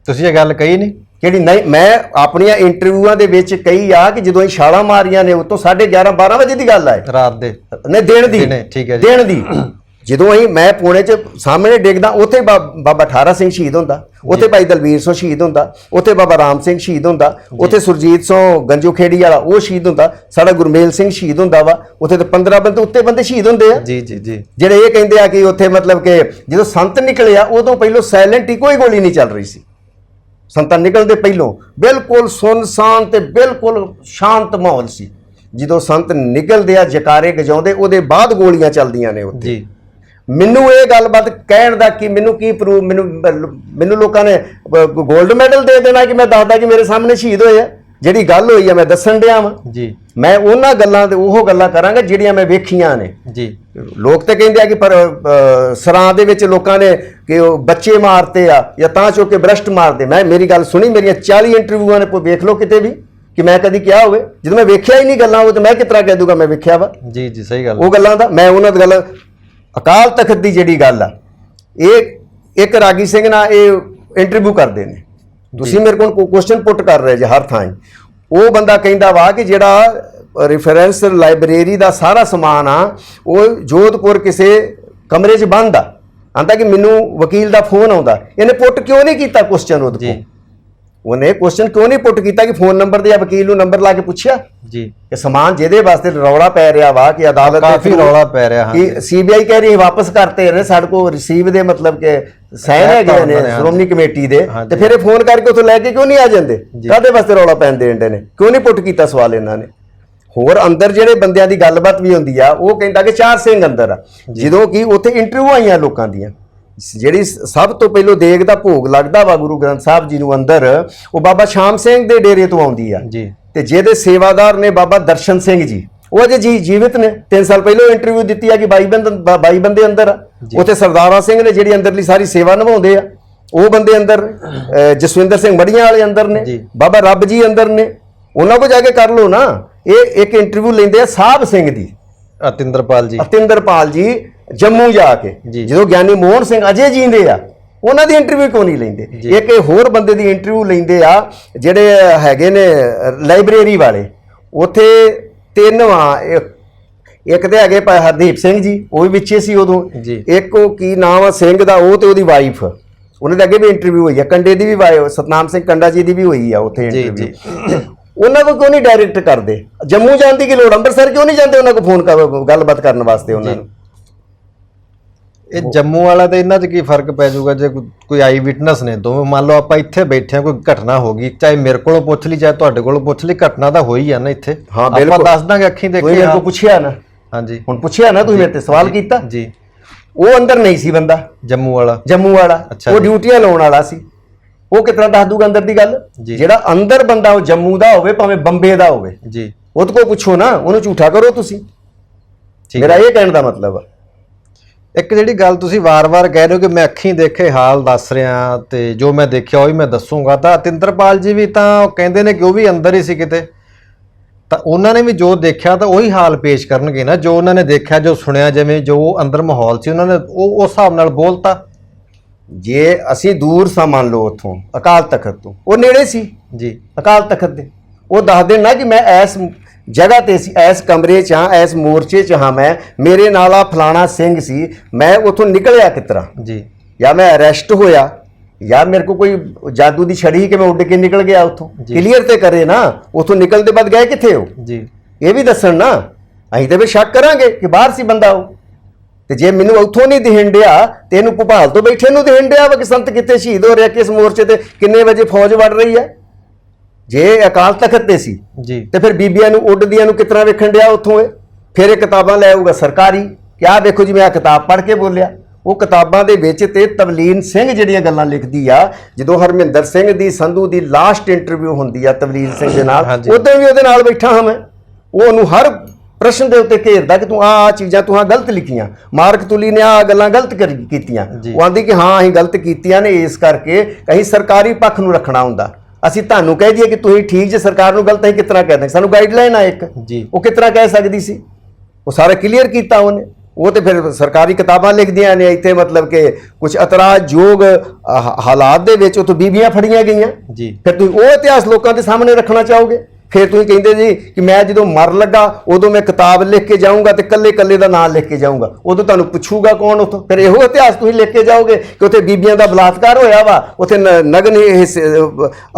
ਤੁਸੀਂ ਇਹ ਗੱਲ ਕਹੀ ਨਹੀਂ ਕਿਹੜੀ? ਨਹੀਂ, ਮੈਂ ਆਪਣੀਆਂ ਇੰਟਰਵਿਊਆਂ ਦੇ ਵਿੱਚ ਕਹੀ ਆ ਕਿ ਜਦੋਂ ਅਸੀਂ ਛਾਲਾਂ ਮਾਰੀਆਂ ਨੇ ਉਤੋਂ 11:30-12 ਵਜੇ ਦੀ ਗੱਲ ਆ ਰਾਤ ਦੇ, ਨਹੀਂ ਦਿਨ ਦੀ, ਠੀਕ ਹੈ ਜੀ, ਦਿਨ ਦੀ। ਜਦੋਂ ਅਸੀਂ ਮੈਂ ਪੁਣੇ 'ਚ ਸਾਹਮਣੇ ਡਿੱਗਦਾ ਉੱਥੇ ਬਾਬਾ ਠਾਰਾ ਸਿੰਘ ਸ਼ਹੀਦ ਹੁੰਦਾ, ਉੱਥੇ ਭਾਈ ਦਲਵੀਰ ਸਿੰਘ ਸ਼ਹੀਦ ਹੁੰਦਾ, ਉੱਥੇ ਬਾਬਾ ਰਾਮ ਸਿੰਘ ਸ਼ਹੀਦ ਹੁੰਦਾ, ਉੱਥੇ ਸੁਰਜੀਤ ਸਿੰਘ ਗੰਜੋ ਖੇੜੀ ਵਾਲਾ ਉਹ ਸ਼ਹੀਦ ਹੁੰਦਾ, ਸਾਡਾ ਗੁਰਮੇਲ ਸਿੰਘ ਸ਼ਹੀਦ ਹੁੰਦਾ ਵਾ ਉੱਥੇ। ਤਾਂ 15 ਬੰਦੇ ਉੱਤੇ ਬੰਦੇ ਸ਼ਹੀਦ ਹੁੰਦੇ ਆ ਜੀ ਜੀ ਜੀ। ਜਿਹੜੇ ਇਹ ਕਹਿੰਦੇ ਆ ਕਿ ਉੱਥੇ ਮਤਲਬ ਕਿ ਜਦੋਂ ਸੰਤ ਨਿਕਲਿਆ ਉਦੋਂ ਪਹਿਲੋਂ ਸਾਇਲੈਂਟ ਹੀ ਕੋਈ ਗੋਲੀ ਨਹੀਂ ਚੱਲ ਰਹੀ ਸੀ। ਸੰਤਾਂ ਨਿਕਲਦੇ ਪਹਿਲੋਂ ਬਿਲਕੁਲ ਸੁੰਨਸਾਨ ਤੇ ਬਿਲਕੁਲ ਸ਼ਾਂਤ ਮਾਹੌਲ ਸੀ। ਜਦੋਂ ਸੰਤ ਨਿਕਲਦੇ ਆ ਜਕਾਰੇ ਗਜਾਉਂਦੇ ਉਹਦੇ ਬਾਅਦ ਗੋਲੀਆਂ ਚੱਲਦੀਆਂ ਨੇ ਉੱਥੇ ਜੀ। ਮੈਨੂੰ ਇਹ ਗੱਲਬਾਤ ਕਹਿਣ ਦਾ ਕਿ ਮੈਨੂੰ ਕੀ ਪ੍ਰੂਫ, ਮੈਨੂੰ ਲੋਕਾਂ ਨੇ 골ਡ ਮੈਡਲ ਦੇ ਦੇਣਾ ਕਿ ਮੈਂ ਦੱਸਦਾ ਕਿ ਮੇਰੇ ਸਾਹਮਣੇ ਸ਼ਹੀਦ ਹੋਏ ਆ? ਜਿਹੜੀ ਗੱਲ ਹੋਈ ਆ ਮੈਂ ਦੱਸਣ ਡਿਆ ਵਾਂ ਜੀ। ਮੈਂ ਉਹਨਾਂ ਗੱਲਾਂ ਤੇ ਉਹ ਗੱਲਾਂ ਕਰਾਂਗਾ ਜਿਹੜੀਆਂ ਮੈਂ ਵੇਖੀਆਂ ਨੇ ਜੀ। ਲੋਕ ਤੇ ਕਹਿੰਦੇ ਆ ਕਿ ਪਰ ਸਰਾਂ ਦੇ ਵਿੱਚ ਲੋਕਾਂ ਨੇ ਕਿ ਉਹ ਬੱਚੇ ਮਾਰਤੇ ਆ ਜਾਂ ਤਾਂ ਚੋ ਕੇ ਬ੍ਰਸ਼ਟ ਮਾਰਦੇ। ਮੈਂ ਮੇਰੀ ਗੱਲ ਸੁਣੀ, ਮੇਰੀਆਂ 40 ਇੰਟਰਵਿਊਆਂ ਨੇ, ਵੇਖ ਲਓ ਕਿਤੇ ਵੀ ਕਿ ਮੈਂ ਕਦੀ ਕਿਹਾ ਹੋਵੇ। ਜਦੋਂ ਮੈਂ ਵੇਖਿਆ ਹੀ ਨਹੀਂ ਗੱਲਾਂ ਉਹ ਤੇ ਮੈਂ ਕਿਸ ਤਰ੍ਹਾਂ ਕਹਿ ਦੂੰਗਾ ਮੈਂ ਵੇਖਿਆ ਵਾ ਜੀ ਜੀ। ਸਹੀ ਗੱਲ, ਉਹ ਗੱਲਾਂ ਦਾ ਮੈਂ ਉਹਨਾਂ ਦੀ ਗੱਲ ਅਕਾਲ ਤਖਤ ਦੀ ਜਿਹੜੀ ਗੱਲ ਆ, ਇਹ ਇੱਕ ਰਾਗੀ ਸਿੰਘ ਨਾਲ ਇਹ ਇੰਟਰਵਿਊ ਕਰਦੇ ਨੇ, ਤੁਸੀਂ ਮੇਰੇ ਕੋਲ ਕੁਐਸਚਨ ਪੁੱਟ ਕਰ ਰਹੇ ਜੇ ਹਰ ਥਾਂ। ਉਹ ਬੰਦਾ ਕਹਿੰਦਾ ਵਾ ਕਿ ਜਿਹੜਾ ਰੈਫਰੈਂਸ ਲਾਇਬ੍ਰੇਰੀ ਦਾ ਸਾਰਾ ਸਮਾਨ ਆ ਉਹ ਜੋਧਪੁਰ ਕਿਸੇ ਕਮਰੇ 'ਚ ਬੰਦ ਆ। ਆਂਦਾ ਕਿ ਮੈਨੂੰ ਵਕੀਲ ਦਾ ਫੋਨ ਆਉਂਦਾ, ਇਹਨੇ ਪੁੱਟ ਕਿਉਂ ਨਹੀਂ ਕੀਤਾ ਕੁਐਸਚਨ ਉਹਦੇ ਕੋਲ? ਉਹਨੇ ਕੁਐਸਚਨ ਕਿਉਂ ਨਹੀਂ ਪੁੱਟ ਕੀਤਾ ਕਿ ਫੋਨ ਨੰਬਰ ਦੇ ਜਾਂ ਵਕੀਲ ਨੂੰ ਨੰਬਰ ਲਾ ਕੇ ਪੁੱਛਿਆ ਜੀ ਕਿ ਸਮਾਨ ਜਿਹਦੇ ਵਾਸਤੇ ਰੌਲਾ ਪੈ ਰਿਹਾ ਵਾ ਕਿ ਅਦਾਲਤ ਕਾਫੀ ਰੌਲਾ ਪੈ ਰਿਹਾ ਕਿ ਸੀਬੀਆਈ ਕਹਿ ਰਹੀ ਵਾਪਸ ਕਰਤੇ ਨੇ ਸਾਡੇ ਕੋਲ ਰਿਸੀਵ ਦੇ ਮਤਲਬ ਕਿ ਸਾਈਨ ਹੈਗੇ ਨੇ ਸ਼੍ਰੋਮਣੀ ਕਮੇਟੀ ਦੇ, ਤੇ ਫਿਰ ਇਹ ਫੋਨ ਕਰਕੇ ਉੱਥੋਂ ਲੈ ਕੇ ਕਿਉਂ ਨਹੀਂ ਆ ਜਾਂਦੇ? ਕਾਹਦੇ ਵਾਸਤੇ ਰੌਲਾ ਪੈਣ ਦੇਣ ਨੇ? ਕਿਉਂ ਨਹੀਂ ਪੁੱਟ ਕੀਤਾ ਸਵਾਲ ਇਹਨਾਂ ਨੇ? ਹੋਰ ਅੰਦਰ ਜਿਹੜੇ ਬੰਦਿਆਂ ਦੀ ਗੱਲਬਾਤ ਵੀ ਹੁੰਦੀ ਆ, ਉਹ ਕਹਿੰਦਾ ਕਿ 4 ਸਿੰਘ ਅੰਦਰ ਆ। ਜਦੋਂ ਕਿ ਉੱਥੇ ਇੰਟਰਵਿਊ ਆਈਆਂ ਲੋਕਾਂ ਦੀਆਂ, ਜਿਹੜੀ ਸਭ ਤੋਂ ਪਹਿਲੋਂ ਦੇਗ ਦਾ ਭੋਗ ਲੱਗਦਾ ਵਾ ਗੁਰੂ ਗ੍ਰੰਥ ਸਾਹਿਬ ਜੀ ਨੂੰ ਅੰਦਰ, ਉਹ ਬਾਬਾ ਸ਼ਾਮ ਸਿੰਘ ਦੇ ਡੇਰੇ ਤੋਂ ਆਉਂਦੀ ਆ ਜੀ। ਤੇ ਜਿਹਦੇ ਸੇਵਾਦਾਰ ਨੇ ਬਾਬਾ ਦਰਸ਼ਨ ਸਿੰਘ ਜੀ, ਉਹ ਅਜੇ ਜੀਵਿਤ ਨੇ। 3 ਸਾਲ ਪਹਿਲਾਂ ਇੰਟਰਵਿਊ ਦਿੱਤੀ ਆ ਕਿ 22 ਬੰਦੇ ਅੰਦਰ ਆ। ਉੱਥੇ ਸਰਦਾਰਾ ਸਿੰਘ ਨੇ ਜਿਹੜੀ ਅੰਦਰਲੀ ਸਾਰੀ ਸੇਵਾ ਨਿਭਾਉਂਦੇ ਆ, ਉਹ ਬੰਦੇ ਅੰਦਰ। ਜਸਵਿੰਦਰ ਸਿੰਘ ਮੜੀਆਂ ਵਾਲੇ ਅੰਦਰ ਨੇ, ਬਾਬਾ ਰੱਬ ਜੀ ਅੰਦਰ ਨੇ। ਉਹਨਾਂ ਕੋਲ ਜਾ ਕੇ ਕਰ ਲਓ ਨਾ। ਇਹ ਇੱਕ ਇੰਟਰਵਿਊ ਲੈਂਦੇ ਆ ਸਾਹਿਬ ਸਿੰਘ ਦੀ, ਅਤਿੰਦਰਪਾਲ ਜੀ ਜੰਮੂ ਜਾ ਕੇ, ਜਦੋਂ ਗਿਆਨੀ ਮੋਹਨ ਸਿੰਘ ਅਜੇ ਜੀਂਦੇ ਆ, ਉਹਨਾਂ ਦੀ ਇੰਟਰਵਿਊ ਕਿਉਂ ਨਹੀਂ ਲੈਂਦੇ? ਇੱਕ ਹੋਰ ਬੰਦੇ ਦੀ ਇੰਟਰਵਿਊ ਲੈਂਦੇ ਆ ਜਿਹੜੇ ਹੈਗੇ ਨੇ ਲਾਇਬ੍ਰੇਰੀ ਵਾਲੇ। ਉੱਥੇ 3 ਵਾ, ਇੱਕ ਤੇ ਹੈਗੇ ਭਾਈ ਹਰਦੀਪ ਸਿੰਘ ਜੀ, ਉਹ ਵੀ ਵਿੱਚੇ ਸੀ ਉਦੋਂ। ਇੱਕ ਉਹ ਕੀ ਨਾਮ ਆ ਸਿੰਘ ਦਾ, ਉਹ ਤੇ ਉਹਦੀ ਵਾਈਫ, ਉਹਨਾਂ ਦੇ ਅੱਗੇ ਵੀ ਇੰਟਰਵਿਊ ਹੋਈ ਆ। ਕੰਡੇ ਦੀ ਵੀ ਸਤਨਾਮ ਸਿੰਘ ਕੰਡਾ ਜੀ ਦੀ ਵੀ ਹੋਈ ਆ ਉੱਥੇ ਇੰਟਰਵਿਊ। ਉਹਨਾਂ ਕੋਲ ਕਿਉਂ ਨਹੀਂ ਡਾਇਰੈਕਟ ਕਰਦੇ? ਜੰਮੂ ਜਾਣ ਦੀ ਕੀ ਲੋੜ? ਅੰਮ੍ਰਿਤਸਰ ਕਿਉਂ ਨਹੀਂ ਜਾਂਦੇ ਉਹਨਾਂ ਕੋਲ ਫੋਨ ਗੱਲਬਾਤ ਕਰਨ ਵਾਸਤੇ ਉਹਨਾਂ ਨੂੰ? ਇਹ ਜੰਮੂ ਵਾਲਾ ਤੇ ਇਹਨਾਂ 'ਚ ਕੀ ਫਰਕ ਪੈ ਜਾਊਗਾ ਜੇ ਕੋਈ ਆਈ ਵਿਟਨੈਸ ਨੇ ਦੋਵੇਂ? ਮੰਨ ਲਓ ਆਪਾਂ ਇੱਥੇ ਬੈਠੇ ਆ, ਕੋਈ ਘਟਨਾ ਹੋ ਗਈ, ਚਾਹੇ ਮੇਰੇ ਕੋਲੋਂ ਪੁੱਛ ਲਈ ਚਾਹੇ ਤੁਹਾਡੇ ਕੋਲੋਂ ਪੁੱਛ ਲਈ, ਘਟਨਾ ਤਾਂ ਹੋਈ ਆ ਨਾ ਇੱਥੇ। ਹਾਂ ਬਿਲਕੁਲ, ਆਪਾਂ ਦੱਸ ਦਾਂਗੇ ਅੱਖੀਂ ਦੇਖੀ। ਮੇਰੇ ਕੋਲ ਪੁੱਛਿਆ ਨਾ, ਹਾਂਜੀ ਹੁਣ ਪੁੱਛਿਆ ਨਾ ਤੁਸੀਂ, ਮੇਰੇ ਤੇ ਸਵਾਲ ਕੀਤਾ ਜੀ। ਉਹ ਅੰਦਰ ਨਹੀਂ ਸੀ ਬੰਦਾ, ਜੰਮੂ ਵਾਲਾ ਉਹ ਡਿਊਟੀਆਂ ਲਾਉਣ ਵਾਲਾ ਸੀ। ਉਹ ਕਿਤਨਾ ਦੱਸ ਦੂਗਾ ਅੰਦਰ ਦੀ ਗੱਲ? ਜਿਹੜਾ ਅੰਦਰ ਬੰਦਾ ਉਹ ਜੰਮੂ ਦਾ ਹੋਵੇ ਭਾਵੇਂ ਬੰਬੇ ਦਾ ਹੋਵੇ ਜੀ, ਉਹਦੇ ਕੋਲ ਪੁੱਛੋ ਨਾ, ਉਹਨੂੰ ਝੂਠਾ ਕਰੋ ਤੁਸੀਂ। ਮੇਰਾ ਇਹ ਕਹਿਣ ਦਾ ਮਤਲਬ ਆ। ਇੱਕ ਜਿਹੜੀ ਗੱਲ ਤੁਸੀਂ ਵਾਰ-ਵਾਰ ਕਹਿ ਰਹੇ ਹੋ ਕਿ ਮੈਂ ਅੱਖੀਂ ਦੇਖੇ ਹਾਲ ਦੱਸ ਰਿਹਾ ਤੇ ਜੋ ਮੈਂ ਦੇਖਿਆ ਉਹ ਹੀ ਮੈਂ ਦੱਸੂਗਾ, ਤਾਂ ਅਤਿੰਦਰਪਾਲ ਜੀ ਵੀ ਤਾਂ ਕਹਿੰਦੇ ਨੇ ਕਿ ਉਹ ਵੀ ਅੰਦਰ ਹੀ ਸੀ ਕਿਤੇ, ਤਾਂ ਉਹਨਾਂ ਨੇ ਵੀ ਜੋ ਦੇਖਿਆ ਤਾਂ ਉਹੀ ਹਾਲ ਪੇਸ਼ ਕਰਨਗੇ ਨਾ, ਜੋ ਉਹਨਾਂ ਨੇ ਦੇਖਿਆ, ਜੋ ਸੁਣਿਆ, ਜਿਵੇਂ ਜੋ ਅੰਦਰ ਮਾਹੌਲ ਸੀ ਉਹਨਾਂ ਨੇ ਉਹ ਉਸ ਹਿਸਾਬ ਨਾਲ ਬੋਲਤਾ। ਜੇ ਅਸੀਂ ਦੂਰ ਸਾਂ ਮੰਨ ਲਓ ਉੱਥੋਂ ਅਕਾਲ ਤਖਤ ਤੋਂ, ਉਹ ਨੇੜੇ ਸੀ ਜੀ ਅਕਾਲ ਤਖਤ ਦੇ, ਉਹ ਦੱਸ ਦੇਣਾ ਕਿ ਮੈਂ ਇਸ ਜਗ੍ਹਾ ਤੇ ਸੀ, ਇਸ ਕਮਰੇ 'ਚ ਹਾਂ, ਇਸ ਮੋਰਚੇ 'ਚ ਹਾਂ, ਮੈਂ ਮੇਰੇ ਨਾਲ ਆ ਫਲਾਣਾ ਸਿੰਘ ਸੀ, ਮੈਂ ਉੱਥੋਂ ਨਿਕਲਿਆ ਕਿਸ ਤਰ੍ਹਾਂ, ਜੀ, ਜਾਂ ਮੈਂ ਅਰੈਸਟ ਹੋਇਆ, ਜਾਂ ਮੇਰੇ ਕੋ ਕੋਈ ਜਾਦੂ ਦੀ ਛੜੀ ਕਿ ਮੈਂ ਉੱਡ ਕੇ ਨਿਕਲ ਗਿਆ ਉੱਥੋਂ, ਕਲੀਅਰ ਤੇ ਕਰੇ ਨਾ, ਉੱਥੋਂ ਨਿਕਲਦੇ ਬਾਅਦ ਗਏ ਕਿੱਥੇ ਹੋ ਜੀ, ਇਹ ਵੀ ਦੱਸਣ ਨਾ। ਅਸੀਂ ਤੇ ਵੀ ਸ਼ੱਕ ਕਰਾਂਗੇ ਕਿ ਬਾਹਰ ਸੀ ਬੰਦਾ ਉਹ, ਤੇ ਜੇ ਮੈਨੂੰ ਉੱਥੋਂ ਨਹੀਂ ਦਿਖਣ ਡਿਆ ਤੇ ਇਹਨੂੰ ਭੋਪਾਲ ਤੋਂ ਬੈਠੇ ਨੂੰ ਦਿਖਣ ਡਿਆ ਵਾ ਕਿ ਸੰਤ ਕਿੱਥੇ ਸ਼ਹੀਦ ਹੋ ਰਿਹਾ, ਕਿਸ ਮੋਰਚੇ ਤੇ ਕਿੰਨੇ ਵਜੇ ਫੌਜ ਵੜ ਰਹੀ ਹੈ। ਜੇ ਅਕਾਲ ਤਖਤ ਤੇ ਸੀ ਜੀ, ਤੇ ਫਿਰ ਬੀਬੀਆਂ ਨੂੰ ਉੱਡਦੀਆਂ ਨੂੰ ਕਿਤਨਾ ਵੇਖਣ ਡਿਆ ਉੱਥੋਂ ਇਹ, ਫਿਰ ਇਹ ਕਿਤਾਬਾਂ ਲੈ ਆਊਗਾ ਸਰਕਾਰੀ, ਕਿਆ ਵੇਖੋ ਜੀ ਮੈਂ ਆ ਕਿਤਾਬ ਪੜ੍ਹ ਕੇ ਬੋਲਿਆ। ਉਹ ਕਿਤਾਬਾਂ ਦੇ ਵਿੱਚ ਤੇ ਤਵਲੀਨ ਸਿੰਘ ਜਿਹੜੀਆਂ ਗੱਲਾਂ ਲਿਖਦੀ ਆ, ਜਦੋਂ ਹਰਮਿੰਦਰ ਸਿੰਘ ਦੀ ਸੰਧੂ ਦੀ ਲਾਸਟ ਇੰਟਰਵਿਊ ਹੁੰਦੀ ਆ ਤਵਲੀਨ ਸਿੰਘ ਦੇ ਨਾਲ, ਉਦੋਂ ਵੀ ਉਹਦੇ ਨਾਲ ਬੈਠਾ ਹਾਂ ਮੈਂ, ਉਹ ਉਹਨੂੰ ਹਰ ਪ੍ਰਸ਼ਨ ਦੇ ਉੱਤੇ ਘੇਰਦਾ ਕਿ ਤੂੰ ਆਹ ਚੀਜ਼ਾਂ ਤੂੰ ਗਲਤ ਲਿਖੀਆਂ, ਮਾਰਕ ਤੁਲੀ ਨੇ ਆਹ ਗੱਲਾਂ ਗਲਤ ਕੀਤੀਆਂ। ਉਹ ਆਂਦੀ ਕਿ ਹਾਂ ਅਸੀਂ ਗਲਤ ਕੀਤੀਆਂ ਨੇ, ਇਸ ਕਰਕੇ ਅਸੀਂ ਸਰਕਾਰੀ ਪੱਖ ਨੂੰ ਰੱਖਣਾ ਹੁੰਦਾ। ਅਸੀਂ ਤੁਹਾਨੂੰ ਕਹਿ ਦਈਏ ਕਿ ਤੁਸੀਂ ਠੀਕ ਜੇ ਸਰਕਾਰ ਨੂੰ ਗਲਤ, ਅਸੀਂ ਕਿਸ ਤਰ੍ਹਾਂ ਕਹਿ ਦਾਂਗੇ, ਸਾਨੂੰ ਗਾਈਡਲਾਈਨ ਆ ਇੱਕ, ਉਹ ਕਿਸ ਤਰ੍ਹਾਂ ਕਹਿ ਸਕਦੀ ਸੀ, ਉਹ ਸਾਰਾ ਕਲੀਅਰ ਕੀਤਾ ਉਹਨੇ। ਉਹ ਤੇ ਫਿਰ ਸਰਕਾਰੀ ਕਿਤਾਬਾਂ ਲਿਖਦੀਆਂ ਨੇ ਇੱਥੇ, ਮਤਲਬ ਕਿ ਕੁਝ ਇਤਰਾਜ਼ਯੋਗ ਹਾਲਾਤ ਦੇ ਵਿੱਚ ਉੱਥੋਂ ਬੀਬੀਆਂ ਫੜੀਆਂ ਗਈਆਂ, ਫਿਰ ਤੁਸੀਂ ਉਹ ਇਤਿਹਾਸ ਲੋਕਾਂ ਦੇ ਸਾਹਮਣੇ ਰੱਖਣਾ ਚਾਹੋਗੇ। ਫਿਰ ਤੁਸੀਂ ਕਹਿੰਦੇ ਜੀ ਕਿ ਮੈਂ ਜਦੋਂ ਮਰ ਲੱਗਾ ਉਦੋਂ ਮੈਂ ਕਿਤਾਬ ਲਿਖ ਕੇ ਜਾਊਂਗਾ ਤੇ ਕੱਲੇ ਕੱਲੇ ਦਾ ਨਾਮ ਲਿਖ ਕੇ ਜਾਊਂਗਾ, ਉਦੋਂ ਤੁਹਾਨੂੰ ਪੁੱਛੂਗਾ ਕੌਣ ਉੱਥੋਂ, ਫਿਰ ਇਹੋ ਇਤਿਹਾਸ ਤੁਸੀਂ ਲਿਖ ਕੇ ਜਾਓਗੇ ਕਿ ਉੱਥੇ ਬੀਬੀਆਂ ਦਾ ਬਲਾਤਕਾਰ ਹੋਇਆ ਵਾ, ਉੱਥੇ ਨਗਨ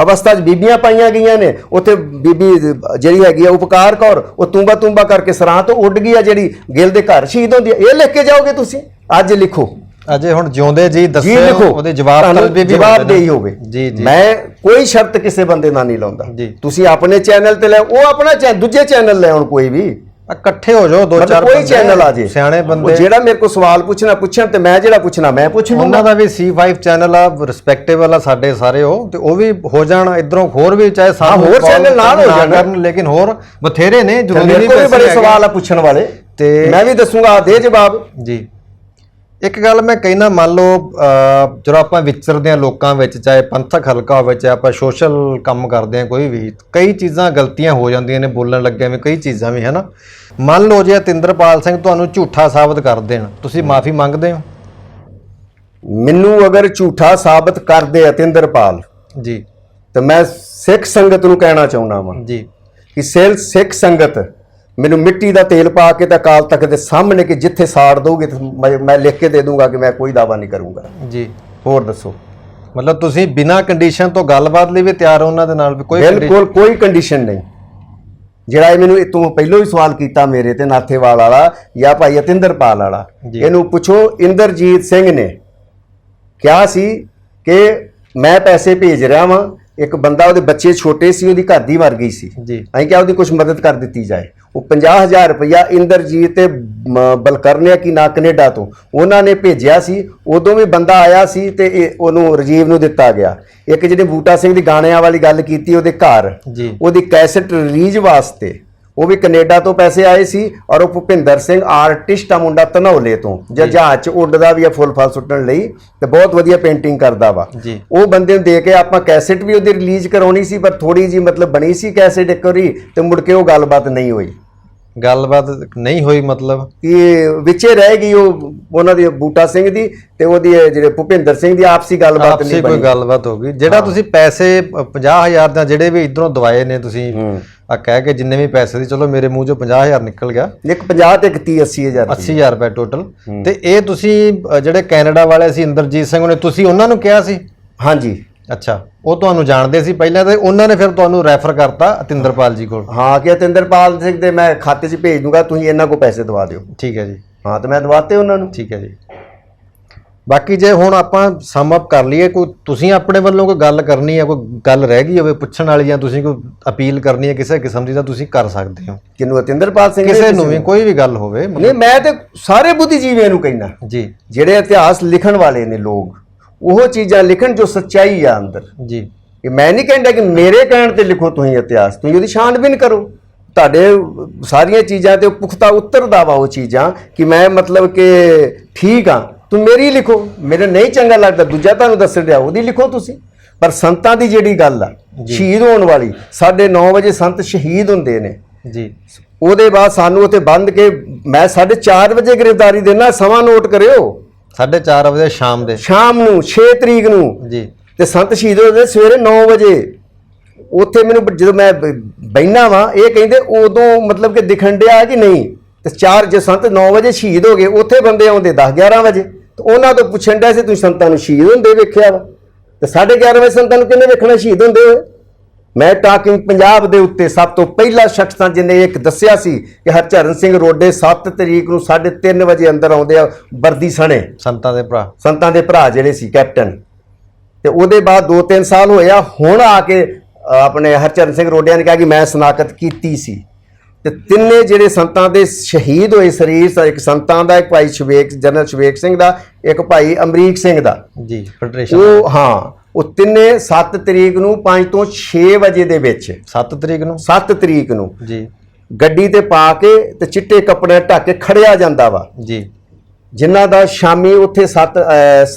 ਅਵਸਥਾ 'ਚ ਬੀਬੀਆਂ ਪਾਈਆਂ ਗਈਆਂ ਨੇ, ਉੱਥੇ ਬੀਬੀ ਜਿਹੜੀ ਹੈਗੀ ਆ ਉਪਕਾਰ ਕੌਰ ਉਹ ਤੂੰਬਾ ਕਰ ਕੇ ਸਰਾਂ ਤੋਂ ਉੱਡ ਗਈ ਆ, ਜਿਹੜੀ ਗਿੱਲ ਦੇ ਘਰ ਸ਼ਹੀਦ ਹੁੰਦੀ ਆ, ਇਹ ਲਿਖ ਕੇ ਜਾਓਗੇ ਤੁਸੀਂ। ਅੱਜ ਲਿਖੋ, ਅਜੇ ਹੁਣ ਜਿਉਂਦੇ ਜੀ ਦੱਸੇ ਉਹਦੇ ਜਵਾਬ ਦੇਈ ਹੋਵੇ। ਮੈਂ ਕੋਈ ਸ਼ਰਤ ਕਿਸੇ ਬੰਦੇ ਨਾਲ ਨਹੀਂ ਲਾਉਂਦਾ, ਤੁਸੀਂ ਆਪਣੇ ਚੈਨਲ ਤੇ ਲੈ, ਉਹ ਆਪਣਾ ਦੂਜੇ ਚੈਨਲ ਲੈ ਆਉਣ, ਕੋਈ ਵੀ ਇਕੱਠੇ ਹੋ ਜਾਓ, ਦੋ ਚਾਰ ਕੋਈ ਚੈਨਲ ਆ ਜੇ ਸਿਆਣੇ ਬੰਦੇ, ਜਿਹੜਾ ਮੇਰੇ ਕੋਲ ਸਵਾਲ ਪੁੱਛਣ ਤੇ ਮੈਂ ਜਿਹੜਾ ਪੁੱਛਣਾ ਮੈਂ ਪੁੱਛ ਲੂੰਗਾ। ਉਹਨਾਂ ਦਾ ਵੀ C5 ਚੈਨਲ ਆ, ਰਿਸਪੈਕਟੇਬਲ ਆ ਸਾਡੇ ਸਾਰੇ, ਉਹ ਤੇ ਉਹ ਵੀ ਹੋ ਜਾਣ ਇਧਰੋਂ, ਹੋਰ ਵੀ ਚਾਹੇ ਹੋਰ ਚੈਨਲ ਨਾਲ ਹੋ ਜਾਣ, ਲੇਕਿਨ ਹੋਰ ਬਥੇਰੇ ਨੇ ਜ਼ਰੂਰੀ ਨਹੀਂ, ਕੋਈ ਬੜੇ ਸਵਾਲ ਆ ਪੁੱਛਣ ਵਾਲੇ, ਤੇ ਮੈਂ ਵੀ ਦੱਸੂਗਾ, ਦੇ ਜਵਾਬ ਜੀ। ਇੱਕ ਗੱਲ ਮੈਂ ਕਹਿਣਾ, ਮੰਨ ਲਓ ਜਦੋਂ ਆਪਾਂ ਵਿਚਰਦੇ ਹਾਂ ਲੋਕਾਂ ਵਿੱਚ, ਚਾਹੇ ਪੰਥਕ ਹਲਕਾ ਹੋਵੇ, ਚਾਹੇ ਆਪਾਂ ਸੋਸ਼ਲ ਕੰਮ ਕਰਦੇ ਹਾਂ, ਕੋਈ ਵੀ, ਕਈ ਚੀਜ਼ਾਂ ਗਲਤੀਆਂ ਹੋ ਜਾਂਦੀਆਂ ਨੇ ਬੋਲਣ ਲੱਗਿਆਂ ਵੀ, ਕਈ ਚੀਜ਼ਾਂ ਵੀ ਹੈ ਨਾ। ਮੰਨ ਲਓ ਜੇ ਅਤਿੰਦਰਪਾਲ ਸਿੰਘ ਤੁਹਾਨੂੰ ਝੂਠਾ ਸਾਬਤ ਕਰ ਦੇਣ, ਤੁਸੀਂ ਮਾਫੀ ਮੰਗਦੇ ਹੋ? ਮੈਨੂੰ ਅਗਰ ਝੂਠਾ ਸਾਬਤ ਕਰਦੇ ਅਤਿੰਦਰਪਾਲ ਜੀ, ਤਾਂ ਮੈਂ ਸਿੱਖ ਸੰਗਤ ਨੂੰ ਕਹਿਣਾ ਚਾਹੁੰਦਾ ਵਾਂ ਜੀ ਕਿ ਸਿੱਖ ਸੰਗਤ ਮੈਨੂੰ ਮਿੱਟੀ ਦਾ ਤੇਲ ਪਾ ਕੇ ਤਾਂ ਅਕਾਲ ਤਖਤ ਦੇ ਸਾਹਮਣੇ ਕਿ ਜਿੱਥੇ ਸਾੜ ਦੋਗੇ ਮੈਂ ਲਿਖ ਕੇ ਦੇ ਦੂੰਗਾ ਕਿ ਮੈਂ ਕੋਈ ਦਾਵਾ ਨਹੀਂ ਕਰੂੰਗਾ ਜੀ। ਹੋਰ ਦੱਸੋ, ਮਤਲਬ ਤੁਸੀਂ ਬਿਨਾਂ ਕੰਡੀਸ਼ਨ ਤੋਂ ਗੱਲਬਾਤ ਲਈ ਵੀ ਤਿਆਰ ਹੋ ਉਹਨਾਂ ਦੇ ਨਾਲ? ਬਿਲਕੁਲ ਕੋਈ ਕੰਡੀਸ਼ਨ ਨਹੀਂ। ਜਿਹੜਾ ਇਹ ਮੈਨੂੰ ਤੂੰ ਪਹਿਲਾਂ ਹੀ ਸਵਾਲ ਕੀਤਾ ਮੇਰੇ ਤੇ ਨਾਥੇਵਾਲ ਵਾਲਾ ਜਾਂ ਭਾਈ ਅਤਿੰਦਰਪਾਲ ਵਾਲਾ, ਇਹਨੂੰ ਪੁੱਛੋ ਇੰਦਰਜੀਤ ਸਿੰਘ ਨੇ ਕਿਹਾ ਸੀ ਕਿ ਮੈਂ ਪੈਸੇ ਭੇਜ ਰਿਹਾ ਵਾਂ, ਇੱਕ ਬੰਦਾ ਉਹਦੇ ਬੱਚੇ ਛੋਟੇ ਸੀ, ਉਹਦੀ ਘਰ ਦੀ ਮਰ ਗਈ ਸੀ, ਅਸੀਂ ਕਿਹਾ ਉਹਦੀ ਕੁਝ ਮਦਦ ਕਰ ਦਿੱਤੀ ਜਾਏ। ਉਹ 50,000 ਰੁਪਇਆ ਇੰਦਰਜੀਤ ਤੇ ਬਲਕਰਨਿਆ ਕੀ ਨਾ ਕੈਨੇਡਾ ਤੋਂ ਉਹਨਾਂ ਨੇ ਭੇਜਿਆ ਸੀ। ਉਦੋਂ ਵੀ ਬੰਦਾ ਆਇਆ ਸੀ ਤੇ ਉਹਨੂੰ ਰਾਜੀਵ ਨੂੰ ਦਿੱਤਾ ਗਿਆ। ਇੱਕ ਜਿਹੜੇ ਬੂਟਾ ਸਿੰਘ ਦੀ ਗਾਣਿਆਂ ਵਾਲੀ ਗੱਲ ਕੀਤੀ, ਉਹਦੇ ਘਰ ਉਹਦੀ ਕੈਸਟ ਰਿਲੀਜ਼ ਵਾਸਤੇ ਉਹ ਵੀ ਕੈਨੇਡਾ ਤੋਂ ਪੈਸੇ ਆਏ ਸੀ, ਔਰ ਉਹ ਭੁਪਿੰਦਰ ਸਿੰਘ ਆਰਟਿਸਟ ਆ ਮੁੰਡਾ ਧਨੌਲੇ ਤੋਂ, ਜਹਾਜ਼ 'ਚ ਉੱਡਦਾ ਵੀ ਆ ਫੁੱਲ ਫਲ ਸੁੱਟਣ ਲਈ, ਤੇ ਬਹੁਤ ਵਧੀਆ ਪੇਂਟਿੰਗ ਕਰਦਾ ਵਾ। ਉਹ ਬੰਦੇ ਨੂੰ ਦੇ ਕੇ ਆਪਾਂ ਕੈਸਟ ਵੀ ਉਹਦੀ ਰਿਲੀਜ਼ ਕਰਾਉਣੀ ਸੀ, ਪਰ ਥੋੜੀ ਜੀ ਮਤਲਬ ਬਣੀ ਸੀ ਕੈਸਟ ਇੱਕ ਵਾਰੀ, ਤੇ ਮੁੜ ਕੇ ਉਹ ਗੱਲਬਾਤ ਨਹੀਂ ਹੋਈ। ਮਤਲਬ ਇਹ ਵਿੱਚੇ ਰਹਿ ਗਈ, ਉਹ ਉਹਨਾਂ ਦੀ ਬੂਟਾ ਸਿੰਘ ਦੀ ਤੇ ਉਹਦੀ ਜਿਹੜੇ ਭੁਪਿੰਦਰ ਸਿੰਘ ਦੀ ਆਪਸੀ ਗੱਲਬਾਤ ਨਹੀਂ ਬਣੀ। ਕੋਈ ਗੱਲਬਾਤ ਹੋ ਗਈ। ਜਿਹੜਾ ਤੁਸੀਂ ਪੈਸੇ 50,000 ਦਾ ਜਿਹੜੇ ਵੀ ਇਧਰੋਂ ਦਵਾਏ ਨੇ ਤੁਸੀਂ, ਆ ਕਹਿ ਕੇ ਜਿੰਨੇ ਵੀ ਪੈਸੇ ਸੀ, ਚਲੋ ਮੇਰੇ ਮੂੰਹ ਚੋਂ 50,000 ਨਿਕਲ ਗਿਆ, ਇੱਕ 50 ਤੇ ਇੱਕ 30 80,000 ਰੁਪਏ ਟੋਟਲ। ਤੇ ਇਹ ਤੁਸੀਂ ਜਿਹੜੇ ਕੈਨੇਡਾ ਵਾਲੇ ਸੀ ਇੰਦਰਜੀਤ ਸਿੰਘ ਨੇ, ਤੁਸੀਂ ਉਹਨਾਂ ਨੂੰ ਕਿਹਾ ਸੀ? ਹਾਂਜੀ। ਅੱਛਾ, ਉਹ ਤੁਹਾਨੂੰ ਜਾਣਦੇ ਸੀ ਪਹਿਲਾਂ, ਤੇ ਉਹਨਾਂ ਨੇ ਫਿਰ ਤੁਹਾਨੂੰ ਰੈਫਰ ਕਰਤਾ ਅਤਿੰਦਰਪਾਲ ਜੀ ਕੋਲ? ਹਾਂ, ਕਿ ਅਤਿੰਦਰਪਾਲ ਸਿੰਘ ਦੇ ਮੈਂ ਖਾਤੇ 'ਚ ਭੇਜ ਦੂੰਗਾ, ਤੁਸੀਂ ਇਹਨਾਂ ਕੋਲ ਪੈਸੇ ਦਵਾ ਦਿਓ। ਠੀਕ ਹੈ ਜੀ। ਹਾਂ, ਤੇ ਮੈਂ ਦਵਾਤੇ ਉਹਨਾਂ ਨੂੰ। ਠੀਕ ਹੈ ਜੀ। ਬਾਕੀ ਜੇ ਹੁਣ ਆਪਾਂ ਸਮ ਅਪ ਕਰ ਲਈਏ, ਕੋਈ ਤੁਸੀਂ ਆਪਣੇ ਵੱਲੋਂ ਕੋਈ ਗੱਲ ਕਰਨੀ ਹੈ, ਕੋਈ ਗੱਲ ਰਹਿ ਗਈ ਹੋਵੇ ਪੁੱਛਣ ਵਾਲੀ, ਜਾਂ ਤੁਸੀਂ ਕੋਈ ਅਪੀਲ ਕਰਨੀ ਹੈ ਕਿਸੇ ਕਿਸਮ ਦੀ, ਤਾਂ ਤੁਸੀਂ ਕਰ ਸਕਦੇ ਹੋ। ਕਿਹਨੂੰ? ਅਤਿੰਦਰਪਾਲ ਸਿੰਘ? ਕਿਸੇ ਨੂੰ ਵੀ, ਕੋਈ ਵੀ ਗੱਲ ਹੋਵੇ। ਨਹੀਂ, ਮੈਂ ਤੇ ਸਾਰੇ ਬੁੱਧੀਜੀਵੀਆਂ ਨੂੰ ਕਹਿਣਾ ਜੀ, ਜਿਹੜੇ ਇਤਿਹਾਸ ਲਿਖਣ ਵਾਲੇ ਨੇ ਲੋਕ, ਉਹ ਚੀਜ਼ਾਂ ਲਿਖਣ ਜੋ ਸੱਚਾਈ ਆ ਅੰਦਰ ਜੀ। ਮੈਂ ਨਹੀਂ ਕਹਿੰਦਾ ਕਿ ਮੇਰੇ ਕਹਿਣ ਤੇ ਲਿਖੋ ਤੁਸੀਂ ਇਤਿਹਾਸ, ਤੁਸੀਂ ਉਹਦੀ ਛਾਣਬੀਨ ਕਰੋ, ਤੁਹਾਡੇ ਸਾਰੀਆਂ ਚੀਜ਼ਾਂ ਤੇ ਪੁਖਤਾ ਉਤਰਦਾ ਵਾ ਉਹ ਚੀਜ਼ਾਂ ਕਿ ਮੈਂ ਮਤਲਬ ਕਿ ਠੀਕ ਆ, ਤੂੰ ਮੇਰੀ ਲਿਖੋ, ਮੇਰੇ ਨਹੀਂ ਚੰਗਾ ਲੱਗਦਾ ਦੂਜਾ ਤੁਹਾਨੂੰ ਦੱਸਣ ਡਿਆ ਉਹਦੀ ਲਿਖੋ ਤੁਸੀਂ। ਪਰ ਸੰਤਾਂ ਦੀ ਜਿਹੜੀ ਗੱਲ ਆ ਸ਼ਹੀਦ ਹੋਣ ਵਾਲੀ, 9:30 ਵਜੇ ਸੰਤ ਸ਼ਹੀਦ ਹੁੰਦੇ ਨੇ ਜੀ। ਉਹਦੇ ਬਾਅਦ ਸਾਨੂੰ ਉੱਥੇ ਬੰਦ ਕੇ ਮੈਂ 4:30 ਵਜੇ ਗ੍ਰਿਫਤਾਰੀ ਦੇਣਾ, ਸਮਾਂ ਨੋਟ ਕਰਿਓ, 4:30 ਵਜੇ ਸ਼ਾਮ ਨੂੰ 6 ਤਰੀਕ ਨੂੰ ਜੀ। ਤੇ ਸੰਤ ਸ਼ਹੀਦ ਹੋਏ ਸਵੇਰੇ 9 ਵਜੇ। ਉੱਥੇ ਮੈਨੂੰ ਜਦੋਂ ਮੈਂ ਬੈਠਾ ਵਾਂ ਇਹ ਕਹਿੰਦੇ ਉਦੋਂ ਮਤਲਬ ਕਿ ਦਿਖਣ ਡਿਆ ਕਿ ਨਹੀਂ, ਤੇ 4 ਜੇ ਸੰਤ 9 ਵਜੇ ਸ਼ਹੀਦ ਹੋ ਗਏ, ਉੱਥੇ ਬੰਦੇ ਆਉਂਦੇ 10-11 ਵਜੇ, ਤੇ ਉਹਨਾਂ ਤੋਂ ਪੁੱਛਣ ਡਿਆ ਸੀ ਤੁਸੀਂ ਸੰਤਾਂ ਨੂੰ ਸ਼ਹੀਦ ਹੁੰਦੇ ਵੇਖਿਆ ਵਾ, ਤੇ 11:30 ਵਜੇ ਸੰਤਾਂ ਨੂੰ ਕਿੰਨੇ ਵੇਖਣਾ ਸ਼ਹੀਦ ਹੁੰਦੇ ਹੋਏ। ਮੈਂ ਟਾਕਿੰਗ ਪੰਜਾਬ ਦੇ ਉੱਤੇ ਸਭ ਤੋਂ ਪਹਿਲਾ ਸ਼ਖਸ ਹਾਂ ਜਿਹਨੇ ਇੱਕ ਦੱਸਿਆ ਸੀ ਕਿ ਹਰਚਰਨ ਸਿੰਘ ਰੋਡੇ 7 ਤਰੀਕ ਨੂੰ 3:30 ਵਜੇ ਅੰਦਰ ਆਉਂਦੇ ਆ ਵਰਦੀ ਸਣੇ, ਸੰਤਾਂ ਦੇ ਭਰਾ ਜਿਹੜੇ ਸੀ ਕੈਪਟਨ। ਤੇ ਉਹਦੇ ਬਾਅਦ 2-3 ਸਾਲ ਹੋਏ ਆ, ਹੁਣ ਆ ਕੇ ਆਪਣੇ ਹਰਚਰਨ ਸਿੰਘ ਰੋਡਿਆਂ ਨੇ ਕਿਹਾ ਕਿ ਮੈਂ ਸਨਾਖਤ ਕੀਤੀ ਸੀ। ਤੇ ਤਿੰਨੇ ਜਿਹੜੇ ਸੰਤਾਂ ਦੇ ਸ਼ਹੀਦ ਹੋਏ ਸਰੀਰ, ਇੱਕ ਸੰਤਾਂ ਦਾ, ਇੱਕ ਭਾਈ ਜਨਰਲ ਸ਼ਵੇਕ ਸਿੰਘ ਦਾ, ਇੱਕ ਭਾਈ ਅਮਰੀਕ ਸਿੰਘ ਦਾ ਜੀ, ਫੈਡਰੇਸ਼ਨ ਉਹ ਤਿੰਨੇ 7 ਤਰੀਕ ਨੂੰ 5 ਤੋਂ 6 ਵਜੇ ਦੇ ਵਿੱਚ 7 ਤਰੀਕ ਨੂੰ ਜੀ ਗੱਡੀ ਤੇ ਪਾ ਕੇ ਤੇ ਚਿੱਟੇ ਕੱਪੜੇ ਢੱਕ ਕੇ ਖੜਿਆ ਜਾਂਦਾ ਵਾ ਜੀ, ਜਿਨ੍ਹਾਂ ਦਾ ਸ਼ਾਮੀ ਉੱਥੇ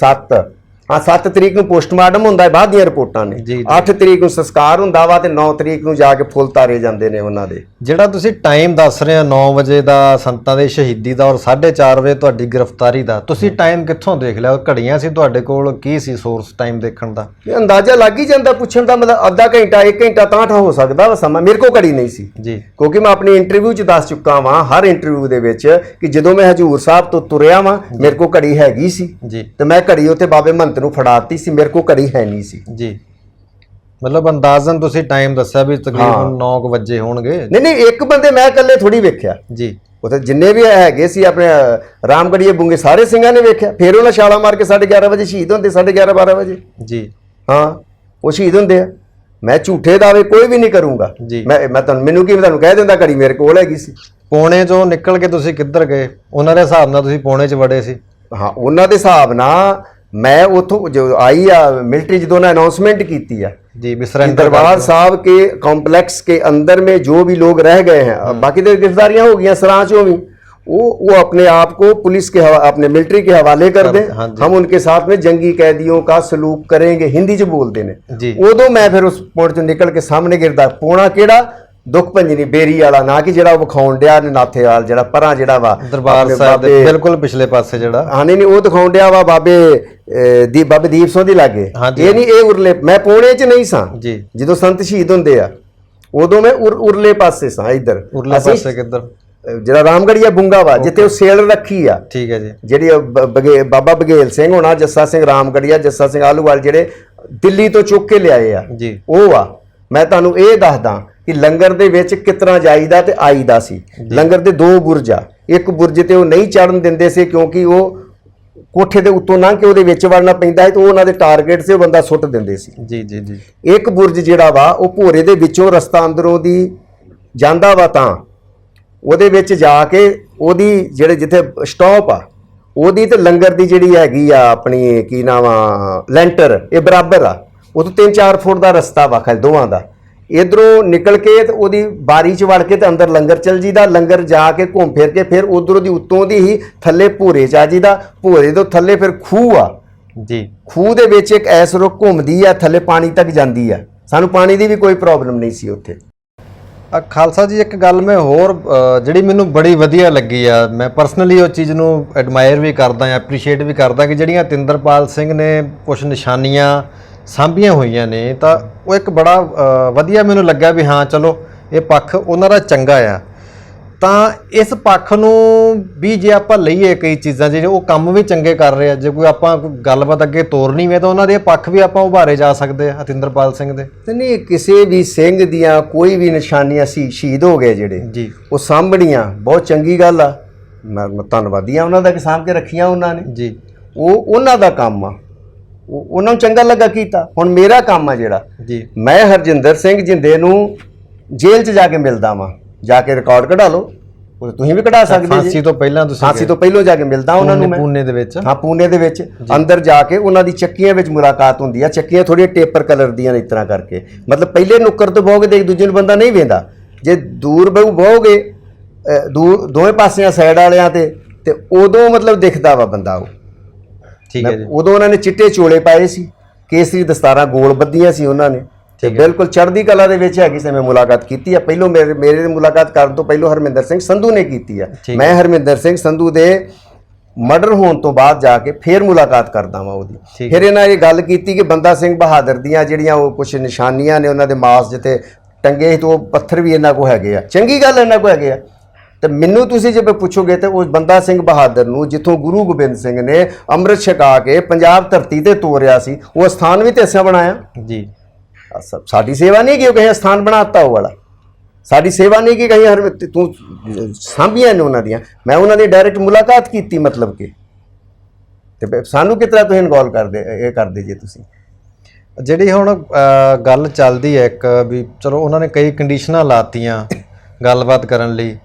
7 ਤਰੀਕ ਨੂੰ ਪੋਸਟਮਾਰਟਮ ਹੁੰਦਾ ਹੈ, ਬਾਅਦ ਦੀਆਂ ਰਿਪੋਰਟਾਂ ਨੇ। 8 ਤਰੀਕ ਨੂੰ ਸੰਸਕਾਰ ਹੁੰਦਾ ਵਾ ਤੇ 9 ਤਰੀਕ ਨੂੰ ਜਾ ਕੇ ਫੁੱਲ ਤਾਰੇ ਜਾਂਦੇ ਨੇ ਉਹਨਾਂ ਦੇ। ਜਿਹੜਾ ਤੁਸੀਂ ਟਾਈਮ ਦੱਸ ਰਹੇ ਹੋ 9 ਵਜੇ ਦਾ ਸੰਤਾਂ ਦੇ ਸ਼ਹੀਦੀ ਦਾ ਔਰ 4:30 ਵਜੇ ਤੁਹਾਡੀ ਗ੍ਰਿਫਤਾਰੀ ਦਾ, ਤੁਸੀਂ ਟਾਈਮ ਕਿੱਥੋਂ ਦੇਖ ਲਿਆ? ਘੜੀਆਂ ਸੀ ਤੁਹਾਡੇ ਕੋਲ? ਕੀ ਸੀ ਸੋਰਸ ਟਾਈਮ ਦੇਖਣ ਦਾ? ਇਹ ਅੰਦਾਜ਼ਾ ਲੱਗ ਹੀ ਜਾਂਦਾ, ਪੁੱਛਣ ਦਾ ਮਤਲਬ ਅੱਧਾ ਘੰਟਾ 1 ਘੰਟਾ ਤਾਂ ਹੋ ਸਕਦਾ ਵਾ ਸਮਾਂ। ਮੇਰੇ ਕੋਲ ਘੜੀ ਨਹੀਂ ਸੀ ਜੀ, ਕਿਉਂਕਿ ਮੈਂ ਆਪਣੀ ਇੰਟਰਵਿਊ 'ਚ ਦੱਸ ਚੁੱਕਾ ਵਾਂ, ਹਰ ਇੰਟਰਵਿਊ ਦੇ ਵਿੱਚ, ਕਿ ਜਦੋਂ ਮੈਂ ਹਜੂਰ ਸਾਹਿਬ ਤੋਂ ਤੁਰਿਆ ਵਾਂ ਮੇਰੇ ਕੋਲ ਘੜੀ ਹੈਗੀ ਸੀ ਜੀ, ਤੇ ਮੈਂ ਘੜੀ ਉੱਥੇ ਬਾਬੇ ਮਹੰਤ ਨੂੰ ਫੜਾਤੀ ਸੀ, ਮੇਰੇ ਕੋਲ ਘੜੀ ਹੈ ਨਹੀਂ ਸੀ ਜੀ। ਮਤਲਬ ਅੰਦਾਜ਼ਨ ਤੁਸੀਂ ਟਾਈਮ ਦੱਸਿਆ ਵੀ ਤਕਰੀਬਨ 9 ਵਜੇ ਹੋਣਗੇ। ਨਹੀਂ, ਇੱਕ ਬੰਦੇ ਮੈਂ ਇਕੱਲੇ ਥੋੜੀ ਵੇਖਿਆ ਜੀ, ਉੱਥੇ ਜਿੰਨੇ ਵੀ ਹੈਗੇ ਸੀ ਆਪਣੇ ਰਾਮਗੜੀਏ ਬੁੰਗੇ ਸਾਰੇ ਸਿੰਘਾਂ ਨੇ ਵੇਖਿਆ। ਫਿਰ ਉਹਨਾਂ ਛਾਲਾ ਮਾਰ ਕੇ 11:30 ਵਜੇ ਸ਼ਹੀਦ ਹੁੰਦੇ, 11:30-12 ਵਜੇ ਜੀ। ਹਾਂ, ਉਹ ਸ਼ਹੀਦ ਹੁੰਦੇ ਆ। ਮੈਂ ਝੂਠੇ ਦਾਅਵੇ ਕੋਈ ਵੀ ਨਹੀਂ ਕਰੂੰਗਾ। ਮੈਂ ਤੁਹਾਨੂੰ ਕਹਿ ਦਿੰਦਾ ਘੜੀ ਮੇਰੇ ਕੋਲ ਹੈਗੀ ਸੀ। ਪੌਣੇ ਚੋਂ ਨਿਕਲ ਕੇ ਤੁਸੀਂ ਕਿੱਧਰ ਗਏ? ਉਹਨਾਂ ਦੇ ਹਿਸਾਬ ਨਾਲ ਤੁਸੀਂ ਪੌਣੇ 'ਚ ਵੜੇ ਸੀ? ਹਾਂ, ਉਹਨਾਂ ਦੇ ਹਿਸਾਬ ਨਾਲ मैं उतो जो आई आ मिलिट्री जो अनाउंसमेंट की थी जी, दरबार साहब के कॉम्प्लेक्स के अंदर में जो भी लोग रह गए हैं, बाकी तो गिरफ्तारियां हो गई सरांचों में, वो अपने आप को पुलिस के अपने मिलिट्री के हवाले कर दें। हम उनके साथ में जंगी कैदियों का सलूक करेंगे, हिंदी च बोलते हैं। उदों मैं फिर उस पौड़ चो निकल के सामने गिरदा पौना केड़ा दुख भंजनी बेरी वाला ना कि जिहड़ा विखाउण डिया नाथे वाल जिहड़ा परां जिहड़ा वा दरबार साहब दे बिल्कुल पिछले पासे जिहड़ा हाँ नहीं वो दिखाउण डिया वा बाबे दीप सिंह दी लागे। ये नहीं ये उरले मैं पौने च नहीं सां जी, जदों संत शहीद हुंदे आ उदों मैं उरले पासे सां। इधर उरले पासे किधर जिहड़ा रामगढ़िया बुंगा वा जिथे सेल रखी आ, ठीक है जी, जिहड़ी बाबा बघेल सिंह होना, जस्सा सिंह रामगढ़िया, जस्सा सिंह आलूवाल जिहड़े दिल्ली तो चुक के लिआए आ जी, ਉਹ ਆ। मैं तुहानूं ਇਹ ਦੱਸਦਾ कि लंगर ਦੇ ਵਿੱਚ ਕਿਸ ਤਰ੍ਹਾਂ ਜਾਈਦਾ ਤੇ ਆਈਦਾ ਸੀ। ਲੰਗਰ ਦੇ 2 ਬੁਰਜ ਆ, ਇੱਕ ਬੁਰਜ ਤੇ ਉਹ ਨਹੀਂ ਚੜਨ ਦਿੰਦੇ ਸੀ ਕਿਉਂਕਿ ਉਹ ਕੋਠੇ ਦੇ ਉੱਤੋਂ ਲੰਘ ਕੇ ਉਹਦੇ ਵਿੱਚ ਵੜਨਾ ਪੈਂਦਾ ਹੈ ਤੇ ਉਹ ਉਹਨਾਂ ਦੇ ਟਾਰਗੇਟ ਸੀ, ਉਹ ਬੰਦਾ ਸੁੱਟ ਦਿੰਦੇ ਸੀ ਜੀ ਜੀ ਜੀ। ਇੱਕ ਬੁਰਜ ਜਿਹੜਾ ਵਾ ਉਹ ਭੋਰੇ ਦੇ ਵਿੱਚੋਂ ਰਸਤਾ ਅੰਦਰੋਂ ਦੀ ਜਾਂਦਾ ਵਾ, ਤਾਂ ਉਹਦੇ ਵਿੱਚ ਜਾ ਕੇ ਉਹਦੀ ਜਿਹੜੇ ਜਿੱਥੇ ਸਟਾਪ ਆ ਉਹਦੀ ਤੇ ਲੰਗਰ ਦੀ ਜਿਹੜੀ ਹੈਗੀ ਆ ਆਪਣੀ ਕੀ ਨਾਮ ਆ ਲੈਂਟਰ, ਇਹ ਬਰਾਬਰ ਆ। ਉਹ ਤੋਂ 3-4 ਫੁੱਟ ਦਾ ਰਸਤਾ ਵਾ ਖਾਲੀ ਦੋਵਾਂ ਦਾ। इधरों निकल के तो वो बारी च वड़ के तो अंदर लंगर चल जीदा, लंगर जाके घूम फिर के फिर उधरों दी उत्तों दी ही थल्ले भूरे च आ जीदा, भूरे तो थल्ले फिर खूह आ जी, खूह दे विच एक ऐस रुख घूमदी आ थल्ले पानी तक जांदी आ। सानू पानी दी भी कोई प्रॉब्लम नहीं सी उत्थे। खालसा जी एक गल मैं होर जिहड़ी मैनूं बड़ी वधिया लगी आ, मैं परसनली उस चीज़ नूं एडमायर भी करदा, एप्रीशिएट भी करदा कि जिहड़ियां तिंदरपाल सिंह ने कुछ निशानियां ਸਾਂਭੀਆਂ ਹੋਈਆਂ ਨੇ, ਤਾਂ ਉਹ ਇੱਕ ਬੜਾ ਵਧੀਆ ਮੈਨੂੰ ਲੱਗਾ ਵੀ ਹਾਂ ਚਲੋ ਇਹ ਪੱਖ ਉਹਨਾਂ ਦਾ ਚੰਗਾ ਆ। ਤਾਂ ਇਸ ਪੱਖ ਨੂੰ ਵੀ ਜੇ ਆਪਾਂ ਲਈਏ ਕਈ ਚੀਜ਼ਾਂ ਜਿਹੜੇ ਉਹ ਕੰਮ ਵੀ ਚੰਗੇ ਕਰ ਰਹੇ ਆ, ਜੇ ਕੋਈ ਆਪਾਂ ਗੱਲਬਾਤ ਅੱਗੇ ਤੋਰਨੀ ਹੋਵੇ ਤਾਂ ਉਹਨਾਂ ਦੇ ਪੱਖ ਵੀ ਆਪਾਂ ਉਭਾਰੇ ਜਾ ਸਕਦੇ ਆ ਤਿੰਦਰਪਾਲ ਸਿੰਘ ਦੇ। ਤੇ ਨਹੀਂ ਕਿਸੇ ਵੀ ਸਿੰਘ ਦੀਆਂ ਕੋਈ ਵੀ ਨਿਸ਼ਾਨੀਆਂ ਸੀ ਸ਼ਹੀਦ ਹੋ ਗਏ ਜਿਹੜੇ ਜੀ, ਉਹ ਸਾਂਭਣੀਆਂ ਬਹੁਤ ਚੰਗੀ ਗੱਲ ਆ। ਮੈਂ ਧੰਨਵਾਦੀ ਆ ਉਹਨਾਂ ਦਾ ਕਿ ਸਾਂਭ ਕੇ ਰੱਖੀਆਂ ਉਹਨਾਂ ਨੇ ਜੀ, ਉਹ ਉਹਨਾਂ ਦਾ ਕੰਮ ਆ, ਉਹਨਾਂ ਨੂੰ ਚੰਗਾ ਲੱਗਾ ਕੀਤਾ। ਹੁਣ ਮੇਰਾ ਕੰਮ ਆ ਜਿਹੜਾ ਜੀ, ਮੈਂ ਹਰਜਿੰਦਰ ਸਿੰਘ ਜਿੰਦੇ ਨੂੰ ਜੇਲ੍ਹ 'ਚ ਜਾ ਕੇ ਮਿਲਦਾ ਵਾਂ, ਜਾ ਕੇ ਰਿਕਾਰਡ ਕਢਾ ਲਓ, ਉਹ ਤੁਸੀਂ ਵੀ ਕਢਾ ਸਕਦੇ ਜੀ। ਫਾਂਸੀ ਤੋਂ ਪਹਿਲਾਂ ਤੁਸੀਂ? ਫਾਂਸੀ ਤੋਂ ਪਹਿਲਾਂ ਜਾ ਕੇ ਮਿਲਦਾ ਉਹਨਾਂ ਨੂੰ ਮੈਂ ਪੂਨੇ ਦੇ ਵਿੱਚ। ਹਾਂ ਪੂਨੇ ਦੇ ਵਿੱਚ ਅੰਦਰ ਜਾ ਕੇ ਉਹਨਾਂ ਦੀ ਚੱਕੀਆਂ ਵਿੱਚ ਮੁਲਾਕਾਤ ਹੁੰਦੀ ਆ। ਚੱਕੀਆਂ ਥੋੜ੍ਹੀਆਂ ਟੇਪਰ ਕਲਰ ਦੀਆਂ ਇਸ ਤਰ੍ਹਾਂ ਕਰਕੇ, ਮਤਲਬ ਪਹਿਲੇ ਨੁੱਕਰ ਤੋਂ ਬੋਗ ਦੇ ਇੱਕ ਦੂਜੇ ਨੂੰ ਬੰਦਾ ਨਹੀਂ ਵੇਂਦਾ, ਜੇ ਦੂਰ ਬਹੋਗੇ ਦੋਵੇਂ ਪਾਸਿਆਂ ਸਾਈਡ ਵਾਲਿਆਂ ਤੇ ਉਦੋਂ ਮਤਲਬ ਦਿਖਦਾ ਵਾ ਬੰਦਾ ਉਹ। ਠੀਕ ਹੈ ਜੀ। ਉਦੋਂ ਉਹਨਾਂ ਨੇ ਚਿੱਟੇ ਚੋਲੇ ਪਾਏ ਸੀ, ਕੇਸਰੀ ਦਸਤਾਰਾਂ ਗੋਲ ਬੱਧੀਆਂ ਸੀ ਉਹਨਾਂ ਨੇ, ਤੇ ਬਿਲਕੁਲ ਚੜ੍ਹਦੀ ਕਲਾ ਦੇ ਵਿੱਚ ਹੈਗੀ ਸੀ। ਮੈਂ ਮੁਲਾਕਾਤ ਕੀਤੀ ਆ ਪਹਿਲੋਂ, ਮੇਰੇ ਮੁਲਾਕਾਤ ਕਰਨ ਤੋਂ ਪਹਿਲੋਂ ਹਰਮਿੰਦਰ ਸਿੰਘ ਸੰਧੂ ਨੇ ਕੀਤੀ ਆ। ਮੈਂ ਹਰਮਿੰਦਰ ਸਿੰਘ ਸੰਧੂ ਦੇ ਮਰਡਰ ਹੋਣ ਤੋਂ ਬਾਅਦ ਜਾ ਕੇ ਫੇਰ ਮੁਲਾਕਾਤ ਕਰਦਾ ਵਾਂ ਉਹਦੀ। ਫਿਰ ਇਹਨਾਂ ਇਹ ਗੱਲ ਕੀਤੀ ਕਿ ਬੰਦਾ ਸਿੰਘ ਬਹਾਦਰ ਦੀਆਂ ਜਿਹੜੀਆਂ ਉਹ ਕੁਝ ਨਿਸ਼ਾਨੀਆਂ ਨੇ ਉਹਨਾਂ ਦੇ ਮਾਸ ਜਿੱਥੇ ਟੰਗੇ ਸੀ, ਤੇ ਉਹ ਪੱਥਰ ਵੀ ਇਹਨਾਂ ਕੋਲ ਹੈਗੇ ਆ। ਚੰਗੀ ਗੱਲ ਇਹਨਾਂ ਕੋਲ ਹੈਗੇ ਆ। ਤੇ ਮੈਨੂੰ ਤੁਸੀਂ ਜੇ ਪੁੱਛੋਗੇ ਤੇ ਉਸ ਬੰਦਾ ਸਿੰਘ ਬਹਾਦਰ ਨੂੰ ਜਿੱਥੋਂ ਗੁਰੂ ਗੋਬਿੰਦ ਸਿੰਘ ਨੇ ਅੰਮ੍ਰਿਤ ਛਕਾ ਕੇ ਪੰਜਾਬ ਧਰਤੀ ਤੇ ਤੋਰਿਆ ਸੀ, ਉਹ ਸਥਾਨ ਵੀ ਤੇ ਅਸਾਂ ਬਣਾਇਆ ਜੀ। ਸਾਡੀ ਸੇਵਾ ਨਹੀਂ ਕਿ ਉਹ ਕਹੇ ਸਥਾਨ ਬਣਾਤਾ ਉਹ ਵਾਲਾ, ਸਾਡੀ ਸੇਵਾ ਨਹੀਂ ਕਿ ਕਹੀ ਤੂੰ ਸਾਂਭੀਆਂ ਨੇ ਉਹਨਾਂ ਦੀਆਂ। ਮੈਂ ਉਹਨਾਂ ਦੀ ਡਾਇਰੈਕਟ ਮੁਲਾਕਾਤ ਕੀਤੀ, ਮਤਲਬ ਕਿ ਤੇ ਸਾਨੂੰ ਕਿਤਨਾ ਤੁਸੀਂ ਇਨਵੋਲਵ ਕਰਦੇ ਜੇ ਤੁਸੀਂ। ਜਿਹੜੀ ਹੁਣ ਗੱਲ ਚੱਲਦੀ ਹੈ ਇੱਕ ਵੀ ਚਲੋ ਉਹਨਾਂ ਨੇ ਕਈ ਕੰਡੀਸ਼ਨਾਂ ਲਾਤੀਆਂ ਗੱਲਬਾਤ ਕਰਨ ਲਈ,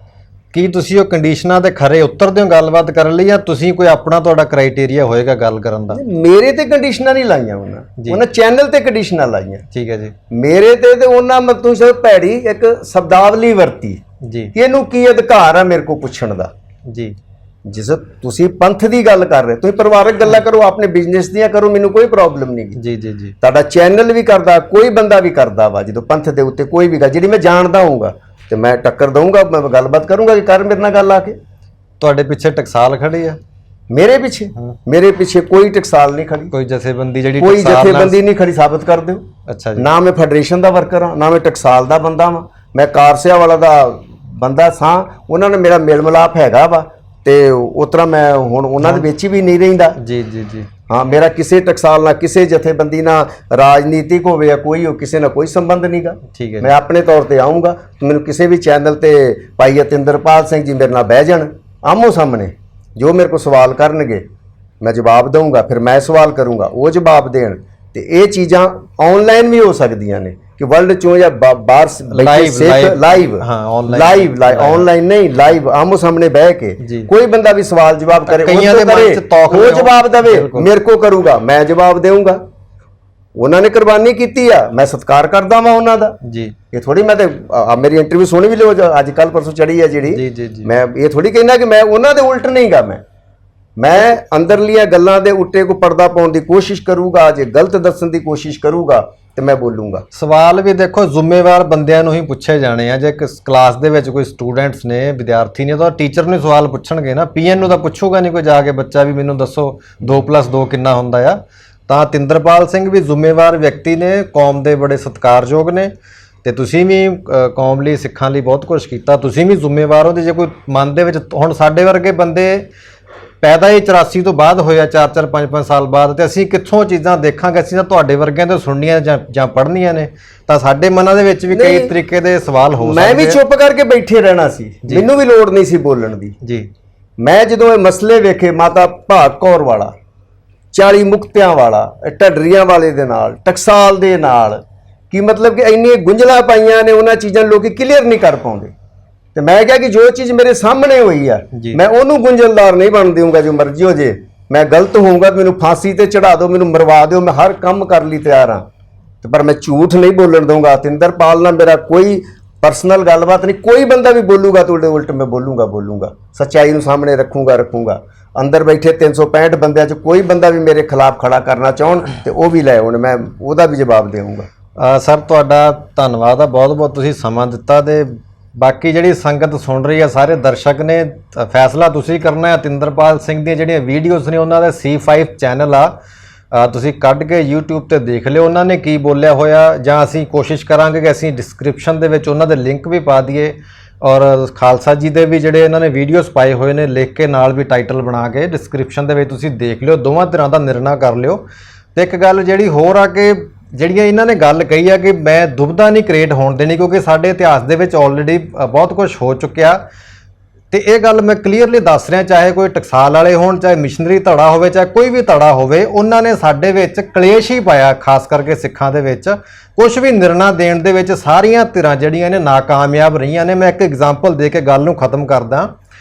ਕੀ ਤੁਸੀਂ ਉਹ ਕੰਡੀਸ਼ਨਾਂ ਤੇ ਖਰੇ ਉਤਰਦੇ ਹੋ ਗੱਲਬਾਤ ਕਰਨ ਲਈ, ਜਾਂ ਤੁਸੀਂ ਕੋਈ ਆਪਣਾ ਤੁਹਾਡਾ ਕ੍ਰਾਈਟੇਰੀਆ ਹੋਏਗਾ ਗੱਲ ਕਰਨ ਦਾ? ਮੇਰੇ ਤੇ ਕੰਡੀਸ਼ਨਾਂ ਨਹੀਂ ਲਾਈਆਂ ਉਹਨਾਂ ਚੈਨਲ ਤੇ ਕੰਡੀਸ਼ਨਾਂ ਲਾਈਆਂ। ਠੀਕ ਹੈ ਜੀ। ਮੇਰੇ ਤੇ ਉਹਨਾਂ ਮਤਲਬ ਸਿਰਫ ਭੈੜੀ ਇੱਕ ਸ਼ਬਦਾਵਲੀ ਵਰਤੀ ਜੀ ਕਿ ਇਹਨੂੰ ਕੀ ਅਧਿਕਾਰ ਆ ਮੇਰੇ ਕੋਲ ਪੁੱਛਣ ਦਾ। ਜੀ। ਜਿਸ ਤੁਸੀਂ ਪੰਥ ਦੀ ਗੱਲ ਕਰ ਰਹੇ, ਤੁਸੀਂ ਪਰਿਵਾਰਕ ਗੱਲਾਂ ਕਰੋ, ਆਪਣੇ ਬਿਜ਼ਨਸ ਦੀਆਂ ਕਰੋ, ਮੈਨੂੰ ਕੋਈ ਪ੍ਰੋਬਲਮ ਨਹੀਂ। ਜੀ ਜੀ ਜੀ। ਤੁਹਾਡਾ ਚੈਨਲ ਵੀ ਕਰਦਾ, ਕੋਈ ਬੰਦਾ ਵੀ ਕਰਦਾ ਵਾ, ਜਦੋਂ ਪੰਥ ਦੇ ਉੱਤੇ ਕੋਈ ਵੀ ਗੱਲ ਜਿਹੜੀ ਮੈਂ ਜਾਣਦਾ ਹੋਊਗਾ ਤੇ ਮੈਂ ਟੱਕਰ ਦਊਂਗਾ, ਮੈਂ ਗੱਲਬਾਤ ਕਰੂੰਗਾ ਕਿ ਕਰ ਮੇਰੇ ਨਾਲ ਗੱਲ ਆ ਕੇ। ਤੁਹਾਡੇ ਪਿੱਛੇ ਟਕਸਾਲ ਖੜੀ ਆ? ਮੇਰੇ ਪਿੱਛੇ ਕੋਈ ਟਕਸਾਲ ਨਹੀਂ ਖੜੀ। ਕੋਈ ਜਥੇਬੰਦੀ ਜਿਹੜੀ ਕੋਈ ਜਥੇਬੰਦੀ ਨਹੀਂ ਖੜੀ, ਸਾਬਤ ਕਰ ਦਿਓ। ਅੱਛਾ ਜੀ। ਨਾ ਮੈਂ ਫੈਡਰੇਸ਼ਨ ਦਾ ਵਰਕਰ ਹਾਂ, ਨਾ ਮੈਂ ਟਕਸਾਲ ਦਾ ਬੰਦਾ ਵਾਂ, ਮੈਂ ਕਾਰਸਿਆ ਵਾਲਾ ਦਾ ਬੰਦਾ ਸਾਂ। ਉਹਨਾਂ ਨੇ ਮੇਰਾ ਮੇਲ ਮਿਲਾਪ ਹੈਗਾ ਵਾ, ਤੇ ਉਸ ਤਰ੍ਹਾਂ ਮੈਂ ਹੁਣ ਉਹਨਾਂ ਦੇ ਵਿੱਚ ਵੀ ਨਹੀਂ ਰਹਿੰਦਾ। ਜੀ ਜੀ ਜੀ। ਹਾਂ, ਮੇਰਾ ਕਿਸੇ ਟਕਸਾਲ ਨਾਲ, ਕਿਸੇ ਜਥੇਬੰਦੀ ਨਾਲ, ਰਾਜਨੀਤਿਕ ਹੋਵੇ ਜਾਂ ਕੋਈ ਹੋ, ਕਿਸੇ ਨਾਲ ਕੋਈ ਸੰਬੰਧ ਨਹੀਂਗਾ। ਠੀਕ ਹੈ। ਮੈਂ ਆਪਣੇ ਤੌਰ ਤੇ ਆਉਂਗਾ, ਮੈਨੂੰ ਕਿਸੇ ਵੀ ਚੈਨਲ ਤੇ ਭਾਈ ਅਤਿੰਦਰਪਾਲ ਸਿੰਘ ਜੀ ਮੇਰੇ ਨਾਲ ਬਹਿ ਜਾਣ, ਆਮੋ ਸਾਹਮਣੇ ਜੋ ਮੇਰੇ ਕੋਲ ਸਵਾਲ ਕਰਨਗੇ ਮੈਂ ਜਵਾਬ ਦਊਂਗਾ, ਫਿਰ ਮੈਂ ਸਵਾਲ ਕਰੂੰਗਾ ਉਹ ਜਵਾਬ ਦੇਣ। ਤੇ ਇਹ ਚੀਜ਼ਾਂ ਆਨਲਾਈਨ ਵੀ ਹੋ ਸਕਦੀਆਂ ਨੇ ਕਿ ਵਰਲਡ ਚੋਂ ਜਾਂ ਬਾਹਰ ਲਾਈਵ ਆਨਲਾਈਨ ਨਹੀਂ, ਲਾਈਵ ਆਮੋ ਸਾਹਮਣੇ ਬਹਿ ਕੇ ਕੋਈ ਬੰਦਾ ਵੀ ਸਵਾਲ ਜਵਾਬ ਕਰੇ, ਉਹ ਜਵਾਬ ਦੇਵੇ, ਮੇਰੇ ਕੋ ਕਰੂਗਾ, ਮੈਂ ਜਵਾਬ ਦੇਊਂਗਾ। ਉਹਨਾਂ ਨੇ ਕੁਰਬਾਨੀ ਕੀਤੀ ਆ, ਮੈਂ ਸਤਿਕਾਰ ਕਰਦਾ ਵਾਂ ਉਹਨਾਂ ਦਾ। ਜੀ। ਇਹ ਥੋੜੀ ਮੈਂ ਤੇ ਮੇਰੀ ਇੰਟਰਵਿਊ ਸੁਣੀ ਵੀ ਲਿਓ ਅੱਜ ਕੱਲ ਪਰਸੋਂ ਚੜੀ ਆ ਜਿਹੜੀ, ਮੈਂ ਇਹ ਥੋੜੀ ਕਹਿੰਦਾ ਕਿ ਮੈਂ ਉਹਨਾਂ ਦੇ ਉਲਟ ਨਹੀਂਗਾ। ਮੈਂ ਅੰਦਰਲੀਆਂ ਗੱਲਾਂ ਦੇ ਉੱਤੇ ਕੋ ਪਰਦਾ ਪਾਉਣ ਦੀ ਕੋਸ਼ਿਸ਼ ਕਰੂਗਾ, ਜੇ ਗਲਤ ਦੱਸਣ ਦੀ ਕੋਸ਼ਿਸ਼ ਕਰੂਗਾ ਤੇ ਮੈਂ ਬੋਲੂੰਗਾ। ਸਵਾਲ ਵੀ ਦੇਖੋ ਜ਼ਿੰਮੇਵਾਰ ਬੰਦਿਆਂ ਨੂੰ ਹੀ ਪੁੱਛੇ ਜਾਣੇ ਆ। ਜੇ ਕਲਾਸ ਦੇ ਵਿੱਚ ਕੋਈ ਸਟੂਡੈਂਟਸ ਨੇ, ਵਿਦਿਆਰਥੀ ਨੇ, ਤਾਂ ਟੀਚਰ ਨੂੰ ਸਵਾਲ ਪੁੱਛਣਗੇ ਨਾ, ਪੀਐਨ ਨੂੰ ਤਾਂ ਪੁੱਛੂਗਾ ਨਹੀਂ ਕੋਈ ਜਾ ਕੇ ਬੱਚਾ ਵੀ ਮੈਨੂੰ ਦੱਸੋ 2+2 ਕਿੰਨਾ ਹੁੰਦਾ ਆ। ਤਾਂ ਅਤਿੰਦਰਪਾਲ ਸਿੰਘ ਵੀ ਜ਼ਿੰਮੇਵਾਰ ਵਿਅਕਤੀ ਨੇ, ਕੌਮ ਦੇ ਬੜੇ ਸਤਿਕਾਰਯੋਗ ਨੇ, ਤੇ ਤੁਸੀਂ ਵੀ ਕੌਮ ਲਈ, ਸਿੱਖਾਂ ਲਈ ਬਹੁਤ ਕੁਝ ਕੀਤਾ, ਤੁਸੀਂ ਵੀ ਜ਼ਿੰਮੇਵਾਰ ਹੋ। ਤੇ ਜੇ ਕੋਈ ਮਨ ਦੇ ਵਿੱਚ, ਹੁਣ ਸਾਡੇ ਵਰਗੇ ਬੰਦੇ ਪੈਦਾ ਹੀ 84 ਤੋਂ ਬਾਅਦ ਹੋਇਆ, 4-4 5-5 ਸਾਲ ਬਾਅਦ, ਤੇ ਅਸੀਂ ਕਿੱਥੋਂ ਚੀਜ਼ਾਂ ਦੇਖਾਂਗੇ? ਅਸੀਂ ਤਾਂ ਤੁਹਾਡੇ ਵਰਗਿਆਂ ਤੋਂ ਸੁਣਨੀਆਂ ਜਾਂ ਪੜ੍ਹਨੀਆਂ ਨੇ, ਤਾਂ ਸਾਡੇ ਮਨਾਂ ਦੇ ਵਿੱਚ ਵੀ ਕਈ ਤਰੀਕੇ ਦੇ ਸਵਾਲ ਹੋ ਸਕਦੇ। ਮੈਂ ਵੀ ਚੁੱਪ ਕਰਕੇ ਬੈਠੇ ਰਹਿਣਾ ਸੀ, ਮੈਨੂੰ ਵੀ ਲੋੜ ਨਹੀਂ ਸੀ ਬੋਲਣ ਦੀ। ਜੀ। ਮੈਂ ਜਦੋਂ ਇਹ ਮਸਲੇ ਵੇਖੇ, ਮਾਤਾ ਭਾਗ ਕੌਰ ਵਾਲਾ, 40 ਮੁਕਤਿਆਂ ਵਾਲਾ, ਢੱਡਰੀਆਂ ਵਾਲੇ ਦੇ ਨਾਲ, ਟਕਸਾਲ ਦੇ ਨਾਲ, ਕੀ ਮਤਲਬ ਕਿ ਇੰਨੀਆਂ ਗੁੰਝਲਾਂ ਪਾਈਆਂ ਨੇ, ਉਹਨਾਂ ਚੀਜ਼ਾਂ ਲੋਕੀ ਕਲੀਅਰ ਨਹੀਂ ਕਰ ਪਾਉਂਦੇ। ਤੇ ਮੈਂ ਕਿਹਾ ਕਿ ਜੋ ਚੀਜ਼ ਮੇਰੇ ਸਾਹਮਣੇ ਹੋਈ ਆ, ਮੈਂ ਉਹਨੂੰ ਗੁੰਝਲਦਾਰ ਨਹੀਂ ਬਣ ਦੇਵਾਂਗਾ। ਜੋ ਮਰਜ਼ੀ ਹੋ ਜੇ, ਮੈਂ ਗਲਤ ਹੋਊਂਗਾ, ਮੈਨੂੰ ਫਾਂਸੀ ਤੇ ਚੜਾ ਦਿਓ, ਮੈਨੂੰ ਮਰਵਾ ਦਿਓ, ਮੈਂ ਹਰ ਕੰਮ ਕਰਨ ਲਈ ਤਿਆਰ ਹਾਂ, ਤੇ ਪਰ ਮੈਂ ਝੂਠ ਨਹੀਂ ਬੋਲਣ ਦਊਂਗਾ। ਅਤਿੰਦਰਪਾਲ ਨਾਲ ਮੇਰਾ ਕੋਈ ਪਰਸਨਲ ਗੱਲਬਾਤ ਨਹੀਂ। ਕੋਈ ਬੰਦਾ ਵੀ ਬੋਲੂਗਾ ਤੁਹਾਡੇ ਉਲਟ ਮੈਂ ਬੋਲੂੰਗਾ। ਸੱਚਾਈ ਨੂੰ ਸਾਹਮਣੇ ਰੱਖੂੰਗਾ। ਅੰਦਰ ਬੈਠੇ 365 ਬੰਦਿਆਂ 'ਚ ਕੋਈ ਬੰਦਾ ਵੀ ਮੇਰੇ ਖਿਲਾਫ ਖੜਾ ਕਰਨਾ ਚਾਹਣ ਤੇ ਉਹ ਵੀ ਲੈ ਆਉਣ, ਮੈਂ ਉਹਦਾ ਵੀ ਜਵਾਬ ਦੇਵਾਂਗਾ। ਸਰ ਤੁਹਾਡਾ ਧੰਨਵਾਦ ਆ, ਬਹੁਤ ਤੁਸੀਂ ਸਮਾਂ ਦਿੱਤਾ। ਤੇ ਬਾਕੀ ਜਿਹੜੀ ਸੰਗਤ ਸੁਣ ਰਹੀ ਆ, ਸਾਰੇ ਦਰਸ਼ਕ ਨੇ, ਫੈਸਲਾ ਤੁਸੀਂ ਕਰਨਾ ਹੈ। ਅਤਿੰਦਰਪਾਲ ਸਿੰਘ ਦੀਆਂ ਜਿਹੜੀਆਂ ਵੀਡੀਓਜ਼ ਨੇ ਉਹਨਾਂ ਦਾ C5 ਚੈਨਲ ਆ, ਤੁਸੀਂ ਕੱਢ ਕੇ YouTube ਤੇ ਦੇਖ ਲਿਓ ਉਹਨਾਂ ਨੇ ਕੀ ਬੋਲਿਆ ਹੋਇਆ, ਜਾਂ ਅਸੀਂ ਕੋਸ਼ਿਸ਼ ਕਰਾਂਗੇ ਕਿ ਅਸੀਂ ਡਿਸਕ੍ਰਿਪਸ਼ਨ ਦੇ ਵਿੱਚ ਉਹਨਾਂ ਦੇ ਲਿੰਕ ਵੀ ਪਾ ਦਈਏ, ਔਰ ਖਾਲਸਾ ਜੀ ਦੇ ਵੀ ਜਿਹੜੇ ਇਹਨਾਂ ਨੇ ਵੀਡੀਓਜ਼ ਪਾਏ ਹੋਏ ਨੇ ਲਿਖ ਕੇ ਨਾਲ ਵੀ ਟਾਈਟਲ ਬਣਾ ਕੇ ਡਿਸਕ੍ਰਿਪਸ਼ਨ ਦੇ ਵਿੱਚ ਤੁਸੀਂ ਦੇਖ ਲਿਓ, ਦੋਵਾਂ ਤਰ੍ਹਾਂ ਦਾ ਨਿਰਣਾ ਕਰ ਲਿਓ। ਤੇ ਇੱਕ ਗੱਲ ਜਿਹੜੀ ਹੋਰ ਆ ਕਿ ਜਿਹੜੀਆਂ ਇਹਨਾਂ ਨੇ ਗੱਲ ਕਹੀ ਆ ਕਿ ਮੈਂ ਦੁਬਿਧਾ ਨਹੀਂ ਕ੍ਰੀਏਟ ਹੋਣ ਦੇਣੀ, ਕਿਉਂਕਿ ਸਾਡੇ ਇਤਿਹਾਸ ਦੇ ਵਿੱਚ ਆਲਰੇਡੀ ਬਹੁਤ ਕੁਝ ਹੋ ਚੁੱਕਿਆ। ਤੇ ਇਹ ਗੱਲ ਮੈਂ ਕਲੀਅਰਲੀ ਦੱਸ ਰਿਹਾ, ਚਾਹੇ ਕੋਈ ਟਕਸਾਲ ਵਾਲੇ ਹੋਣ, ਚਾਹੇ ਮਿਸ਼ਨਰੀ ਧੜਾ ਹੋਵੇ, ਚਾਹੇ ਕੋਈ ਵੀ ਧੜਾ ਹੋਵੇ, ਉਹਨਾਂ ਨੇ ਸਾਡੇ ਵਿੱਚ ਕਲੇਸ਼ ਹੀ ਪਾਇਆ। ਖਾਸ ਕਰਕੇ ਸਿੱਖਾਂ ਦੇ ਵਿੱਚ ਕੁਝ ਵੀ ਨਿਰਣਾ ਦੇਣ ਦੇ ਵਿੱਚ ਸਾਰੀਆਂ ਧਿਰਾਂ ਜਿਹੜੀਆਂ ਨੇ ਨਾਕਾਮਯਾਬ ਰਹੀਆਂ ਨੇ। ਮੈਂ ਇੱਕ ਐਗਜ਼ਾਮਪਲ ਦੇ ਕੇ ਗੱਲ ਨੂੰ ਖਤਮ ਕਰਦਾ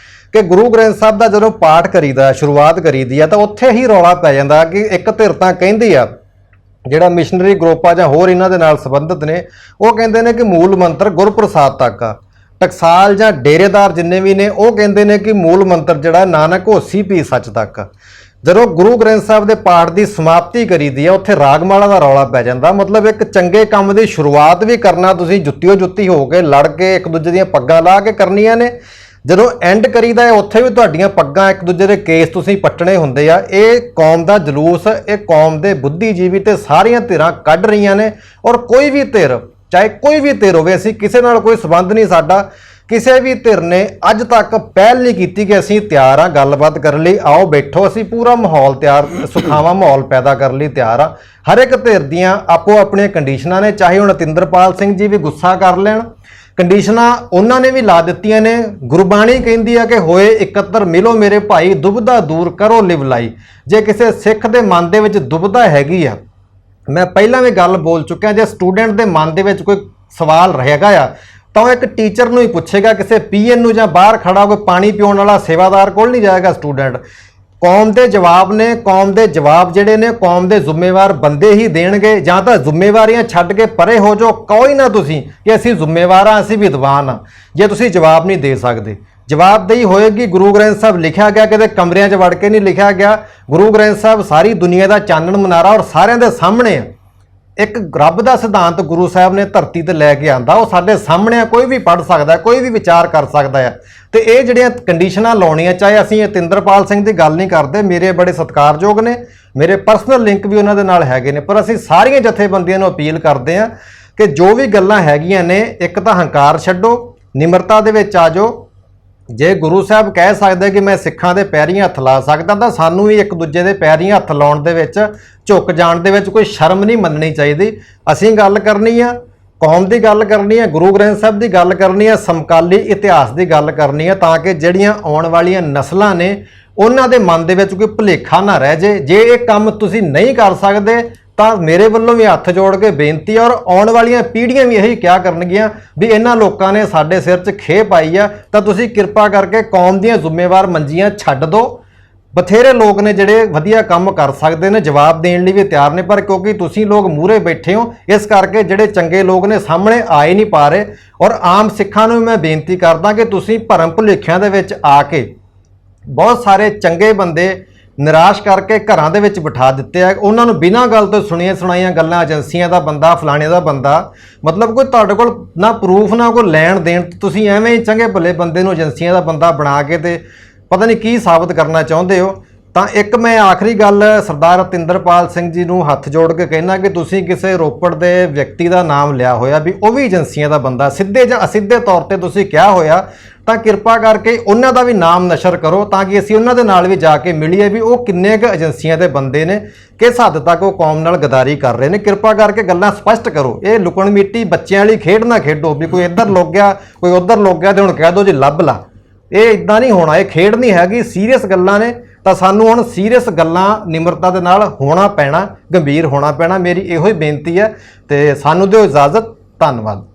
ਕਿ ਗੁਰੂ ਗ੍ਰੰਥ ਸਾਹਿਬ ਦਾ ਜਦੋਂ ਪਾਠ ਕਰੀਦਾ, ਸ਼ੁਰੂਆਤ ਕਰੀਦੀ ਆ, ਤਾਂ ਉੱਥੇ ਹੀ ਰੌਲਾ ਪੈ ਜਾਂਦਾ ਕਿ ਇੱਕ ਧਿਰ ਤਾਂ ਕਹਿੰਦੀ ਆ, ਜਿਹੜਾ ਮਿਸ਼ਨਰੀ ਗਰੁੱਪ ਆ ਜਾਂ ਹੋਰ ਇਹਨਾਂ ਦੇ ਨਾਲ ਸੰਬੰਧਿਤ ਨੇ, ਉਹ ਕਹਿੰਦੇ ਨੇ ਕਿ ਮੂਲ ਮੰਤਰ ਗੁਰਪ੍ਰਸਾਦ ਤੱਕ ਆ, ਟਕਸਾਲ ਜਾਂ ਡੇਰੇਦਾਰ ਜਿੰਨੇ ਵੀ ਨੇ ਉਹ ਕਹਿੰਦੇ ਨੇ ਕਿ ਮੂਲ ਮੰਤਰ ਜਿਹੜਾ ਨਾਨਕ ਹੋਸੀ ਭੀ ਸੱਚ ਤੱਕ। ਜਦੋਂ ਗੁਰੂ ਗ੍ਰੰਥ ਸਾਹਿਬ ਦੇ ਪਾਠ ਦੀ ਸਮਾਪਤੀ ਕਰੀਦੀ ਆ ਉੱਥੇ ਰਾਗਮਾਲਾ ਦਾ ਰੌਲਾ ਪੈ ਜਾਂਦਾ। ਮਤਲਬ ਇੱਕ ਚੰਗੇ ਕੰਮ ਦੀ ਸ਼ੁਰੂਆਤ ਵੀ ਕਰਨਾ ਤੁਸੀਂ ਜੁੱਤੀਓ ਜੁੱਤੀ ਹੋ ਕੇ ਲੜ ਕੇ ਇੱਕ ਦੂਜੇ ਦੀਆਂ ਪੱਗਾਂ ਲਾ ਕੇ ਕਰਨੀਆਂ ਨੇ, ਜਦੋਂ ਐਂਡ ਕਰੀਦਾ ਹੈ ਉੱਥੇ ਵੀ ਤੁਹਾਡੀਆਂ ਪੱਗਾਂ ਇੱਕ ਦੂਜੇ ਦੇ ਕੇਸ ਤੁਸੀਂ ਪੱਟਣੇ ਹੁੰਦੇ ਆ। ਇਹ ਕੌਮ ਦਾ ਜਲੂਸ, ਇਹ ਕੌਮ ਦੇ ਬੁੱਧੀਜੀਵੀ ਤੇ ਸਾਰੀਆਂ ਧਿਰਾਂ ਕੱਢ ਰਹੀਆਂ ਨੇ। ਔਰ ਕੋਈ ਵੀ ਧਿਰ, ਚਾਹੇ ਕੋਈ ਵੀ ਧਿਰ ਹੋਵੇ, ਅਸੀਂ ਕਿਸੇ ਨਾਲ ਕੋਈ ਸਬੰਧ ਨਹੀਂ ਸਾਡਾ, ਕਿਸੇ ਵੀ ਧਿਰ ਨੇ ਅੱਜ ਤੱਕ ਪਹਿਲ ਨਹੀਂ ਕੀਤੀ ਕਿ ਅਸੀਂ ਤਿਆਰ ਆ ਗੱਲਬਾਤ ਕਰਨ ਲਈ, ਆਓ ਬੈਠੋ, ਅਸੀਂ ਪੂਰਾ ਮਾਹੌਲ ਤਿਆਰ, ਸੁਖਾਵਾਂ ਮਾਹੌਲ ਪੈਦਾ ਕਰਨ ਲਈ ਤਿਆਰ ਆ। ਹਰ ਇੱਕ ਧਿਰ ਦੀਆਂ ਆਪੋ ਆਪਣੀਆਂ ਕੰਡੀਸ਼ਨਾਂ ਨੇ। ਚਾਹੇ ਹੁਣ ਅਤਿੰਦਰਪਾਲ ਸਿੰਘ ਜੀ ਵੀ ਗੁੱਸਾ ਕਰ ਲੈਣ, ਕੰਡੀਸ਼ਨਾਂ ਉਹਨਾਂ ਨੇ ਵੀ ਲਾ ਦਿੱਤੀਆਂ ਨੇ। ਗੁਰਬਾਣੀ ਕਹਿੰਦੀ ਆ ਕਿ ਹੋਏ ਇਕੱਤਰ ਮਿਲੋ ਮੇਰੇ ਭਾਈ, ਦੁਬਿਧਾ ਦੂਰ ਕਰੋ ਲਿਵਲਾਈ। ਜੇ ਕਿਸੇ ਸਿੱਖ ਦੇ ਮਨ ਦੇ ਵਿੱਚ ਦੁਬਿਧਾ ਹੈਗੀ ਆ, ਮੈਂ ਪਹਿਲਾਂ ਵੀ ਗੱਲ ਬੋਲ ਚੁੱਕਿਆ, ਜੇ ਸਟੂਡੈਂਟ ਦੇ ਮਨ ਦੇ ਵਿੱਚ ਕੋਈ ਸਵਾਲ ਰਹੇਗਾ ਆ ਤਾਂ ਉਹ ਇੱਕ ਟੀਚਰ ਨੂੰ ਹੀ ਪੁੱਛੇਗਾ, ਕਿਸੇ ਪੀਐਨ ਨੂੰ ਜਾਂ ਬਾਹਰ ਖੜਾ ਕੋਈ ਪਾਣੀ ਪਿਉਣ ਵਾਲਾ ਸੇਵਾਦਾਰ ਕੋਲ ਨਹੀਂ ਜਾਏਗਾ ਸਟੂਡੈਂਟ। ਕੌਮ ਦੇ ਜਵਾਬ ਨੇ, ਕੌਮ ਦੇ ਜਵਾਬ ਜਿਹੜੇ ਨੇ ਕੌਮ ਦੇ ਜ਼ਿੰਮੇਵਾਰ ਬੰਦੇ ਹੀ ਦੇਣਗੇ। ਜਾਂ ਤਾਂ ਜ਼ਿੰਮੇਵਾਰੀਆਂ ਛੱਡ ਕੇ ਪਰੇ ਹੋ ਜਾਓ, ਕਹੋ ਹੀ ਨਾ ਤੁਸੀਂ ਕਿ ਅਸੀਂ ਜ਼ਿੰਮੇਵਾਰ ਹਾਂ, ਅਸੀਂ ਵਿਦਵਾਨ ਹਾਂ, ਜੇ ਤੁਸੀਂ ਜਵਾਬ ਨਹੀਂ ਦੇ ਸਕਦੇ। ਜਵਾਬਦੇਹੀ ਹੋਏਗੀ। ਗੁਰੂ ਗ੍ਰੰਥ ਸਾਹਿਬ ਲਿਖਿਆ ਗਿਆ, ਕਿਤੇ ਕਮਰਿਆਂ 'ਚ ਵੜ ਕੇ ਨਹੀਂ ਲਿਖਿਆ ਗਿਆ। ਗੁਰੂ ਗ੍ਰੰਥ ਸਾਹਿਬ ਸਾਰੀ ਦੁਨੀਆ ਦਾ ਚਾਨਣ ਮਨਾਰਾ ਔਰ ਸਾਰਿਆਂ ਦੇ ਸਾਹਮਣੇ ਆ। ਇੱਕ ਰੱਬ ਦਾ ਸਿਧਾਂਤ ਗੁਰੂ ਸਾਹਿਬ ਨੇ ਧਰਤੀ ਤੇ ਲੈ ਕੇ ਆਂਦਾ, ਉਹ ਸਾਡੇ ਸਾਹਮਣੇ ਆ, ਕੋਈ ਵੀ ਪੜ੍ਹ ਸਕਦਾ, ਕੋਈ ਵੀ ਵਿਚਾਰ ਕਰ ਸਕਦਾ ਆ। ਤੇ ਇਹ ਜਿਹੜੀਆਂ ਕੰਡੀਸ਼ਨਾਂ ਲਾਉਣੀਆਂ, ਚਾਹੇ ਅਸੀਂ ਅਤਿੰਦਰਪਾਲ ਸਿੰਘ ਦੀ ਗੱਲ ਨਹੀਂ ਕਰਦੇ, ਮੇਰੇ ਬੜੇ ਸਤਿਕਾਰਯੋਗ ਨੇ, ਮੇਰੇ ਪਰਸਨਲ ਲਿੰਕ ਵੀ ਉਹਨਾਂ ਦੇ ਨਾਲ ਹੈਗੇ ਨੇ, ਪਰ ਅਸੀਂ ਸਾਰੀਆਂ ਜਥੇਬੰਦੀਆਂ ਨੂੰ ਅਪੀਲ ਕਰਦੇ ਹਾਂ ਕਿ ਜੋ ਵੀ ਗੱਲਾਂ ਹੈਗੀਆਂ ਨੇ, ਇੱਕ ਤਾਂ ਹੰਕਾਰ ਛੱਡੋ, ਨਿਮਰਤਾ ਦੇ ਵਿੱਚ ਆ ਜਾਓ। ਜੇ ਗੁਰੂ ਸਾਹਿਬ ਕਹਿ ਸਕਦੇ ਕਿ ਮੈਂ ਸਿੱਖਾਂ ਦੇ ਪੈਰੀਂ ਹੱਥ ਲਾ ਸਕਦਾ, ਤਾਂ ਸਾਨੂੰ ਵੀ ਇੱਕ ਦੂਜੇ ਦੇ ਪੈਰੀਂ ਹੱਥ ਲਾਉਣ ਦੇ ਵਿੱਚ, ਝੁਕ ਜਾਣ ਦੇ ਵਿੱਚ ਕੋਈ ਸ਼ਰਮ ਨਹੀਂ ਮੰਨਣੀ ਚਾਹੀਦੀ। ਅਸੀਂ ਗੱਲ ਕਰਨੀ ਆ, ਕੌਮ ਦੀ ਗੱਲ ਕਰਨੀ ਹੈ, ਗੁਰੂ ਗ੍ਰੰਥ ਸਾਹਿਬ ਦੀ ਗੱਲ ਕਰਨੀ ਹੈ, ਸਮਕਾਲੀ ਇਤਿਹਾਸ ਦੀ ਗੱਲ ਕਰਨੀ ਹੈ, ਤਾਂ ਕਿ ਜਿਹੜੀਆਂ ਆਉਣ ਵਾਲੀਆਂ ਨਸਲਾਂ ਨੇ ਉਹਨਾਂ ਦੇ ਮਨ ਦੇ ਵਿੱਚ ਕੋਈ ਭੁਲੇਖਾ ਨਾ ਰਹਿ ਜੇ। ਜੇ ਇਹ ਕੰਮ ਤੁਸੀਂ ਨਹੀਂ ਕਰ ਸਕਦੇ ਤਾਂ ਮੇਰੇ ਵੱਲੋਂ ਵੀ ਹੱਥ ਜੋੜ ਕੇ ਬੇਨਤੀ ਹੈ, ਔਰ ਆਉਣ ਵਾਲੀਆਂ ਪੀੜ੍ਹੀਆਂ ਵੀ ਇਹੀ ਕਿਹਾ ਕਰਨਗੀਆਂ ਵੀ ਇਹਨਾਂ ਲੋਕਾਂ ਨੇ ਸਾਡੇ ਸਿਰ 'ਚ ਖੇਹ ਪਾਈ ਆ, ਤਾਂ ਤੁਸੀਂ ਕਿਰਪਾ ਕਰਕੇ ਕੌਮ ਦੀਆਂ ਜ਼ਿੰਮੇਵਾਰ ਮੰਜੀਆਂ ਛੱਡ ਦਿਓ। ਬਥੇਰੇ ਲੋਕ ਨੇ ਜਿਹੜੇ ਵਧੀਆ ਕੰਮ ਕਰ ਸਕਦੇ ਨੇ, ਜਵਾਬ ਦੇਣ ਲਈ ਵੀ ਤਿਆਰ ਨੇ, ਪਰ ਕਿਉਂਕਿ ਤੁਸੀਂ ਲੋਕ ਮੂਹਰੇ ਬੈਠੇ ਹੋ, ਇਸ ਕਰਕੇ ਜਿਹੜੇ ਚੰਗੇ ਲੋਕ ਨੇ ਸਾਹਮਣੇ ਆ ਹੀ ਨਹੀਂ ਪਾ ਰਹੇ। ਔਰ ਆਮ ਸਿੱਖਾਂ ਨੂੰ ਮੈਂ ਬੇਨਤੀ ਕਰਦਾ ਕਿ ਤੁਸੀਂ ਭਰਮ ਭੁਲੇਖਿਆਂ ਦੇ ਵਿੱਚ ਆ ਕੇ ਬਹੁਤ ਸਾਰੇ ਚੰਗੇ ਬੰਦੇ ਨਿਰਾਸ਼ ਕਰਕੇ ਘਰਾਂ ਦੇ ਵਿੱਚ ਬਿਠਾ ਦਿੱਤੇ ਆ। ਉਹਨਾਂ ਨੂੰ ਬਿਨਾਂ ਗੱਲ ਤੋਂ ਸੁਣੀਆਂ ਸੁਣਾਈਆਂ ਗੱਲਾਂ, ਏਜੰਸੀਆਂ ਦਾ ਬੰਦਾ, ਫਲਾਣੇ ਦਾ ਬੰਦਾ, ਮਤਲਬ ਕੋਈ ਤੁਹਾਡੇ ਕੋਲ ਨਾ ਪ੍ਰੂਫ ਨਾ ਕੋਈ ਲੈਣ ਦੇਣ, ਤੁਸੀਂ ਐਵੇਂ ਹੀ ਚੰਗੇ ਭਲੇ ਬੰਦੇ ਨੂੰ ਏਜੰਸੀਆਂ ਦਾ ਬੰਦਾ ਬਣਾ ਕੇ ਤੇ ਪਤਾ ਨਹੀਂ ਕੀ ਸਾਬਤ ਕਰਨਾ ਚਾਹੁੰਦੇ ਹੋ। ਤਾਂ ਇੱਕ ਮੈਂ ਆਖਰੀ ਗੱਲ ਸਰਦਾਰ ਅਤਿੰਦਰਪਾਲ ਸਿੰਘ ਜੀ ਨੂੰ ਹੱਥ ਜੋੜ ਕੇ ਕਹਿਣਾ ਕਿ ਤੁਸੀਂ ਕਿਸੇ ਰੋਪੜ ਦੇ ਵਿਅਕਤੀ ਦਾ ਨਾਮ ਲਿਆ ਹੋਇਆ ਵੀ ਉਹ ਵੀ ਏਜੰਸੀਆਂ ਦਾ ਬੰਦਾ, ਸਿੱਧੇ ਜਾਂ ਅਸਿੱਧੇ ਤੌਰ ਤੇ ਤੁਸੀਂ ਕਿਹਾ ਹੋਇਆ, ਤਾਂ ਕਿਰਪਾ ਕਰਕੇ ਉਹਨਾਂ ਦਾ ਵੀ ਨਾਮ ਨਸ਼ਰ ਕਰੋ, ਤਾਂ ਕਿ ਅਸੀਂ ਉਹਨਾਂ ਦੇ ਨਾਲ ਵੀ ਜਾ ਕੇ ਮਿਲੀਏ ਵੀ ਉਹ ਕਿੰਨੇ ਕੁ ਏਜੰਸੀਆਂ ਦੇ ਬੰਦੇ ਨੇ, ਕਿਸ ਹੱਦ ਤੱਕ ਉਹ ਕੌਮ ਨਾਲ ਗਦਾਰੀ ਕਰ ਰਹੇ ਨੇ। ਕਿਰਪਾ ਕਰਕੇ ਗੱਲਾਂ ਸਪਸ਼ਟ ਕਰੋ। ਇਹ ਲੁਕਣ ਮਿੱਟੀ ਬੱਚਿਆਂ ਵਾਲੀ ਖੇਡ ਨਾ ਖੇਡੋ ਵੀ ਕੋਈ ਇੱਧਰ ਲੁੱਕ ਗਿਆ, ਕੋਈ ਉੱਧਰ ਲੁੱਕ ਗਿਆ ਤੇ ਹੁਣ ਕਹਿ ਦਿਓ ਜੀ ਲੱਭ ਲਾ। ਇਹ ਇਦਾਂ ਨਹੀਂ ਹੋਣਾ, ਇਹ ਖੇਡ ਨਹੀਂ ਹੈਗੀ, ਸੀਰੀਅਸ ਗੱਲਾਂ ਨੇ। ਤਾਂ ਸਾਨੂੰ ਹੁਣ ਸੀਰੀਅਸ ਗੱਲਾਂ ਨਿਮਰਤਾ ਦੇ ਨਾਲ ਹੋਣਾ ਪੈਣਾ, ਗੰਭੀਰ ਹੋਣਾ ਪੈਣਾ। ਮੇਰੀ ਇਹੋ ਹੀ ਬੇਨਤੀ ਹੈ ਤੇ ਸਾਨੂੰ ਦਿਓ ਇਜਾਜ਼ਤ। ਧੰਨਵਾਦ।